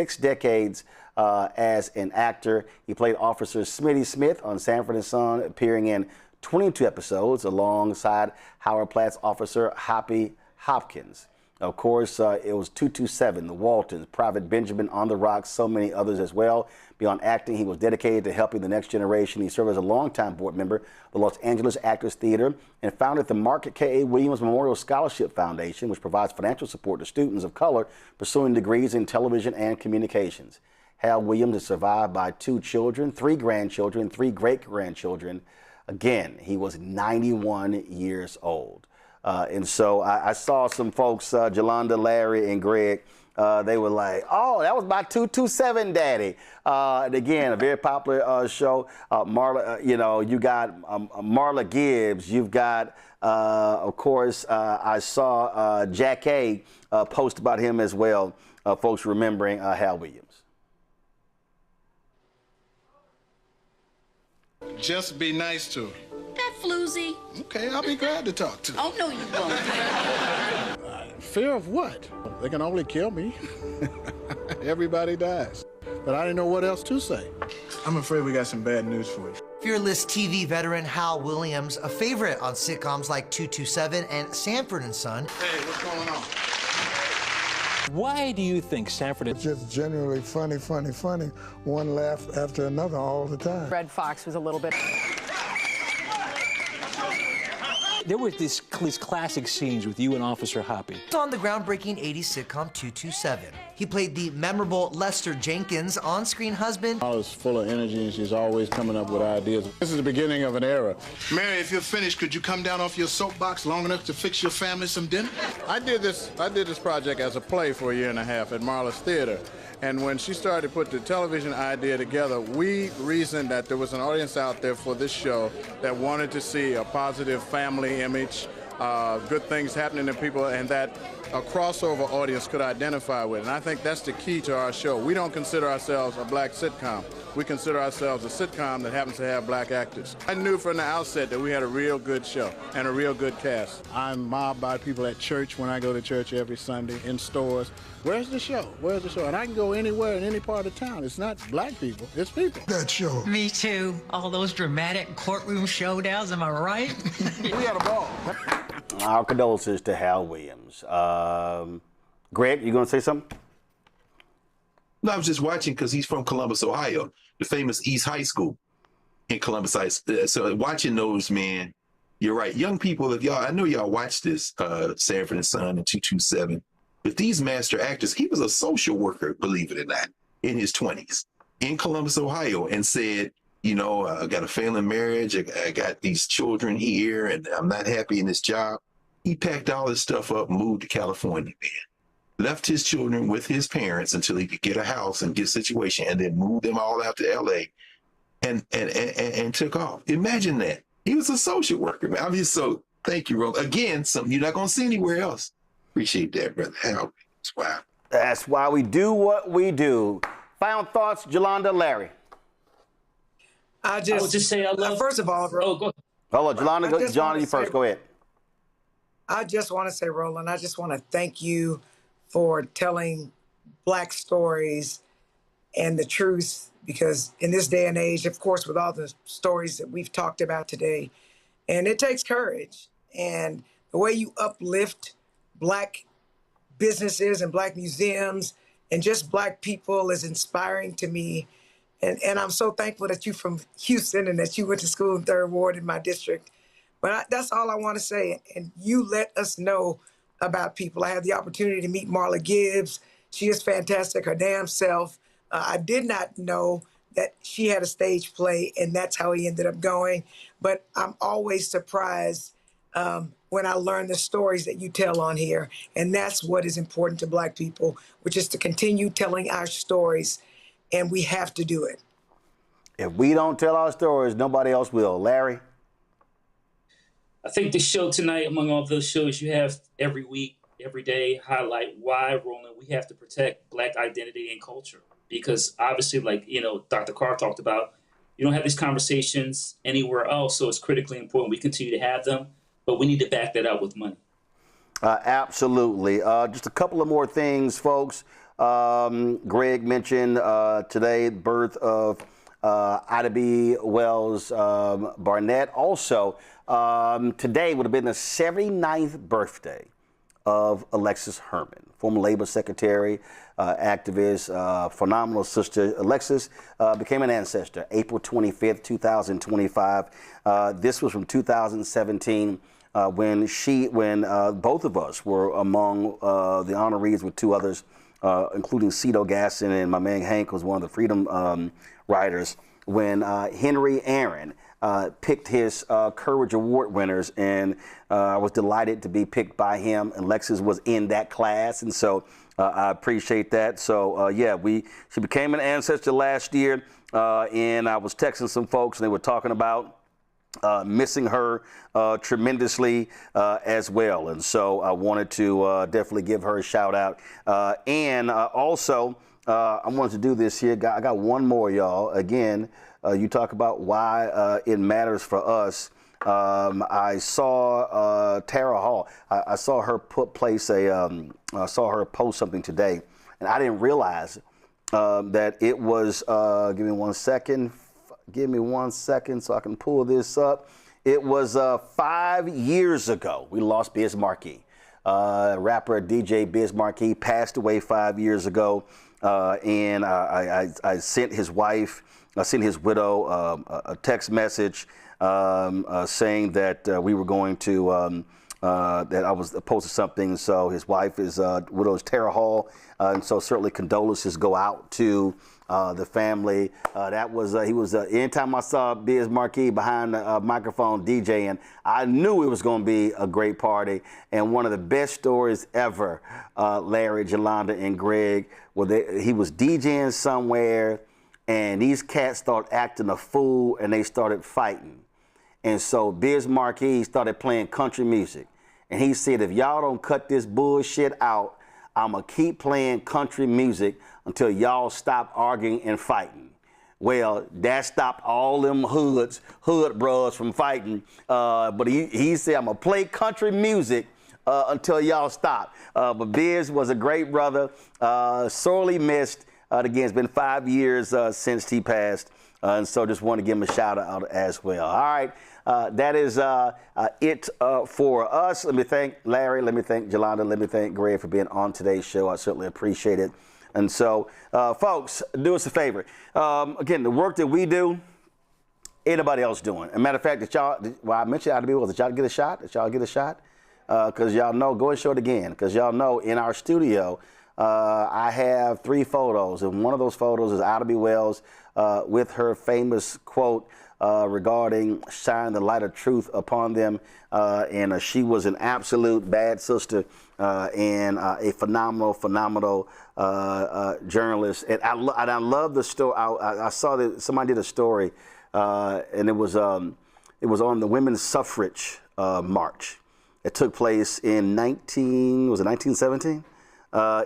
as an actor. He played Officer Smitty Smith on Sanford and Son, appearing in 22 episodes alongside Howard Platt's Officer Hoppy Hopkins. Of course, it was 227, the Waltons, Private Benjamin, On the Rocks, so many others as well. Beyond acting, he was dedicated to helping the next generation. He served as a longtime board member of the Los Angeles Actors Theater and founded the Market K.A. Williams Memorial Scholarship Foundation, which provides financial support to students of color pursuing degrees in television and communications. Hal Williams is survived by 2 children, 3 grandchildren, 3 great-grandchildren. Again, he was 91 years old. And so I saw some folks, Jolanda, Larry, and Greg, they were like, oh, that was my 227 daddy. And again, a very popular show. Marla, you know, you got Marla Gibbs. You've got, of course, I saw Jack A post about him as well, folks remembering Hal Williams. Just be nice to her. That floozy. Okay, I'll be glad to talk to her. Oh, no, you won't. Fear of what? They can only kill me. Everybody dies. But I didn't know what else to say. I'm afraid we got some bad news for you. Fearless TV veteran Hal Williams, a favorite on sitcoms like 227 and Sanford and Son. Hey, what's going on? Why do you think Sanford It's just generally funny, funny, funny. One laugh after another all the time. Red Fox was a little bit... There were these classic scenes with you and Officer Hoppy. On the groundbreaking 80s sitcom 227. He played the memorable Lester Jenkins on-screen husband. I was full of energy, and she's always coming up with ideas. This is the beginning of an era. Mary, if you're finished, could you come down off your soapbox long enough to fix your family some dinner? I did this project as a play for a year and a half at Marla's Theater. And when she started to put the television idea together, we reasoned that there was an audience out there for this show that wanted to see a positive family image, good things happening to people, and that a crossover audience could identify with. And I think that's the key to our show. We don't consider ourselves a black sitcom. We consider ourselves a sitcom that happens to have black actors. I knew from the outset that we had a real good show and a real good cast. I'm mobbed by people at church when I go to church every Sunday, in stores. Where's the show? Where's the show? And I can go anywhere in any part of town. It's not black people, it's people. That show. Me too. All those dramatic courtroom showdowns, am I right? We had a ball. Our condolences to Hal Williams. Greg, you going to say something? No, I was just watching because he's from Columbus, Ohio, the famous East High School in Columbus. So watching those, man, you're right. Young people, if y'all, I know y'all watch this, Sanford and Son and 227. But these master actors, he was a social worker, believe it or not, in his 20s in Columbus, Ohio, and said, you know, I got a failing marriage. I got these children here, and I'm not happy in this job. He packed all his stuff up and moved to California, man. Left his children with his parents until he could get a house and get a situation, and then moved them all out to L.A. and took off. Imagine that. He was a social worker, man. I'm just so, thank you, Ron. Again, something you're not going to see anywhere else. Appreciate that, brother. Hal, wow. That's why we do what we do. Final thoughts, Jolanda, Larry. I would just say I love. First of all, oh, go ahead. Hold on, Jolanda, John, you first. Go ahead. I just want to say, Roland, I just want to thank you for telling Black stories and the truth, because in this day and age, of course, with all the stories that we've talked about today, and it takes courage, and the way you uplift Black businesses and Black museums and just Black people is inspiring to me. And I'm so thankful that you're from Houston and that you went to school in 3rd Ward in my district. But that's all I want to say. And you let us know about people. I had the opportunity to meet Marla Gibbs. She is fantastic, her damn self. I did not know that she had a stage play, and that's how he ended up going. But I'm always surprised when I learn the stories that you tell on here. And that's what is important to Black people, which is to continue telling our stories. And we have to do it. If we don't tell our stories, nobody else will. Larry? I think the show tonight, among all those shows you have every week, every day, highlight why, Roland, we have to protect Black identity and culture. Because obviously, like, you know, Dr. Carr talked about, you don't have these conversations anywhere else, so it's critically important we continue to have them, but we need to back that up with money. Absolutely. Just a couple of more things, folks. Greg mentioned today the birth of Ida B. Wells Barnett. Also, today would have been the 79th birthday of Alexis Herman, former labor secretary, activist, phenomenal sister. Alexis became an ancestor April 25th, 2025. This was from 2017 when both of us were among the honorees with two others, including Cito Gaston and my man Hank was one of the Freedom Riders, when Henry Aaron picked his Courage Award winners, and I was delighted to be picked by him, and Alexis was in that class, and so I appreciate that. So yeah, she became an ancestor last year, and I was texting some folks, and they were talking about missing her tremendously as well, and so I wanted to definitely give her a shout out, and also I wanted to do this here. I got one more, y'all. Again, you talk about why it matters for us. I saw Tara Hall. I saw her I saw her post something today, and I didn't realize that it was. Give me 1 second. Give me 1 second so I can pull this up. It was 5 years ago. We lost Biz Markie. Rapper DJ Biz Markie passed away 5 years ago, and I sent his wife. I sent his widow a text message saying that we were going to, that I was posting something. So his wife is, widow is Tara Hall. And so certainly condolences go out to the family. That was, he was, anytime I saw Biz Markie behind the microphone DJing, I knew it was going to be a great party. And one of the best stories ever, Larry, Jolanda, and Greg, he was DJing somewhere, and these cats started acting a fool, and they started fighting. And so Biz Markie started playing country music. And he said, if y'all don't cut this bullshit out, I'm going to keep playing country music until y'all stop arguing and fighting. Well, that stopped all them hood bros from fighting. But he said, I'm going to play country music until y'all stop. But Biz was a great brother, sorely missed. Again, it's been 5 years since he passed, and so just want to give him a shout out as well. All right, that is it for us. Let me thank Larry, let me thank Jolanda, let me thank Greg for being on today's show. I certainly appreciate it. And so, folks, do us a favor. Again, the work that we do, anybody else doing. As a matter of fact, I mentioned out to be, did y'all get a shot? Did y'all get a shot? Because y'all know, go and show it again, because y'all know in our studio, I have 3 photos, and one of those photos is Ida B. Wells with her famous quote regarding shine the light of truth upon them, and she was an absolute bad sister and a phenomenal journalist. And I love the story. I saw that somebody did a story, and it was on the women's suffrage march. It took place in 1917?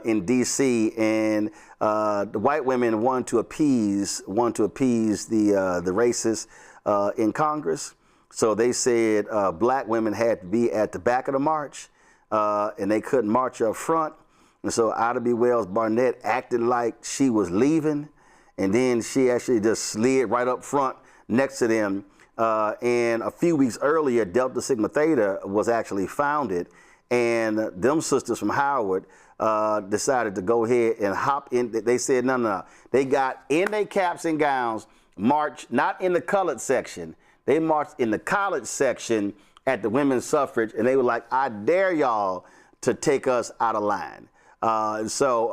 In D.C., and the white women wanted to appease the racists in Congress. So they said black women had to be at the back of the march, and they couldn't march up front. And so Ida B. Wells Barnett acted like she was leaving, and then she actually just slid right up front next to them. And a few weeks earlier, Delta Sigma Theta was actually founded, and them sisters from Howard decided to go ahead and hop in. They said, no. They got in their caps and gowns, marched not in the colored section. They marched in the college section at the women's suffrage, and they were like, I dare y'all to take us out of line. So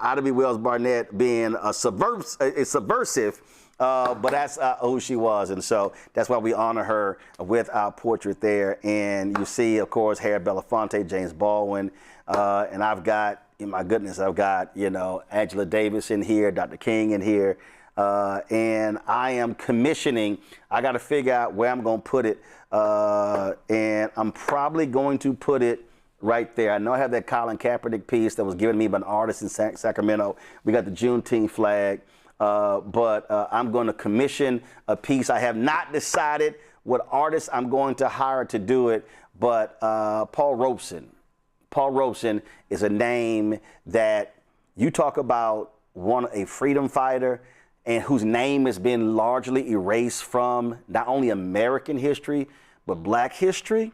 Ida B. Wells Barnett being a subversive, but that's who she was. And so that's why we honor her with our portrait there. And you see, of course, Harry Belafonte, James Baldwin, and I've got, my goodness, I've got, Angela Davis in here, Dr. King in here, and I am commissioning. I got to figure out where I'm going to put it, and I'm probably going to put it right there. I know I have that Colin Kaepernick piece that was given to me by an artist in Sacramento. We got the Juneteenth flag, but I'm going to commission a piece. I have not decided what artist I'm going to hire to do it, but Paul Robeson. Paul Robeson is a name that you talk about, a freedom fighter, and whose name has been largely erased from not only American history, but black history.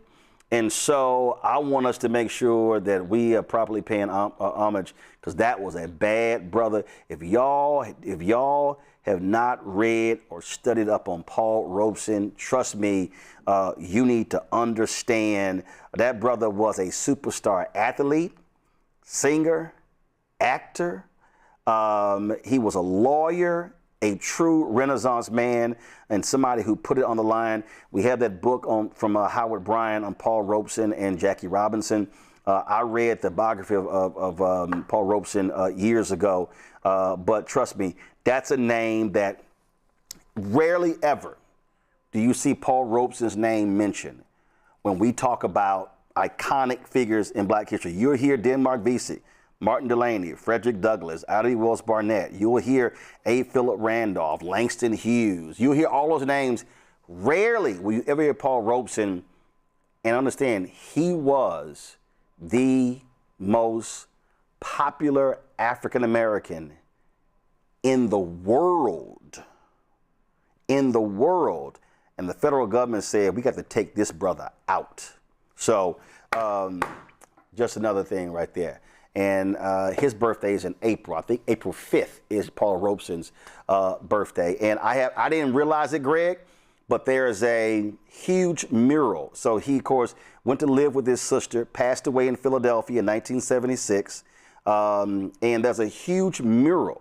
And so I want us to make sure that we are properly paying homage, because that was a bad brother. If y'all have not read or studied up on Paul Robeson, trust me, you need to understand that brother was a superstar athlete, singer, actor. He was a lawyer, a true Renaissance man, and somebody who put it on the line. We have that book from Howard Bryan on Paul Robeson and Jackie Robinson. I read the biography of Paul Robeson years ago, but trust me, that's a name that rarely ever do you see Paul Robeson's name mentioned when we talk about iconic figures in Black history. You'll hear Denmark Vesey, Martin Delany, Frederick Douglass, Addie Wells Barnett. You'll hear A. Philip Randolph, Langston Hughes. You'll hear all those names. Rarely will you ever hear Paul Robeson, and understand he was the most popular African American in the world. In the world. And the federal government said, we got to take this brother out. So just another thing right there. And his birthday is in April. I think April 5th is Paul Robeson's birthday. And I didn't realize it, Greg, but there is a huge mural. So he, of course, went to live with his sister, passed away in Philadelphia in 1976. And there's a huge mural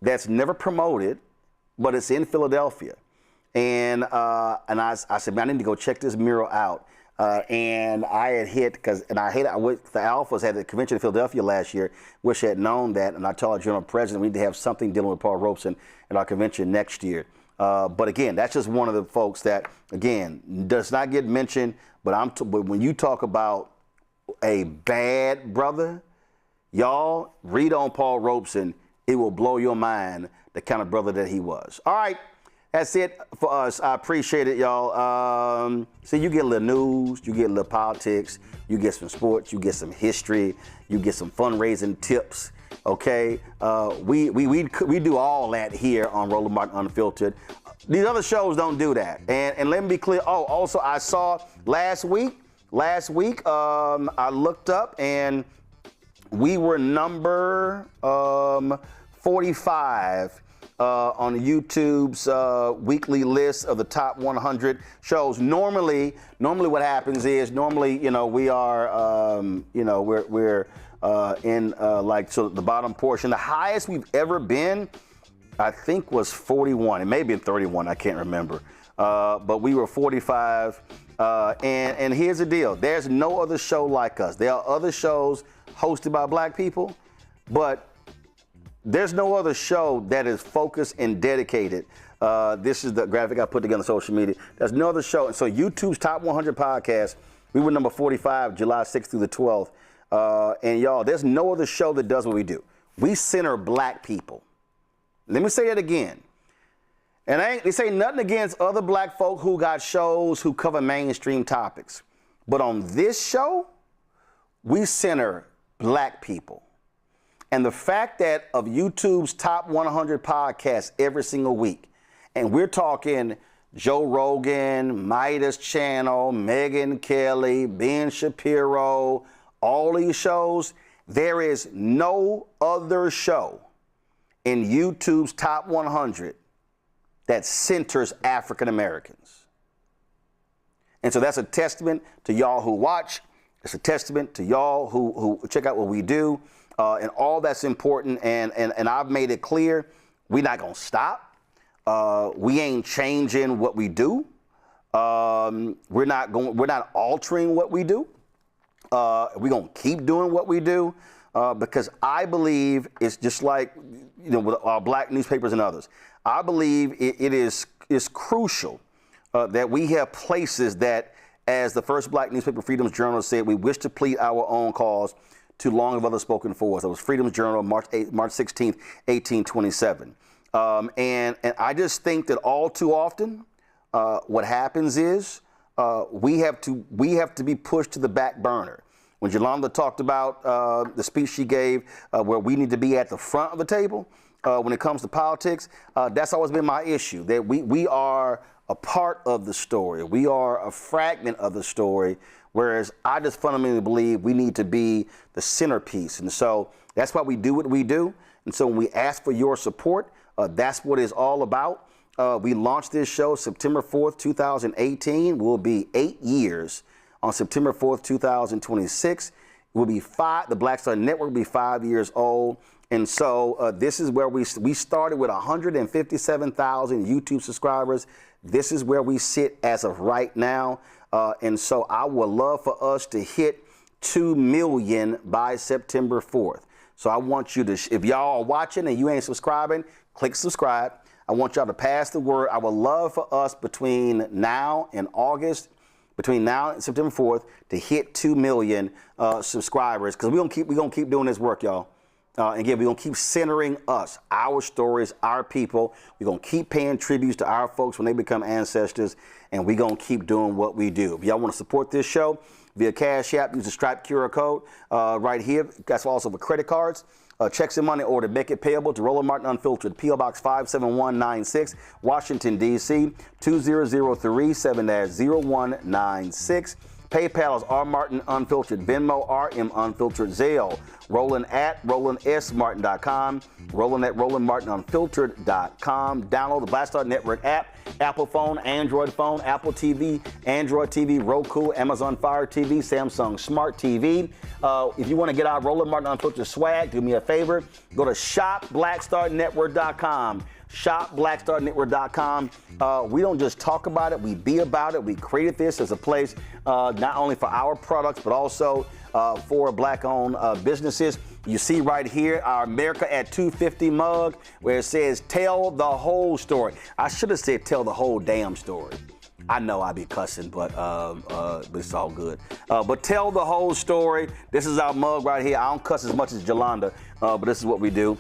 that's never promoted, but it's in Philadelphia. And I said, man, I need to go check this mural out. And I had hit, the Alphas had the convention in Philadelphia last year. Wish I had known that. And I told our general president we need to have something dealing with Paul Robeson at our convention next year. But again, that's just one of the folks that, again, does not get mentioned. But when you talk about a bad brother, y'all read on Paul Robeson. It will blow your mind the kind of brother that he was. All right. That's it for us. I appreciate it, y'all. So you get a little news, you get a little politics, you get some sports, you get some history, you get some fundraising tips. Okay, we do all that here on Roland Martin Unfiltered. These other shows don't do that. And let me be clear. Oh, also I saw last week, I looked up and we were number 45. On YouTube's weekly list of the top 100 shows. Normally what happens is, we are, we're in the bottom portion. The highest we've ever been, I think, was 41. It may have been 31. I can't remember. But we were 45. And here's the deal. There's no other show like us. There are other shows hosted by Black people, but there's no other show that is focused and dedicated. This is the graphic I put together on social media. There's no other show. And so YouTube's top 100 podcasts, we were number 45, July 6th through the 12th. And y'all, there's no other show that does what we do. We center Black people. Let me say that again. And they say nothing against other Black folk who got shows who cover mainstream topics. But on this show, we center Black people. And the fact that of YouTube's top 100 podcasts every single week, and we're talking Joe Rogan, Midas Channel, Megyn Kelly, Ben Shapiro, all these shows, there is no other show in YouTube's top 100 that centers African Americans. And so that's a testament to y'all who watch. It's a testament to y'all who check out what we do. And all that's important, and I've made it clear, we're not gonna stop. We ain't changing what we do. We're not altering what we do. We're gonna keep doing what we do because I believe it's just like with our Black newspapers and others. I believe it is crucial that we have places that, as the first Black newspaper, Freedom's Journal, said, we wish to plead our own cause. Too long have others spoken for us. That was Freedom's Journal, March 16th, 1827. And I just think that all too often, what happens is we have to be pushed to the back burner. When Yolanda talked about the speech she gave, where we need to be at the front of the table when it comes to politics, that's always been my issue. That we are a part of the story. We are a fragment of the story. Whereas I just fundamentally believe we need to be the centerpiece. And so that's why we do what we do. And so when we ask for your support, that's what it's all about. We launched this show September 4th, 2018. We'll be 8 years on September 4th, 2026. We'll be the Black Star Network will be 5 years old. And so this is where we started with 157,000 YouTube subscribers. This is where we sit as of right now. And so I would love for us to hit 2 million by September 4th. So I want you to, if y'all are watching and you ain't subscribing, click subscribe. I want y'all to pass the word. I would love for us between now and September 4th to hit 2 million subscribers, because we're gonna keep doing this work, y'all. Again, we're going to keep centering us, our stories, our people. We're going to keep paying tributes to our folks when they become ancestors, and we're going to keep doing what we do. If y'all want to support this show via Cash App, use the Stripe QR code right here. That's also for credit cards. Checks and money order, make it payable to Roland Martin Unfiltered, P.O. Box 57196, Washington, D.C., 2003 7-0196. PayPal is R Martin Unfiltered, Venmo RM Unfiltered, Zelle, Roland at RolandSMartin.com, Roland at RolandMartinUnfiltered.com. Download the Black Star Network app, Apple phone, Android phone, Apple TV, Android TV, Roku, Amazon Fire TV, Samsung Smart TV. If you want to get our Roland Martin Unfiltered swag, do me a favor, go to shopblackstarnetwork.com. shopblackstarnetwork.com. We don't just talk about it, we be about it. We created this as a place not only for our products, but also for Black-owned businesses. You see right here our America at 250 mug, where it says, tell the whole story. I should have said tell the whole damn story. I know I be cussing, but it's all good. But tell the whole story. This is our mug right here. I don't cuss as much as Jolanda, but this is what we do.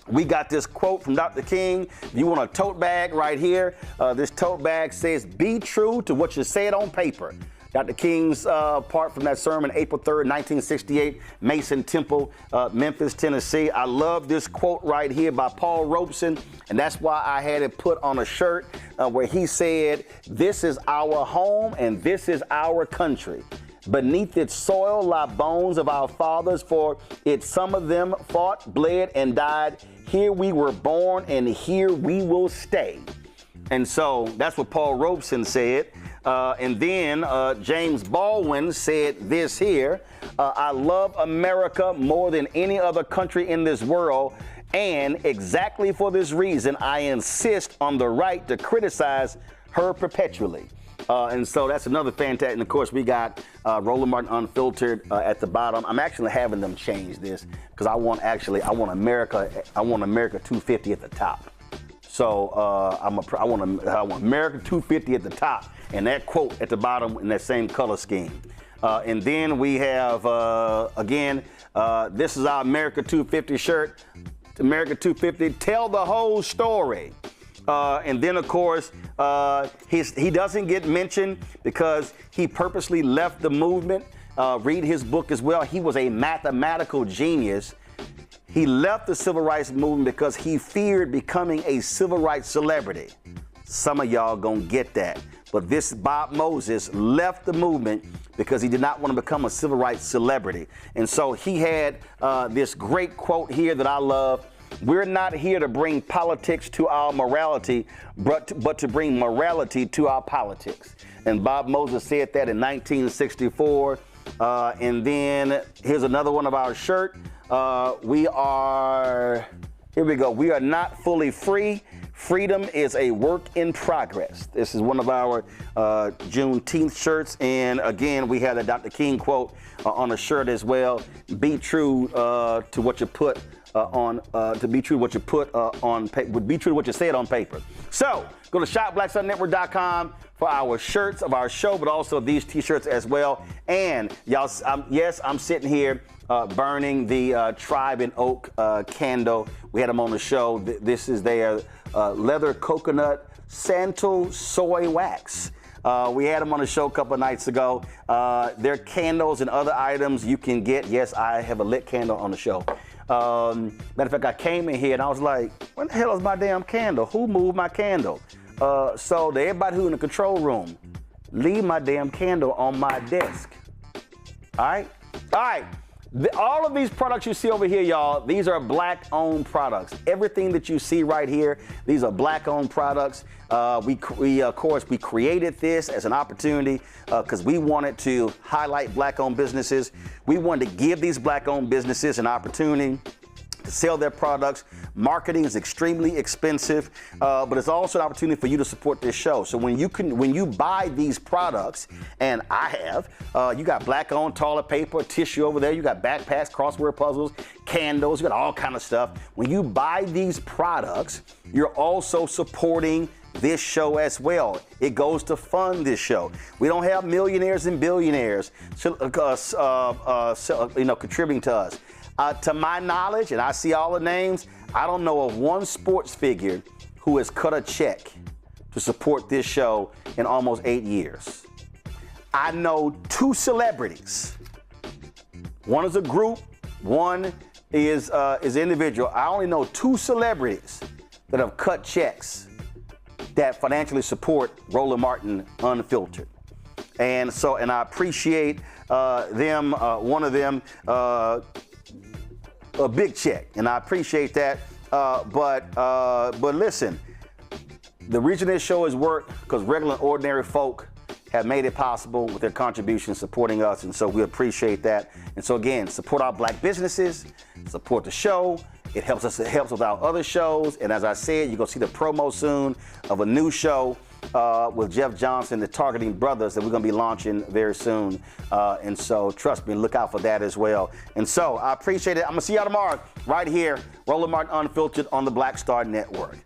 We got this quote from Dr. King. If you want a tote bag right here, this tote bag says, be true to what you said on paper. Dr. King's part from that sermon, April 3rd, 1968, Mason Temple, Memphis, Tennessee. I love this quote right here by Paul Robeson, and that's why I had it put on a shirt where he said, this is our home and this is our country. Beneath its soil lie bones of our fathers, for it some of them fought, bled, and died. Here we were born, and here we will stay. And so that's what Paul Robeson said. And then James Baldwin said this here, I love America more than any other country in this world, and exactly for this reason, I insist on the right to criticize her perpetually. And so that's another fantastic. And of course, we got Roland Martin Unfiltered at the bottom. I'm actually having them change this because I want America 250 at the top. So I want America 250 at the top, and that quote at the bottom in that same color scheme. And then we have this is our America 250 shirt. America 250. Tell the whole story. And then, of course, he doesn't get mentioned because he purposely left the movement. Read his book as well. He was a mathematical genius. He left the civil rights movement because he feared becoming a civil rights celebrity. Some of y'all gonna get that. But this Bob Moses left the movement because he did not want to become a civil rights celebrity. And so he had this great quote here that I love. We're not here to bring politics to our morality, but to bring morality to our politics. And Bob Moses said that in 1964. And then here's another one of our shirt. Here we go. We are not fully free. Freedom is a work in progress. This is one of our Juneteenth shirts. And again, we have the Dr. King quote on a shirt as well. Be true to what you put be true to what you put on paper. Be true to what you said on paper. So go to shopblackstarnetwork.com for our shirts of our show, but also these t-shirts as well. And y'all, yes, I'm sitting here burning the Tribe and Oak candle. We had them on the show. This is their leather coconut santal soy wax. We had them on the show a couple of nights ago. Their candles and other items you can get. Yes, I have a lit candle on the show. Matter of fact, I came in here and I was like, where the hell is my damn candle? Who moved my candle? So to everybody who in the control room, leave my damn candle on my desk. All right? All right. All of these products you see over here, y'all, these are black-owned products. Everything that you see right here, these are black-owned products. Of course, we created this as an opportunity because we wanted to highlight black-owned businesses. We wanted to give these black-owned businesses an opportunity to sell their products. Marketing is extremely expensive, but it's also an opportunity for you to support this show. So when you buy these products, and I have, you got black-owned toilet paper, tissue over there, you got backpacks, crossword puzzles, candles, you got all kind of stuff. When you buy these products, you're also supporting this show as well. It goes to fund this show. We don't have millionaires and billionaires, contributing to us. To my knowledge, and I see all the names, I don't know of one sports figure who has cut a check to support this show in almost 8 years. I know 2 celebrities. One is a group, one is individual. I only know 2 celebrities that have cut checks that financially support Roland Martin Unfiltered. And I appreciate them, one of them, a big check, and I appreciate that. But listen, the reason this show has worked because regular and ordinary folk have made it possible with their contributions supporting us, and so we appreciate that. And so again, support our black businesses, support the show. It helps us. It helps with our other shows. And as I said, you're gonna see the promo soon of a new show with Jeff Johnson, the Targeting Brothers, that we're going to be launching very soon. And so trust me, look out for that as well. And so I appreciate it. I'm going to see y'all tomorrow right here, Roland Martin Unfiltered on the Black Star Network.